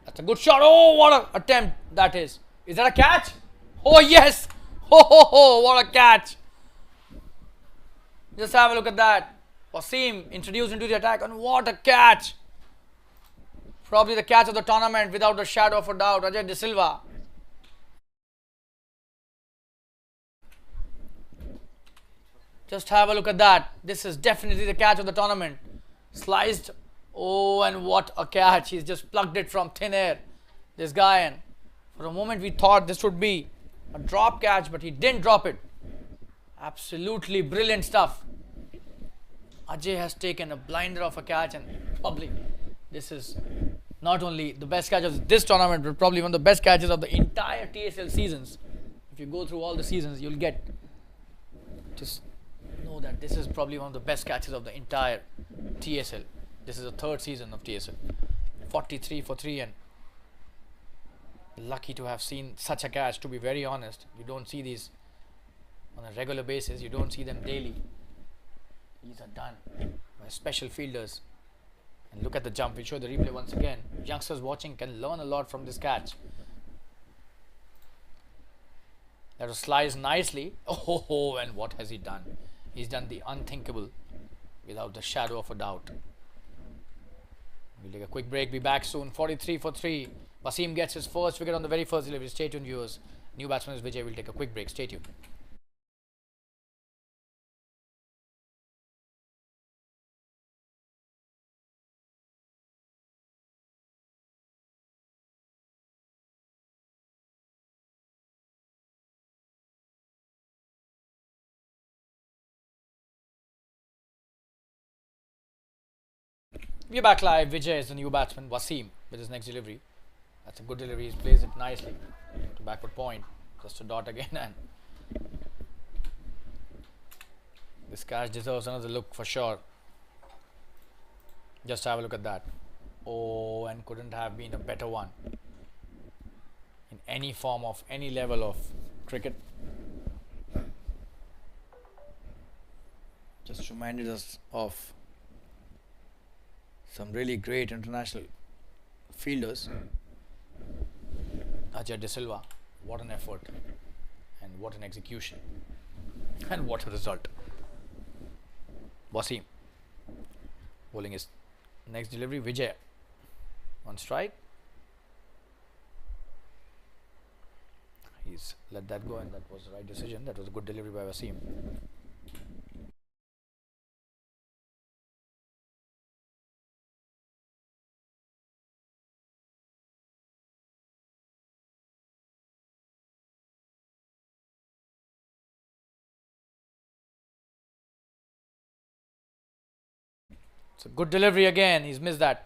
Speaker 1: That's a good shot. Oh, what an attempt that is. Is that a catch? Oh, yes. Oh, what a catch. Just have a look at that. Wasim introduced into the attack, and what a catch. Probably the catch of the tournament without a shadow of a doubt. Ajay De Silva. Just have a look at that. This is definitely the catch of the tournament. Sliced Oh, and what a catch. He's just plucked it from thin air. This guy, and for a moment we thought this would be a drop catch, but he didn't drop it. Absolutely brilliant stuff. Ajay has taken a blinder of a catch, and probably this is not only the best catch of this tournament, but probably one of the best catches of the entire TSL seasons. If you go through all the seasons, you'll get just know that this is probably one of the best catches of the entire TSL. This is the third season of TSL. 43 for 3, and lucky to have seen such a catch, to be very honest. You don't see these on a regular basis, you don't see them daily. These are done by special fielders. And look at the jump. We'll show the replay once again. Youngsters watching can learn a lot from this catch. That was sliced nicely. Oh, and what has he done? He's done the unthinkable without the shadow of a doubt. We'll take a quick break. Be back soon. 43 for 3. Wasim gets his first wicket on the very first delivery. Stay tuned, viewers. New batsman is Vijay. We'll take a quick break. Stay tuned. We're back live. Vijay is the new batsman. Wasim with his next delivery. That's a good delivery. He plays it nicely to backward point. Just a dot again, and this catch deserves another look for sure. Just have a look at that. Oh, and couldn't have been a better one in any form of any level of cricket. Just reminded us of some really great international fielders. Ajay De Silva, what an effort, and what an execution, and what a result. Wasim bowling his next delivery. Vijay on strike. He's let that go, and that was the right decision. That was a good delivery by Wasim. It's a good delivery again. He's missed that.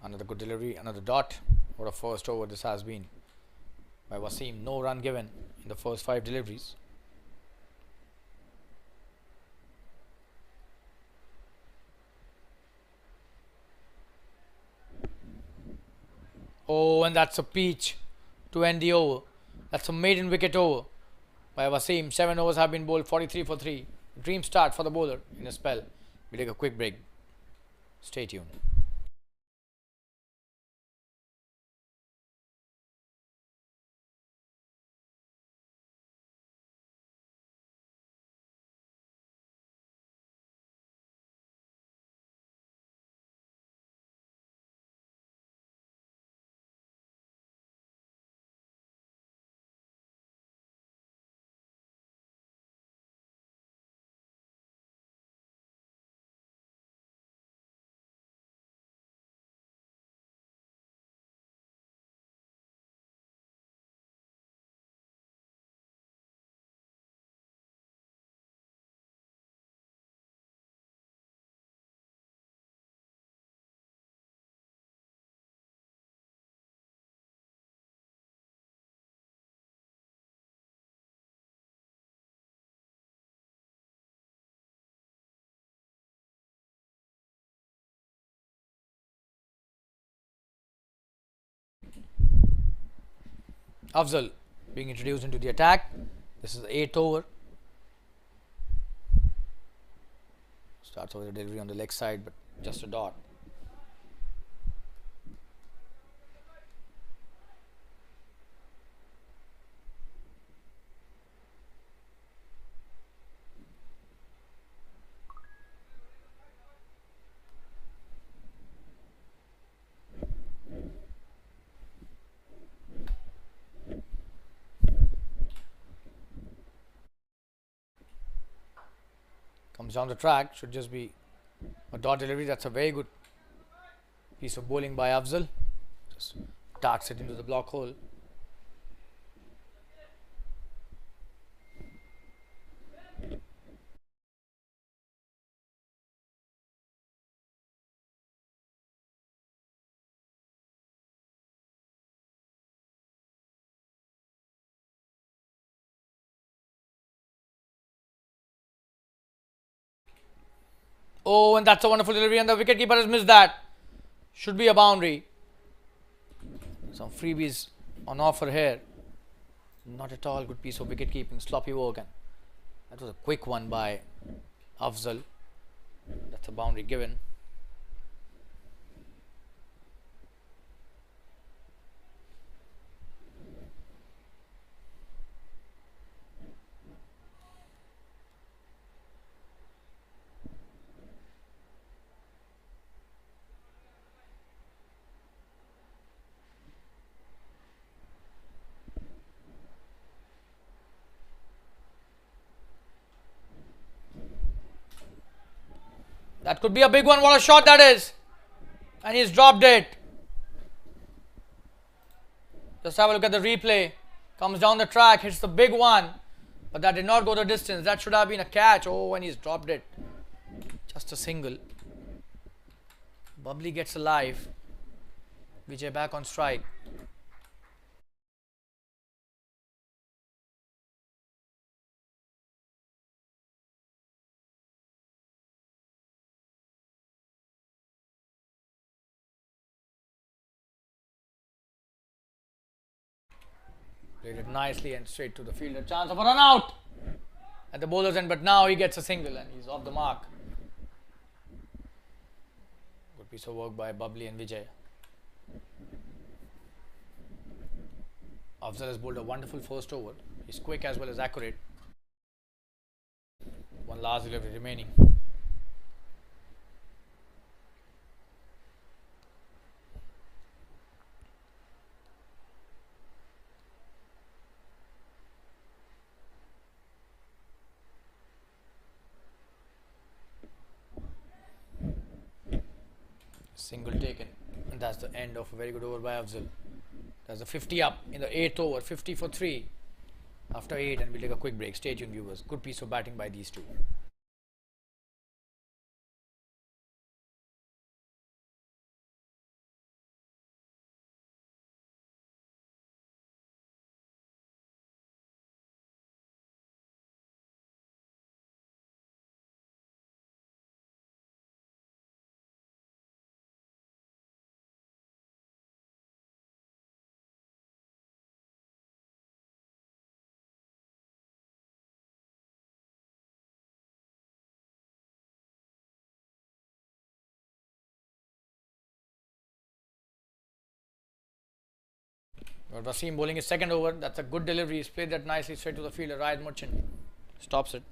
Speaker 1: Another good delivery, another dot. What a first over this has been by Wasim. No run given in the first 5 deliveries. Oh, and that's a peach to end the over. That's a maiden wicket over by Wasim. 7 overs have been bowled. 43 for 3. Dream start for the bowler in a spell. We take a quick break. Stay tuned. Afzal being introduced into the attack. This is the 8th over. Starts over the delivery on the leg side, but just a dot. Comes down the track, should just be a dot delivery. That's a very good piece of bowling by Afzal. Just darts it into the block hole. Oh, and that's a wonderful delivery, and the wicketkeeper has missed that. Should be a boundary. Some freebies on offer here. Not at all good piece of wicket keeping. Sloppy work, and that was a quick one by Afzal. That's a boundary given. That could be a big one. What a shot that is. And he's dropped it. Just have a look at the replay. Comes down the track, hits the big one. But that did not go the distance. That should have been a catch. Oh, and he's dropped it. Just a single. Bubbly gets alive. Vijay back on strike. Played it nicely and straight to the fielder. Chance of a run out at the bowler's end, but now he gets a single and he's off the mark. Good piece of work by Bubbly and Vijay. Afzal has bowled a wonderful first over. He's quick as well as accurate. One last delivery remaining. Single taken, and that's the end of a very good over by Afzal. That's a 50 up in the 8th over, 50 for 3 after 8, and we'll take a quick break. Stay tuned, viewers. Good piece of batting by these two. Wasim bowling his second over. That's a good delivery. He's played that nicely straight to the fielder. Ryan Merchant stops it.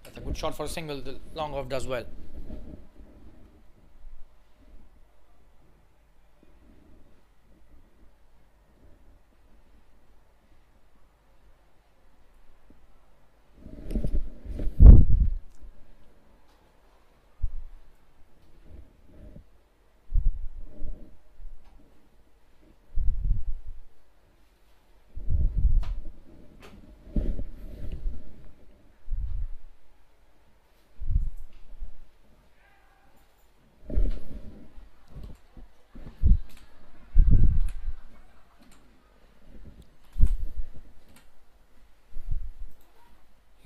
Speaker 1: That's a good shot for a single. The long off does well.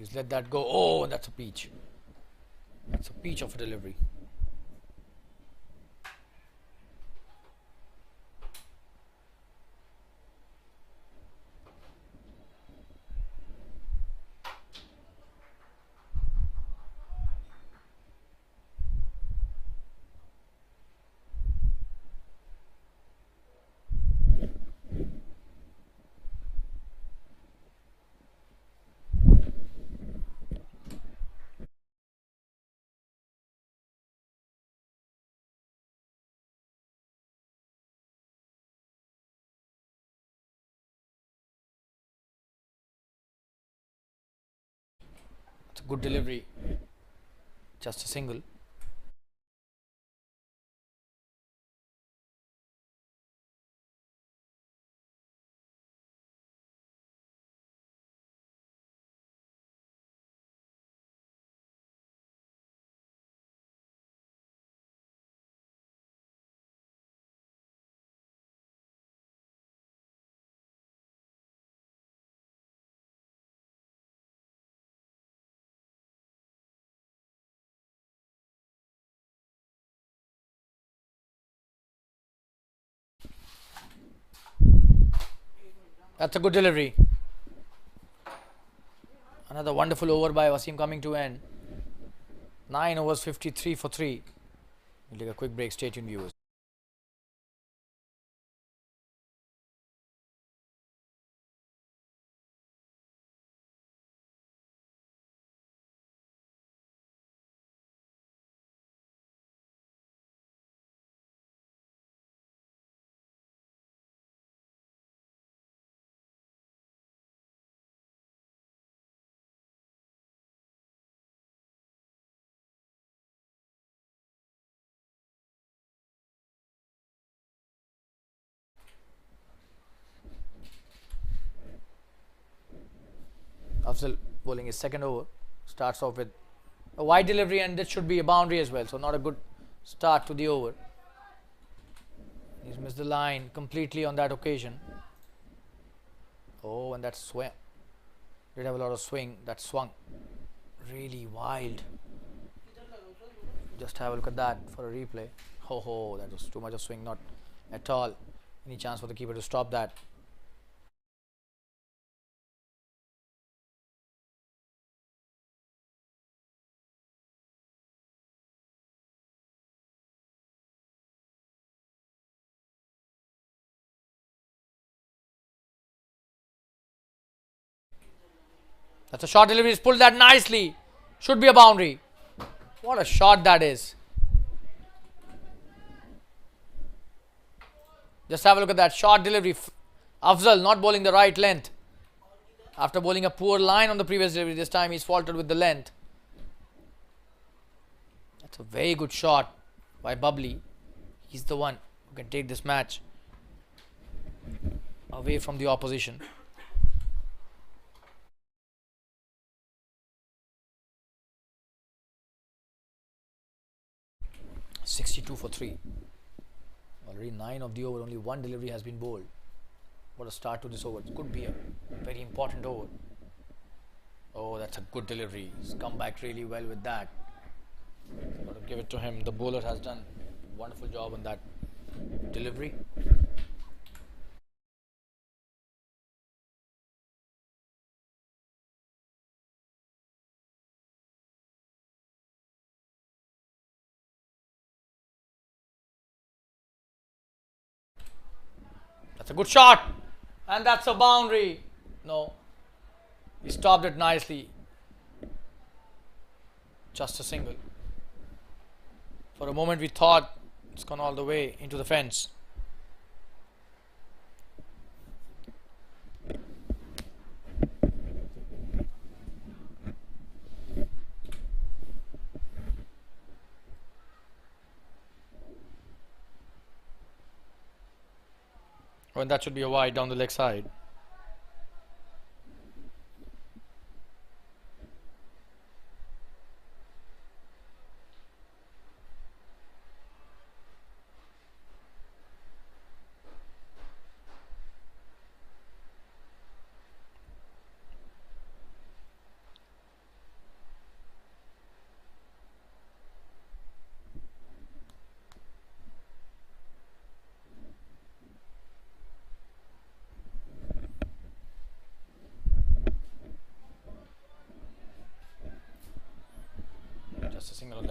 Speaker 1: He's let that go. Oh, and that's a peach. That's a peach of a delivery. It's a good delivery. Just a single. That's a good delivery. Another wonderful over by Wasim coming to end. 9 overs, 53 for 3. We'll take a quick break. Stay tuned, viewers. Afzal bowling his second over. Starts off with a wide delivery, and this should be a boundary as well. So not a good start to the over. He's missed the line completely on that occasion. Oh, and that swing. Did have a lot of swing. That swung really wild. Just have a look at that for a replay. Ho, that was too much of swing. Not at all any chance for the keeper to stop that. That's a short delivery. He's pulled that nicely. Should be a boundary. What a shot that is. Just have a look at that short delivery. Afzal not bowling the right length. After bowling a poor line on the previous delivery, this time he's faltered with the length. That's a very good shot by Bubbly. He's the one who can take this match away from the opposition. (62 for 3). Already 9 of the over, only one delivery has been bowled. What a start to this over. It could be a very important over. Oh, that's a good delivery. He's come back really well with that. Got to give it to him. The bowler has done a wonderful job on that delivery. That's a good shot. And that's a boundary. No. He stopped it nicely. Just a single. For a moment we thought it's gone all the way into the fence. Oh, and that should be a wide down the leg side.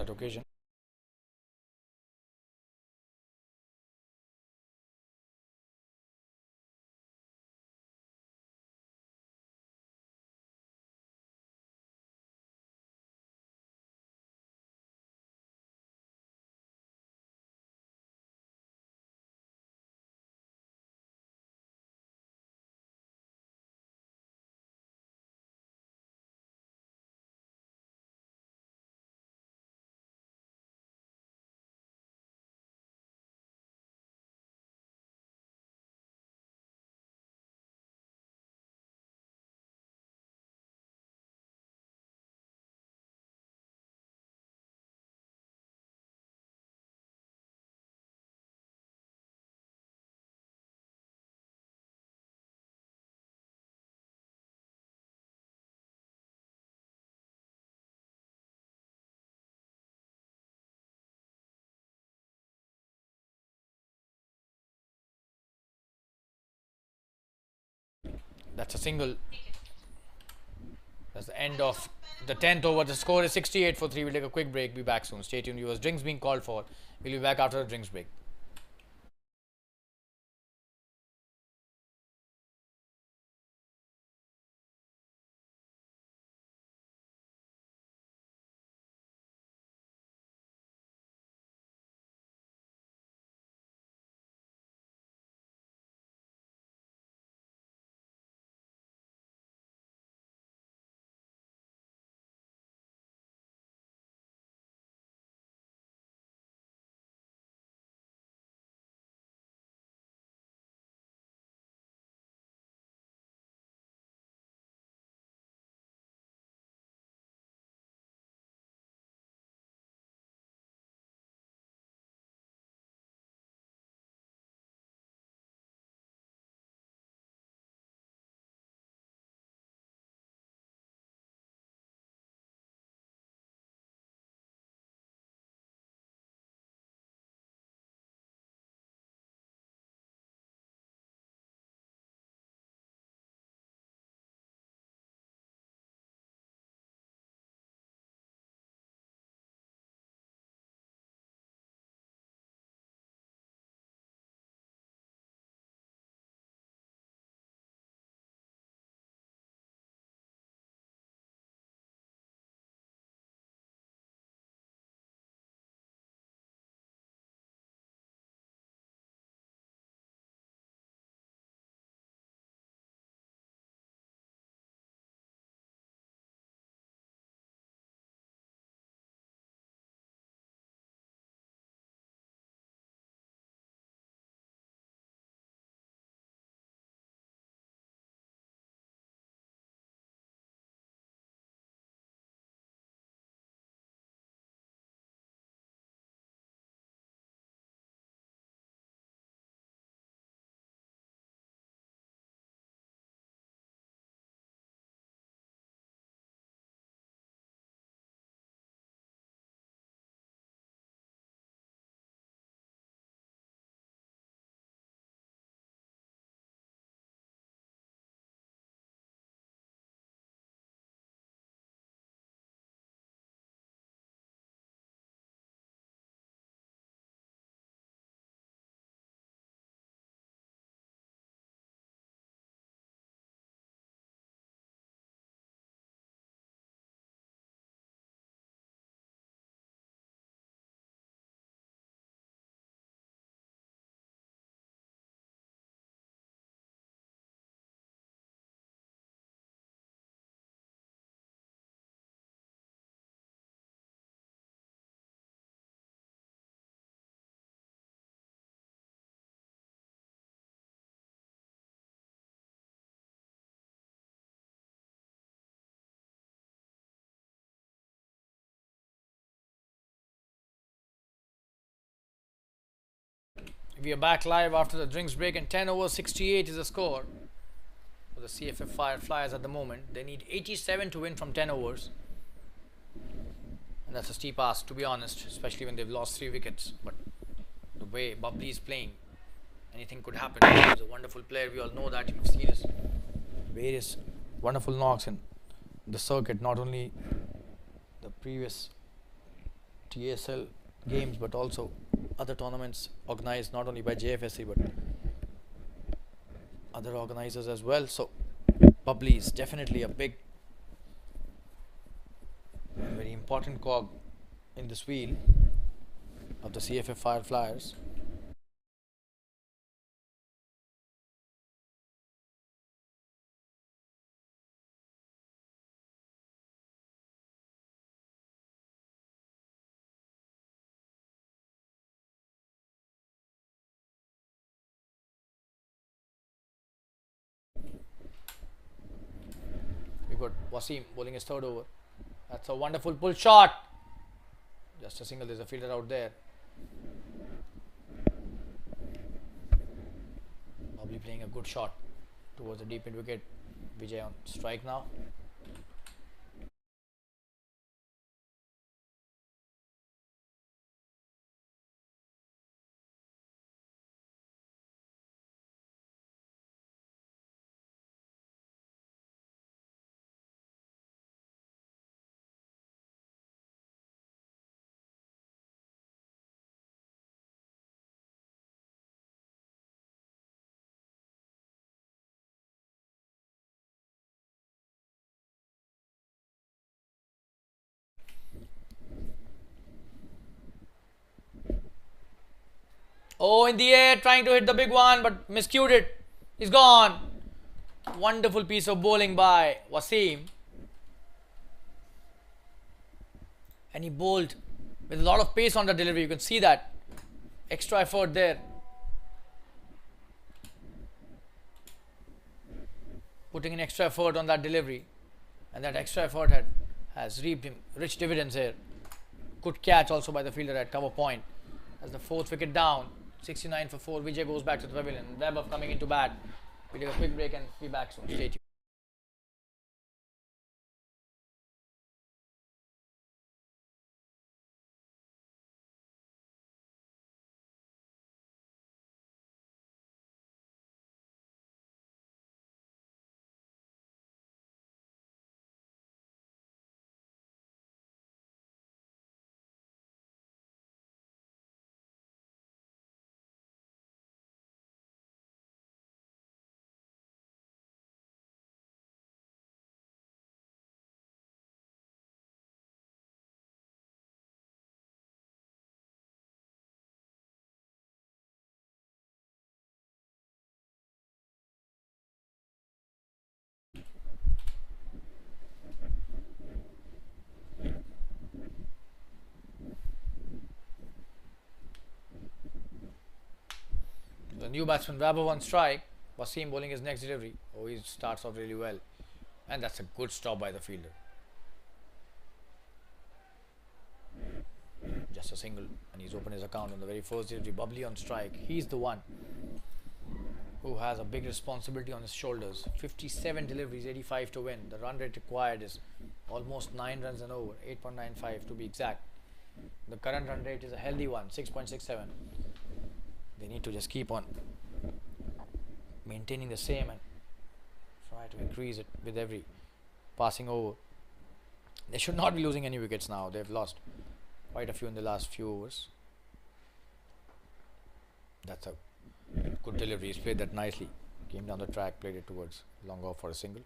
Speaker 1: that occasion. That's a single. That's the end of the 10th over. The score is 68 for 3. We'll take a quick break. Be back soon. Stay tuned, viewers. Drinks being called for. We'll be back after the drinks break. We are back live after the drinks break, and 10 over 68 is the score for the CFF Fireflyers at the moment. They need 87 to win from 10 overs. And that's a steep ask, to be honest, especially when they've lost 3 wickets. But the way Bubbly is playing, anything could happen. He's a wonderful player. We all know that. We've seen his various wonderful knocks in the circuit, not only the previous TSL games, but also other tournaments organized not only by Jfsc but other organizers as well. So Bubbly is definitely a big, very important cog in this wheel of the CFF Fireflyers. We got Wasim bowling his third over. That's a wonderful pull shot. Just a single. There's a fielder out there. Bubbly playing a good shot towards the deep mid wicket. Vijay on strike now. Oh, in the air, trying to hit the big one, but miscued it. He's gone. Wonderful piece of bowling by Wasim. And he bowled with a lot of pace on the delivery. You can see that. Extra effort there. Putting in extra effort on that delivery. And that extra effort has reaped him rich dividends here. Good catch also by the fielder at cover point. As the fourth wicket down. 69 for 4. Vijay goes back to the pavilion. Webber coming into bat. We'll take a quick break and be back soon. Stay tuned. The new batsman Webber on strike. Wasim bowling his next delivery. Oh, he starts off really well. And that's a good stop by the fielder. Just a single. And he's opened his account on the very first delivery. Bubbly on strike. He's the one who has a big responsibility on his shoulders. 57 deliveries, 85 to win. The run rate required is almost 9 runs and over. 8.95 to be exact. The current run rate is a healthy one. 6.67. They need to just keep on maintaining the same and try to increase it with every passing over. They should not be losing any wickets now. They've lost quite a few in the last few overs. That's a good delivery. He's played that nicely. Came down the track, played it towards long off for a single.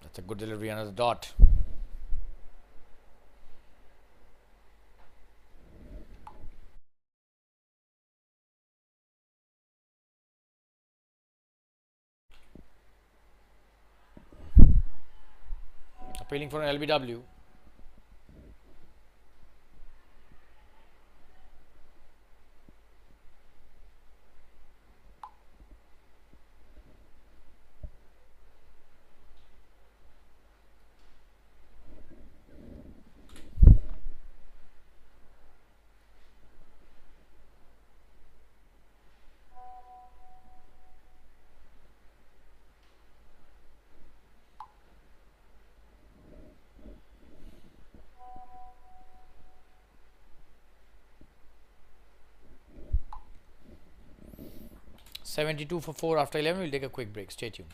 Speaker 1: That's a good delivery, another dot. Appealing for an LBW. 72 for 4 after 11. We'll take a quick break. Stay tuned.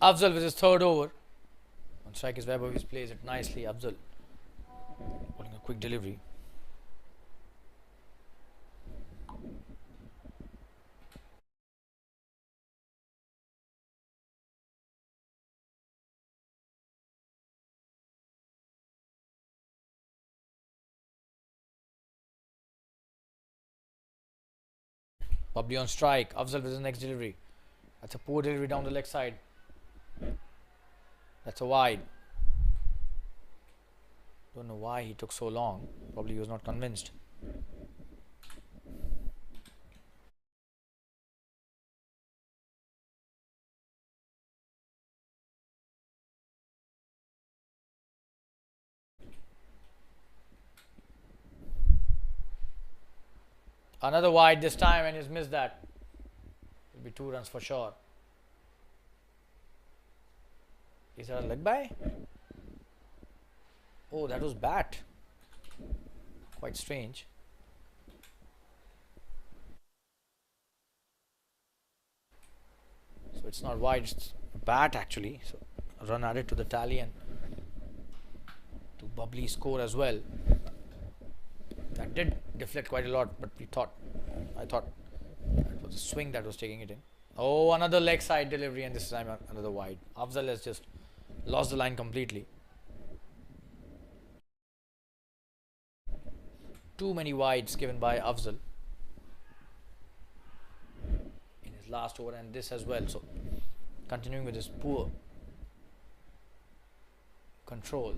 Speaker 1: Afzal with his third over. On strike is Webber. He plays it nicely. Afzal putting a quick delivery. Bubbly on strike. Afzal with his next delivery. That's a poor delivery down the leg side. That's a wide. Don't know why he took so long. Probably he was not convinced. Another wide this time, and he's missed that. It'll be 2 runs for sure. Is that a leg by? Oh, that was bat. Quite strange. So it's not wide, it's bat actually. So a run added to the tally and to Bubbly score as well. That did deflect quite a lot, but I thought it was a swing that was taking it in. Oh, another leg side delivery, and this time another wide. Afzal has just lost the line completely. Too many wides given by Afzal in his last over, and this as well. So continuing with his poor control.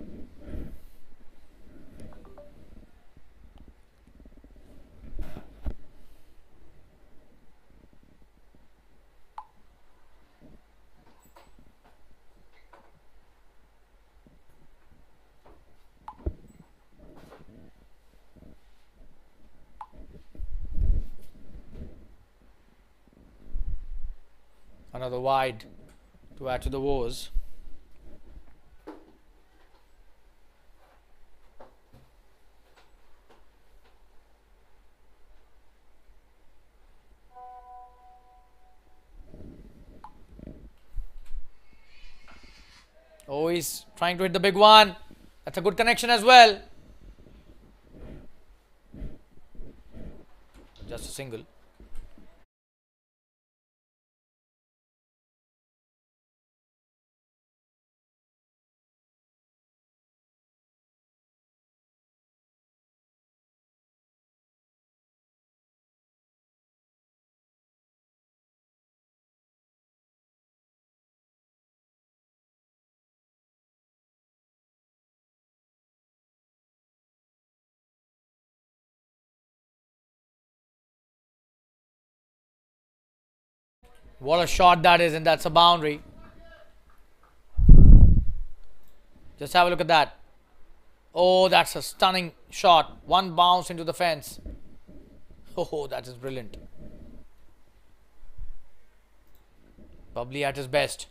Speaker 1: Another wide to add to the woes. Oh, he's trying to hit the big one. That's a good connection as well. Just a single. What a shot that is, and that's a boundary. Just have a look at that. Oh, that's a stunning shot. One bounce into the fence. Oh, that is brilliant. Bubbly at his best.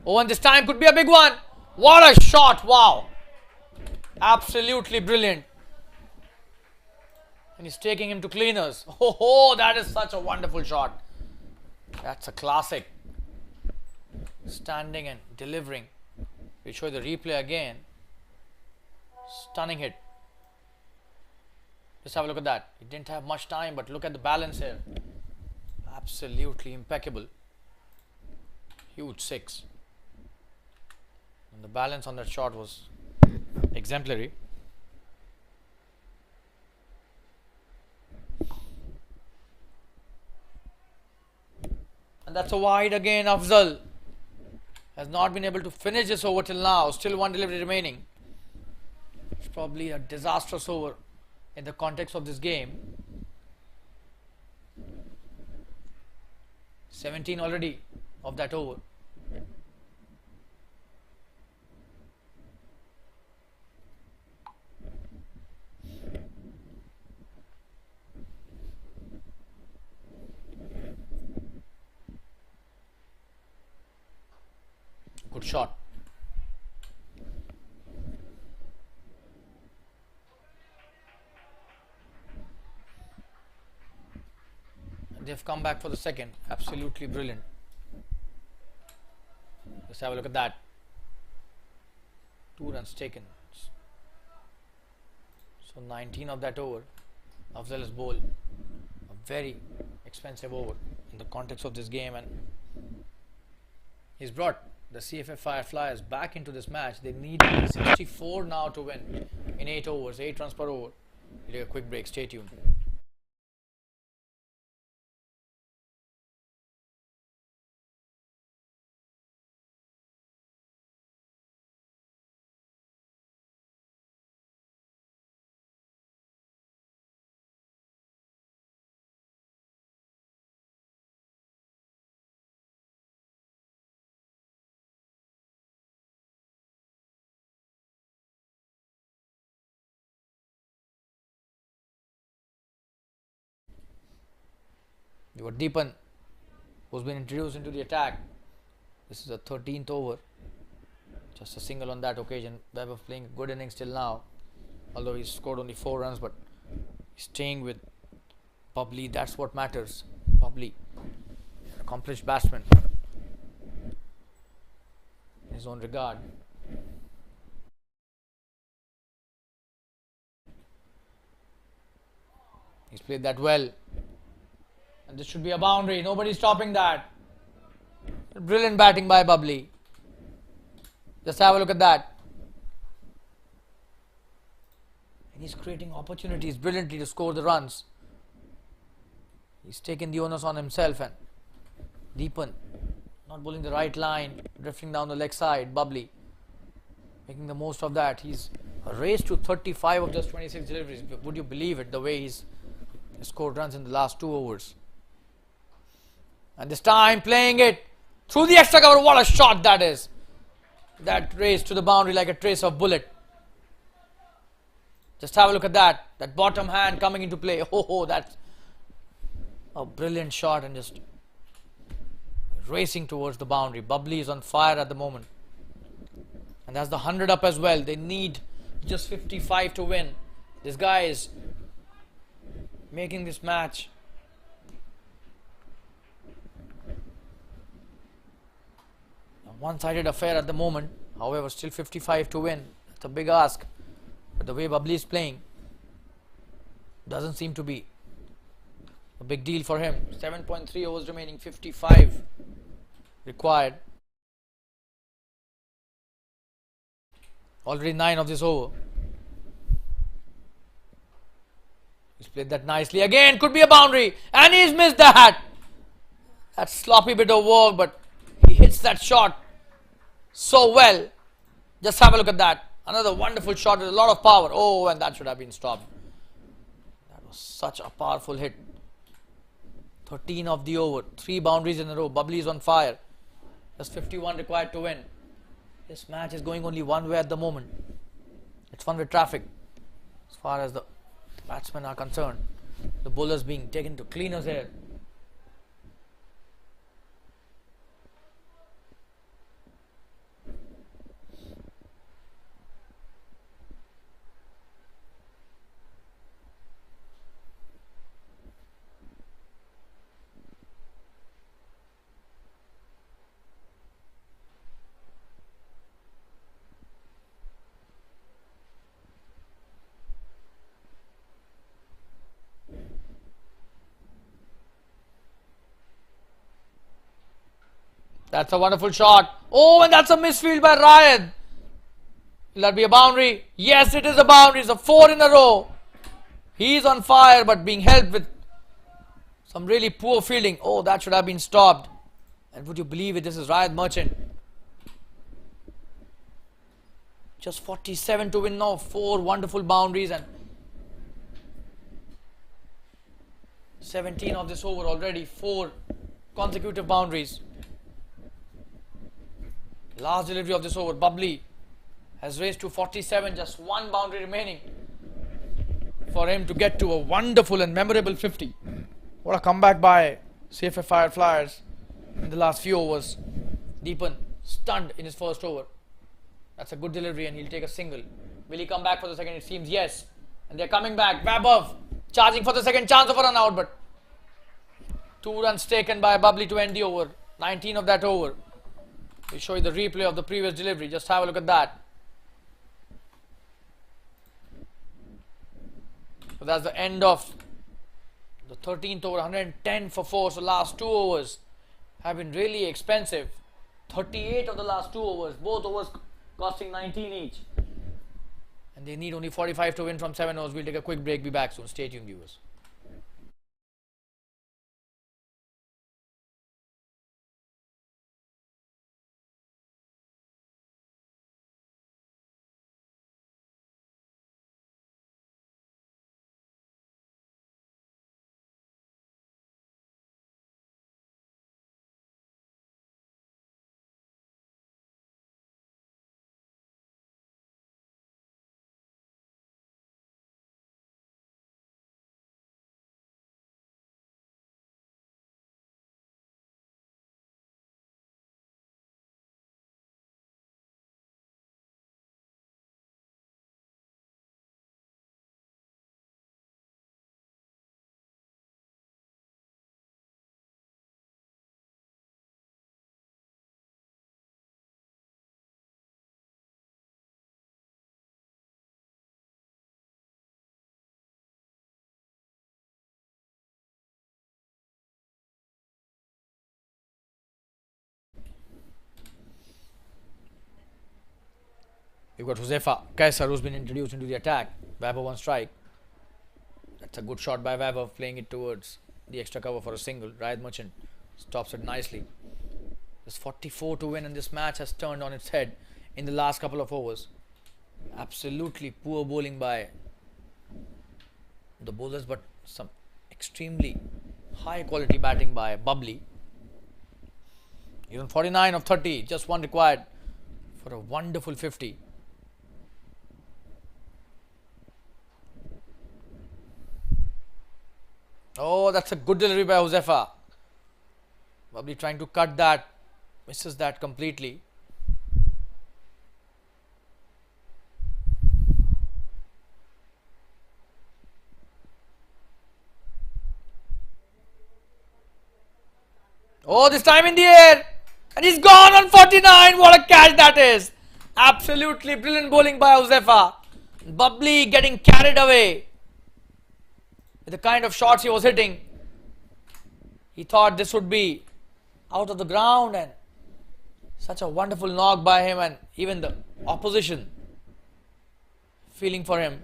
Speaker 1: Oh, and this time could be a big one. What a shot. Wow. Absolutely brilliant. And he's taking him to cleaners. Oh, that is such a wonderful shot. That's a classic. Standing and delivering. We'll show you the replay again. Stunning hit. Just have a look at that. He didn't have much time, but look at the balance here. Absolutely impeccable. Huge six. And the balance on that shot was exemplary. And that's a wide again. Afzal has not been able to finish this over till now. Still one delivery remaining. It's probably a disastrous over in the context of this game. 17 already of that over. Good shot. They've come back for the second. Absolutely brilliant. Let's have a look at that. 2 runs taken. So 19 of that over. Afzal has bowled a very expensive over in the context of this game, and he's brought the CFF Fireflyers back into this match. They need 64 now to win in 8 overs, 8 runs per over. We'll take a quick break. Stay tuned. You got Deepan, who's been introduced into the attack. This is the 13th over. Just a single on that occasion. Webber playing a good innings till now. Although he's scored only 4 runs, but he's staying with Bubbly. That's what matters. Bubbly, an accomplished batsman in his own regard. He's played that well. And this should be a boundary. Nobody's stopping that. Brilliant batting by Bubbly. Just have a look at that. And he's creating opportunities brilliantly to score the runs. He's taken the onus on himself, and Deepan not bowling the right line, drifting down the leg side. Bubbly making the most of that. He's raced to 35 of just 26 deliveries. Would you believe it, the way he's scored runs in the last 2 overs? And this time playing it through the extra cover. What a shot that is. That raced to the boundary like a trace of bullet. Just have a look at that. That bottom hand coming into play. Oh, that's a brilliant shot, and just racing towards the boundary. Bubbly is on fire at the moment. And that's the 100 up as well. They need just 55 to win. This guy is making this match one-sided affair at the moment. However, still 55 to win. It's a big ask. But the way Bubbly is playing doesn't seem to be a big deal for him. 7.3 overs remaining, 55 required. Already 9 of this over. He's played that nicely. Again, could be a boundary. And he's missed that. That sloppy bit of work, but he hits that shot so well. Just have a look at that. Another wonderful shot with a lot of power. Oh, and that should have been stopped. That was such a powerful hit. 13 of the over. 3 boundaries in a row. Bubbly is on fire. Just 51 required to win. This match is going only one way at the moment. It's fun with traffic as far as the batsmen are concerned. The bowlers being taken to cleaners here. That's a wonderful shot. Oh, and that's a misfield by Ryan. Will that be a boundary? Yes, it is a boundary. It's a 4 in a row. He's on fire, but being helped with some really poor fielding. Oh, that should have been stopped. And would you believe it? This is Ryan Merchant. Just 47 to win now. 4 wonderful boundaries and 17 of this over already. 4 consecutive boundaries. Last delivery of this over. Bubbly has raised to 47. Just 1 boundary remaining for him to get to a wonderful and memorable 50. What a comeback by CFA Fireflyers in the last few overs. Deepan stunned in his first over. That's a good delivery and he'll take a single. Will he come back for the second? It seems yes. And they're coming back. Babov charging for the second chance of a run out, but 2 runs taken by Bubbly to end the over. 19 of that over. We'll show you the replay of the previous delivery. Just have a look at that. So that's the end of the 13th over. 110 for 4. So last 2 overs have been really expensive. 38 of the last 2 overs. Both overs costing 19 each. And they need only 45 to win from 7 overs. We'll take a quick break. Be back soon. Stay tuned, viewers. We've got Josefa Kaisar, who's been introduced into the attack. Weber one strike. That's a good shot by Weber, playing it towards the extra cover for a single. Ryan Merchant stops it nicely. There's 44 to win, and this match has turned on its head in the last couple of overs. Absolutely poor bowling by the bowlers, but some extremely high quality batting by Bubbly. Even 49 of 30, just 1 required for a wonderful 50. Oh, that's a good delivery by Josefa. Bubbly trying to cut that, misses that completely. Oh, this time in the air. And he's gone on 49. What a catch that is. Absolutely brilliant bowling by Josefa. Bubbly getting carried away with the kind of shots he was hitting. He thought this would be out of the ground, and such a wonderful knock by him, and even the opposition feeling for him.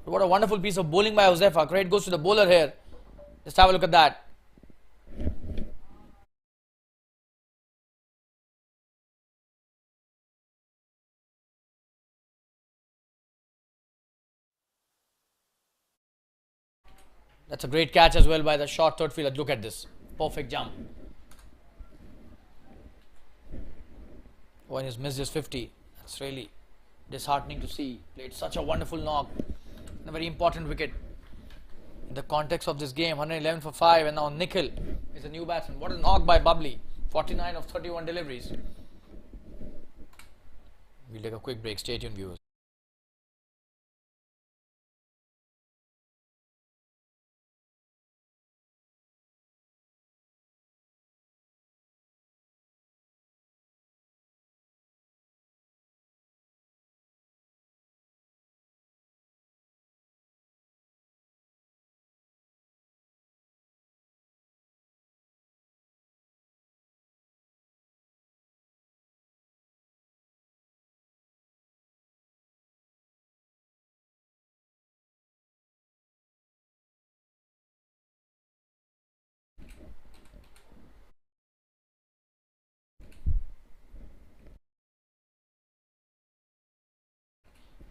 Speaker 1: What a wonderful piece of bowling by Josefa. Credit goes to the bowler here. Just have a look at that. That's a great catch as well by the short third fielder. Look at this. Perfect jump. Oh, and he's missed his 50. That's really disheartening to see. Played such a wonderful knock. And a very important wicket in the context of this game. 111 for 5, and now Nikhil is a new batsman. What a knock by Bubbly. 49 of 31 deliveries. We'll take a quick break. Stay tuned, viewers.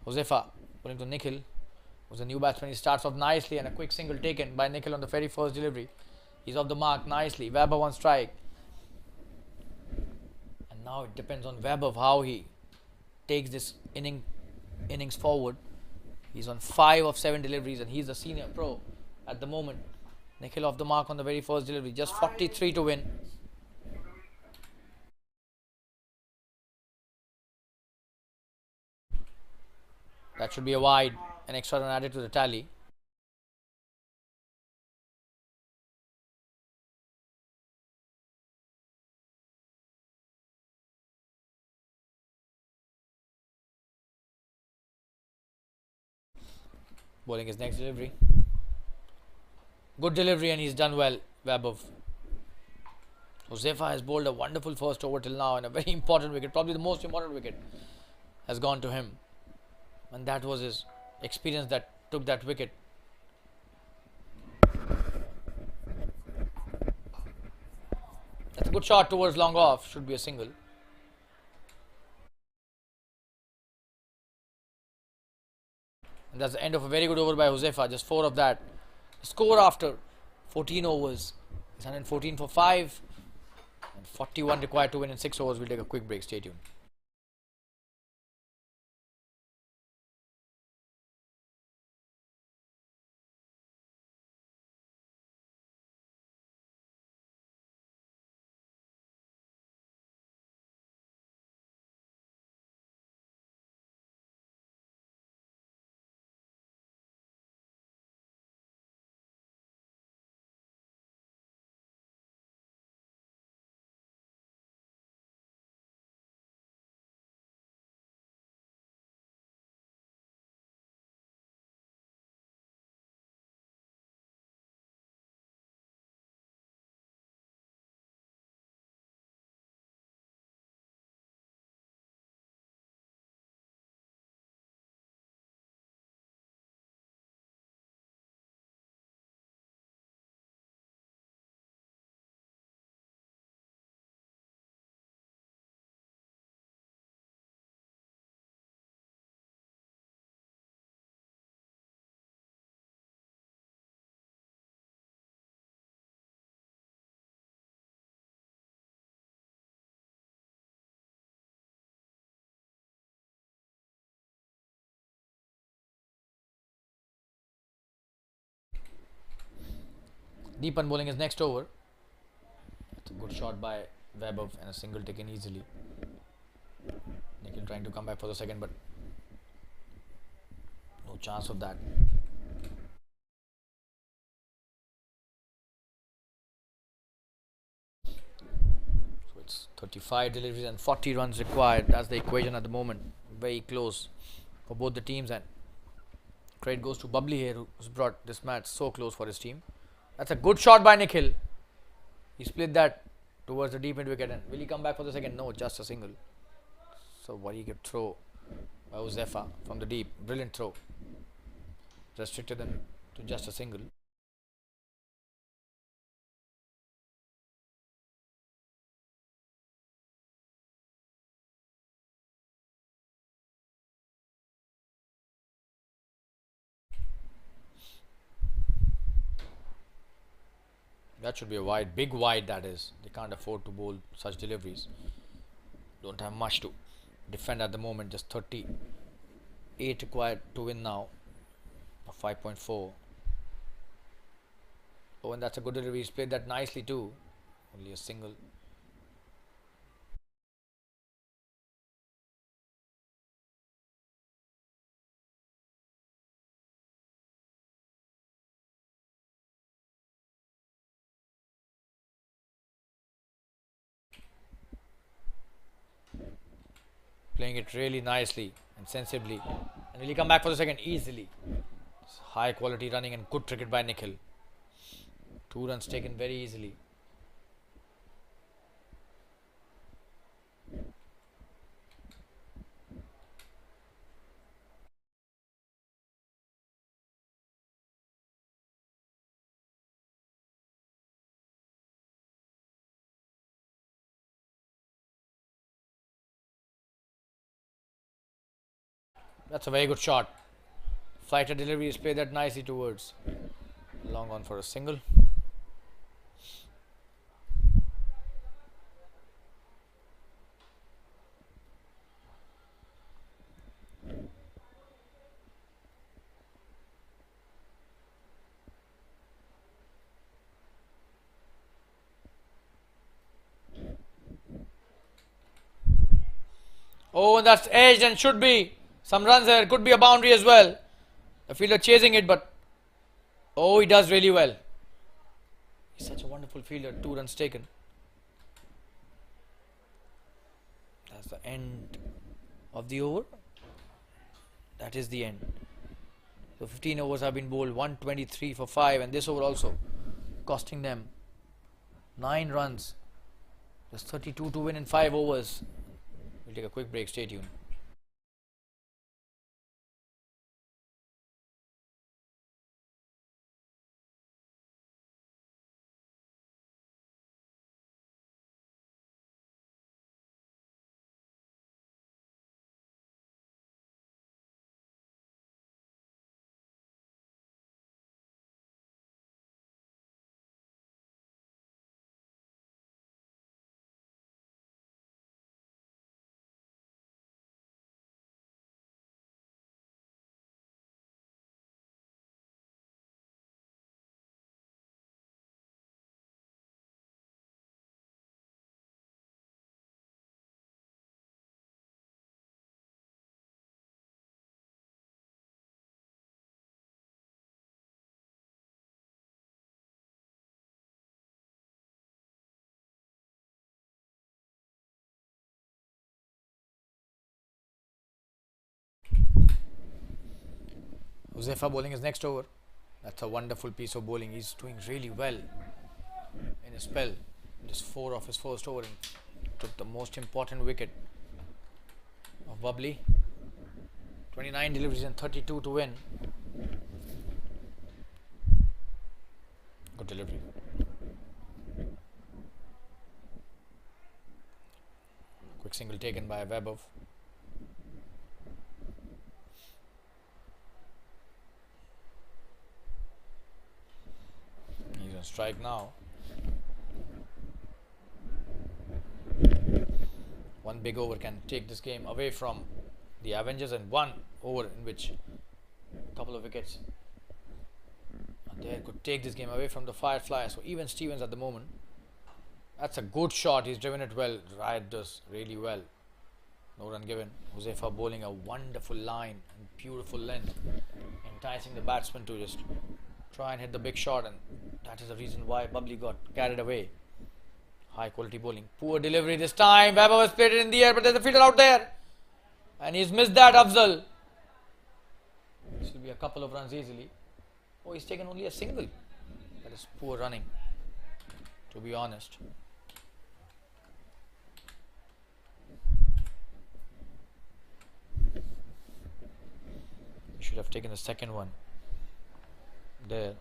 Speaker 1: Josefa bowling to Nikhil, who's a new batsman. He starts off nicely and a quick single taken by Nikhil on the very first delivery. He's off the mark nicely. Vaibhav on strike. And now it depends on Vaibhav how he takes this innings forward. He's on 5 of 7 deliveries and he's a senior pro at the moment. Nikhil off the mark on the very first delivery. Just 43 to win. That should be a wide. An extra run added to the tally. Bowling his next delivery. Good delivery and he's done well, Vaibhav. Josefa has bowled a wonderful first over till now and a very important wicket, probably the most important wicket, has gone to him. And that was his experience that took that wicket. That's a good shot towards long off, should be a single. And that's the end of a very good over by Josefa, just 4 of that. The score after 14 overs is 114 for 5 and 41 required to win in 6 overs. We'll take a quick break, stay tuned. Deepan bowling his next over. That's a good shot by Vaibhav and a single taken easily. Nikhil trying to come back for the second, but no chance of that. So it's 35 deliveries and 40 runs required. That's the equation at the moment. Very close for both the teams, and credit goes to Bubbly here, who's brought this match so close for his team. That's a good shot by Nikhil. He split that towards the deep mid wicket, and will he come back for the second? No, just a single. So very good throw by Josefa from the deep. Brilliant throw. Restricted them to just a single. That should be a wide, big wide that is. They can't afford to bowl such deliveries. Don't have much to defend at the moment. Just 38 required to win now. 5.4. Oh, and that's a good delivery. He's played that nicely too. Only a single. Playing it really nicely and sensibly. And will he come back for the second? Easily. It's high quality running and good cricket by Nikhil. 2 runs taken very easily. That's a very good shot. Flighter delivery is played that nicely towards. Long on for a single. Oh, and that's edged and should be some runs there. Could be a boundary as well. The fielder chasing it, but oh, he does really well. He's such a wonderful fielder. 2 runs taken. That's the end of the over. That is the end. So 15 overs have been bowled. 123 for 5, and this over also costing them 9 runs. Just 32 to win in 5 overs. We'll take a quick break. Stay tuned. Josefa bowling his next over. That's a wonderful piece of bowling. He's doing really well in his spell. Just 4 of his first over and took the most important wicket of Bubbly. 29 deliveries and 32 to win. Good delivery. Quick single taken by Webber. He's on strike now. One big over can take this game away from the Avengers, and one over in which a couple of wickets there could take this game away from the Fireflyers. So even Stevens at the moment. That's a good shot. He's driven it well. Riot does really well. No run given. Josefa bowling a wonderful line and beautiful length, enticing the batsman to just try and hit the big shot, and that is the reason why Bubbly got carried away. High quality bowling. Poor delivery this time. Webber was played it in the air, but there's a fielder out there, and he's missed that. Afzal. This will be a couple of runs easily. Oh, he's taken only a single. That is poor running, to be honest. He should have taken the second one there.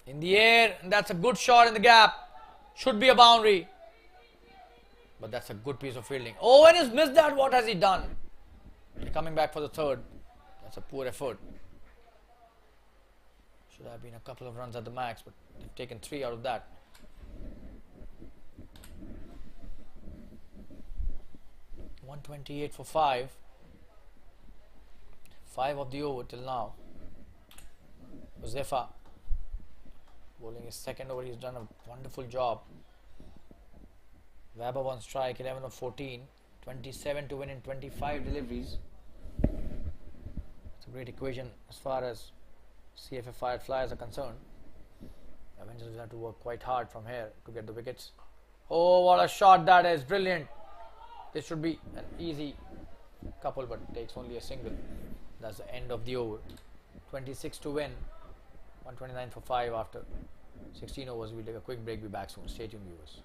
Speaker 1: In the air, and that's a good shot in the gap. Should be a boundary, but that's a good piece of fielding. Oh, and he's missed that. What has he done? Coming back for the third. That's a poor effort. Should have been a couple of runs at the max, but they've taken 3 out of that. .128 for 5. 5 of the over till now. Josefa bowling his second over. He's done a wonderful job. Webber on strike, 11 of 14, 27 to win in 25 deliveries. It's a great equation as far as CFF Fireflyers are concerned. Avengers will have to work quite hard from here to get the wickets. Oh, what a shot that is! Brilliant. This should be an easy couple, but takes only a single. That's the end of the over. 26 to win. 129 for 5 after 16 overs. We'll take a quick break. Be back soon. Stay tuned, viewers.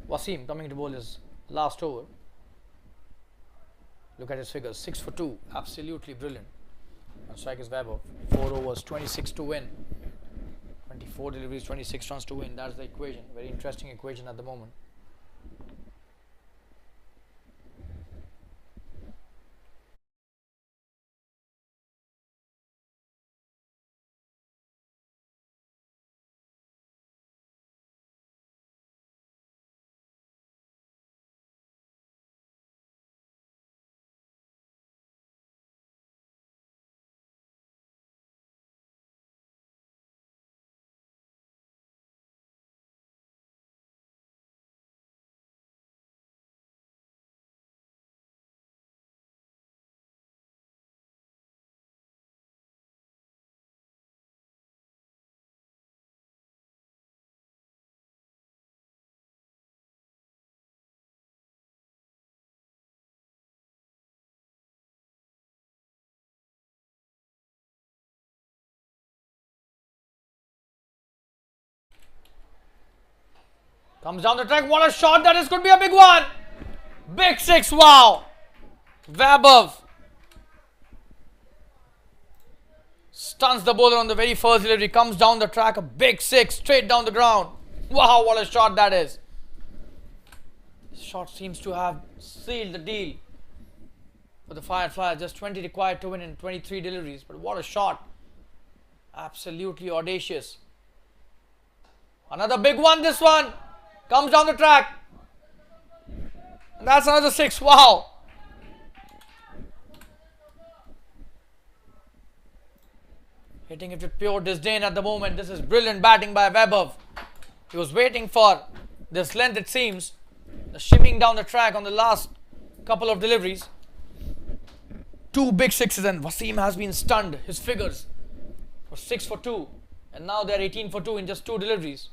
Speaker 1: Wasim coming to bowl his last over. Look at his figures. 6 for 2. Absolutely brilliant. And strike is Weber. 4 overs, 26 to win. 24 deliveries, 26 runs to win. That's the equation. Very interesting equation at the moment. Comes down the track. What a shot that is. Could be a big one. Big 6. Wow. Weber stuns the bowler on the very first delivery. Comes down the track. A big 6 straight down the ground. Wow, what a shot that is. This shot seems to have sealed the deal for the Fireflyers. Just 20 required to win in 23 deliveries. But what a shot. Absolutely audacious. Another big one, this one. Comes down the track. And that's another 6. Wow. Hitting it with pure disdain at the moment. This is brilliant batting by Weber. He was waiting for this length, it seems. The shimming down the track on the last couple of deliveries. 2 big 6s and Wasim has been stunned. His figures were 6 for 2. And now they're 18 for 2 in just 2 deliveries.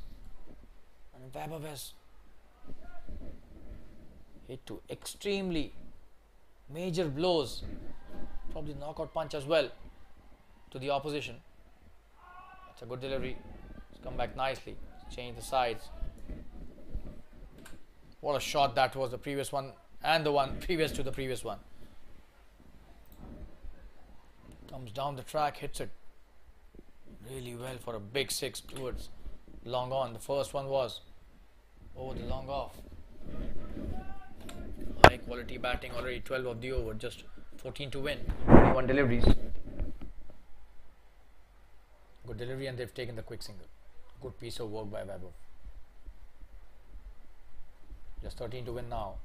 Speaker 1: And Weber has hit 2 extremely major blows. Probably knockout punch as well to the opposition. That's a good delivery. It's come back nicely. Change the sides. What a shot that was, the previous one and the one previous to the previous one. Comes down the track, hits it really well for a big 6 towards long on. The first one was over the long off. High quality batting, already 12 of the over, just 14 to win. 21 deliveries. Good delivery and they've taken the quick single. Good piece of work by Weber. Just 13 to win now.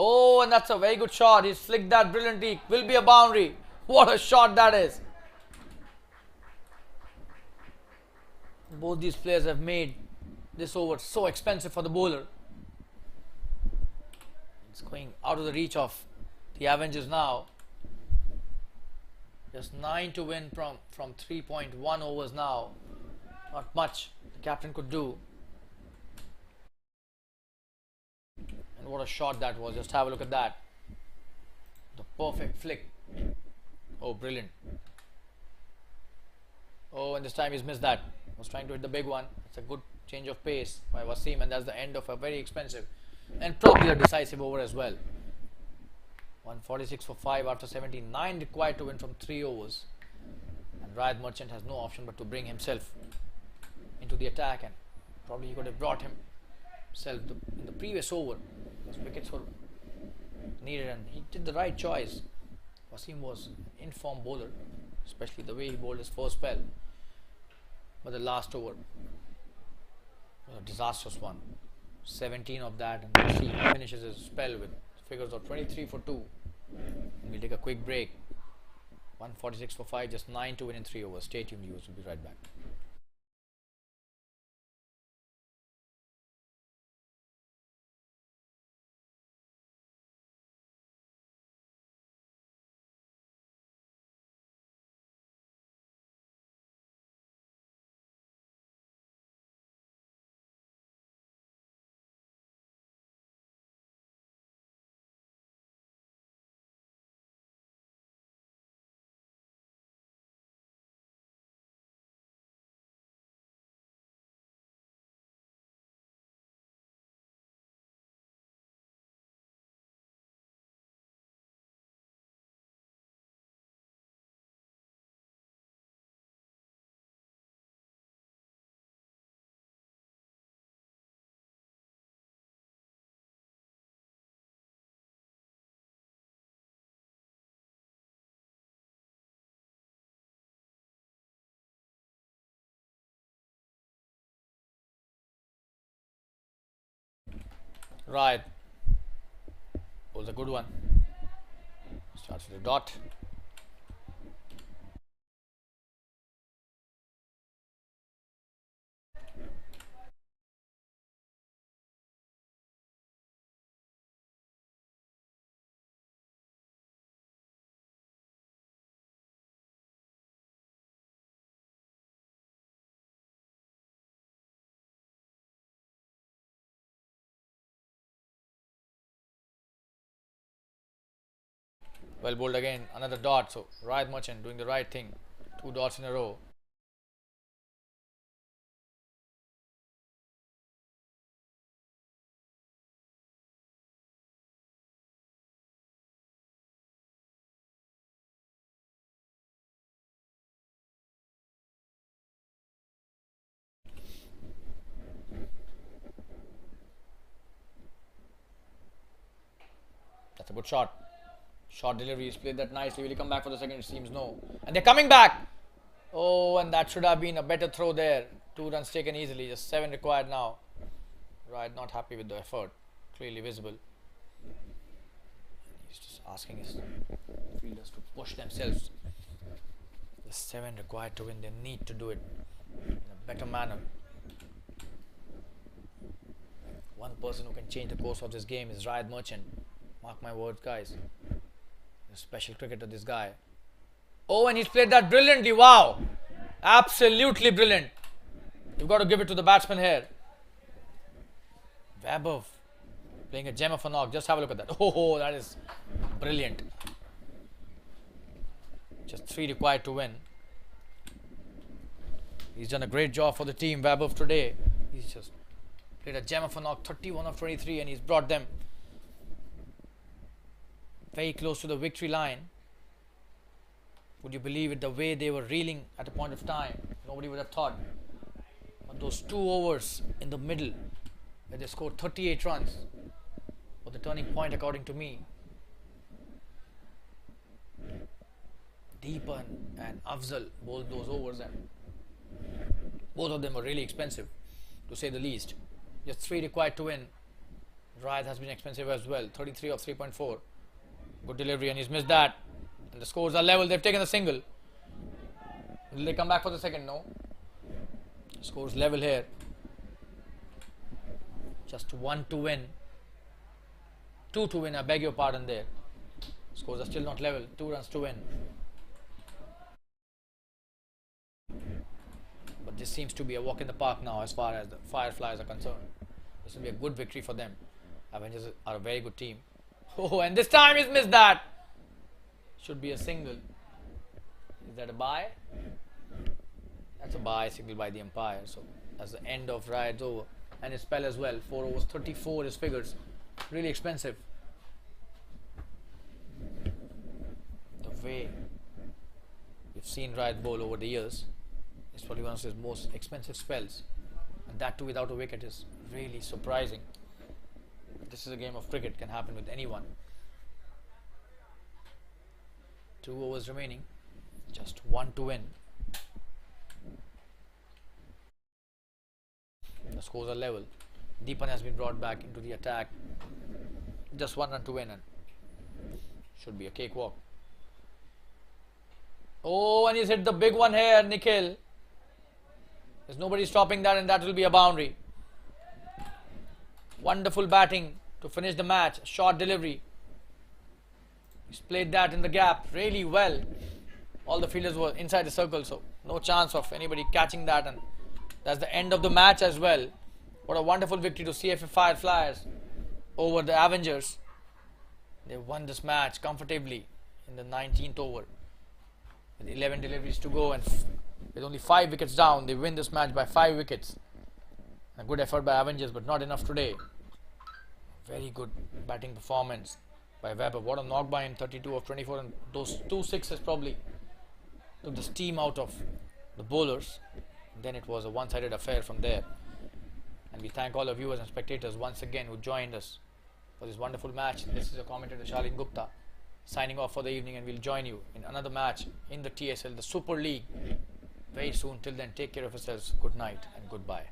Speaker 1: Oh, and that's a very good shot. He's flicked that brilliantly. Will be a boundary. What a shot that is. Both these players have made this over so expensive for the bowler. It's going out of the reach of The Avengers now. Just 9 to win from 3.1 overs now. Not much the captain could do. And what a shot that was. Just have a look at that. The perfect flick. Oh, brilliant. Oh, and this time he's missed that. Was trying to hit the big one. It's a good change of pace by Wasim, and that's the end of a very expensive and probably a decisive over as well. 146 for 5 after 79 required to win from 3 overs. And Rayad Merchant has no option but to bring himself into the attack, and probably he could have brought himself in the previous over. His wickets were needed and he did the right choice. Wasim was an in-form bowler, especially the way he bowled his first spell. But the last over was a disastrous one. 17 of that, and he finishes his spell with figures of 23 for 2. And we'll take a quick break. 146 for 5, just 9 to win in 3 overs. Stay tuned, viewers. We'll be right back. Right. Was a good one. Starts with a dot. Well bowled again, another dot. So Rayad Merchant doing the right thing. 2 dots in a row. That's a good shot. Short delivery. He's played that nicely. Will he come back for the second? It seems no. And they're coming back. Oh, and that should have been a better throw there. 2 runs taken easily. Just 7 required now. Rayad not happy with the effort. Clearly visible. He's just asking his fielders to push themselves. Just 7 required to win. They need to do it in a better manner. One person who can change the course of this game is Rayad Merchant. Mark my words, guys. A special cricketer, this guy. Oh, and he's played that brilliantly. Wow. Absolutely brilliant. You've got to give it to the batsman here. Vaibhav playing a gem of a knock. Just have a look at that. Oh, that is brilliant. Just 3 required to win. He's done a great job for the team, Vaibhav, today. He's just played a gem of a knock, 31 of 23, and he's brought them very close to the victory line. Would you believe it, the way they were reeling at a point of time? Nobody would have thought. But those 2 overs in the middle where they scored 38 runs were the turning point, according to me. Deepan and Afzal bowled those overs, and both of them were really expensive, to say the least. Just 3 required to win. Rayad has been expensive as well. 33 of 3.4. Good delivery, and he's missed that. And the scores are level. They've taken a single. Will they come back for the second? No. Scores level here. Just 1 to win. 2 to win, I beg your pardon there. Scores are still not level. 2 runs to win. But this seems to be a walk in the park now as far as the Fireflyers are concerned. This will be a good victory for them. Avengers are a very good team. Oh, and this time he's missed that. Should be a single. Is that a bye? That's a bye signal by the umpire. So that's the end of Riot's over. And his spell as well. 4 overs, 34 his figures. Really expensive. The way we've seen Riot bowl over the years, it's probably one of his most expensive spells. And that too without a wicket is really surprising. This is a game of cricket, can happen with anyone. 2 overs remaining. Just 1 to win. The scores are level. Deepan has been brought back into the attack. Just 1 run to win and should be a cakewalk. Oh, and he's hit the big one here, Nikhil. There's nobody stopping that, and that will be a boundary. Wonderful batting to finish the match. Short delivery. He's played that in the gap really well. All the fielders were inside the circle, so no chance of anybody catching that, and that's the end of the match as well. What a wonderful victory to CFA Fireflyers over the Avengers. They won this match comfortably in the 19th over. With 11 deliveries to go and with only 5 wickets down, they win this match by 5 wickets. A good effort by Avengers, but not enough today. Very good batting performance by Webber. What a knock by him, 32 of 24, and those 2 sixes probably took the steam out of the bowlers. Then it was a one-sided affair from there. And we thank all the viewers and spectators once again who joined us for this wonderful match. This is your commentator Shalin Gupta signing off for the evening, and we'll join you in another match in the TSL, the Super League, very soon. Till then, take care of yourselves. Good night and goodbye.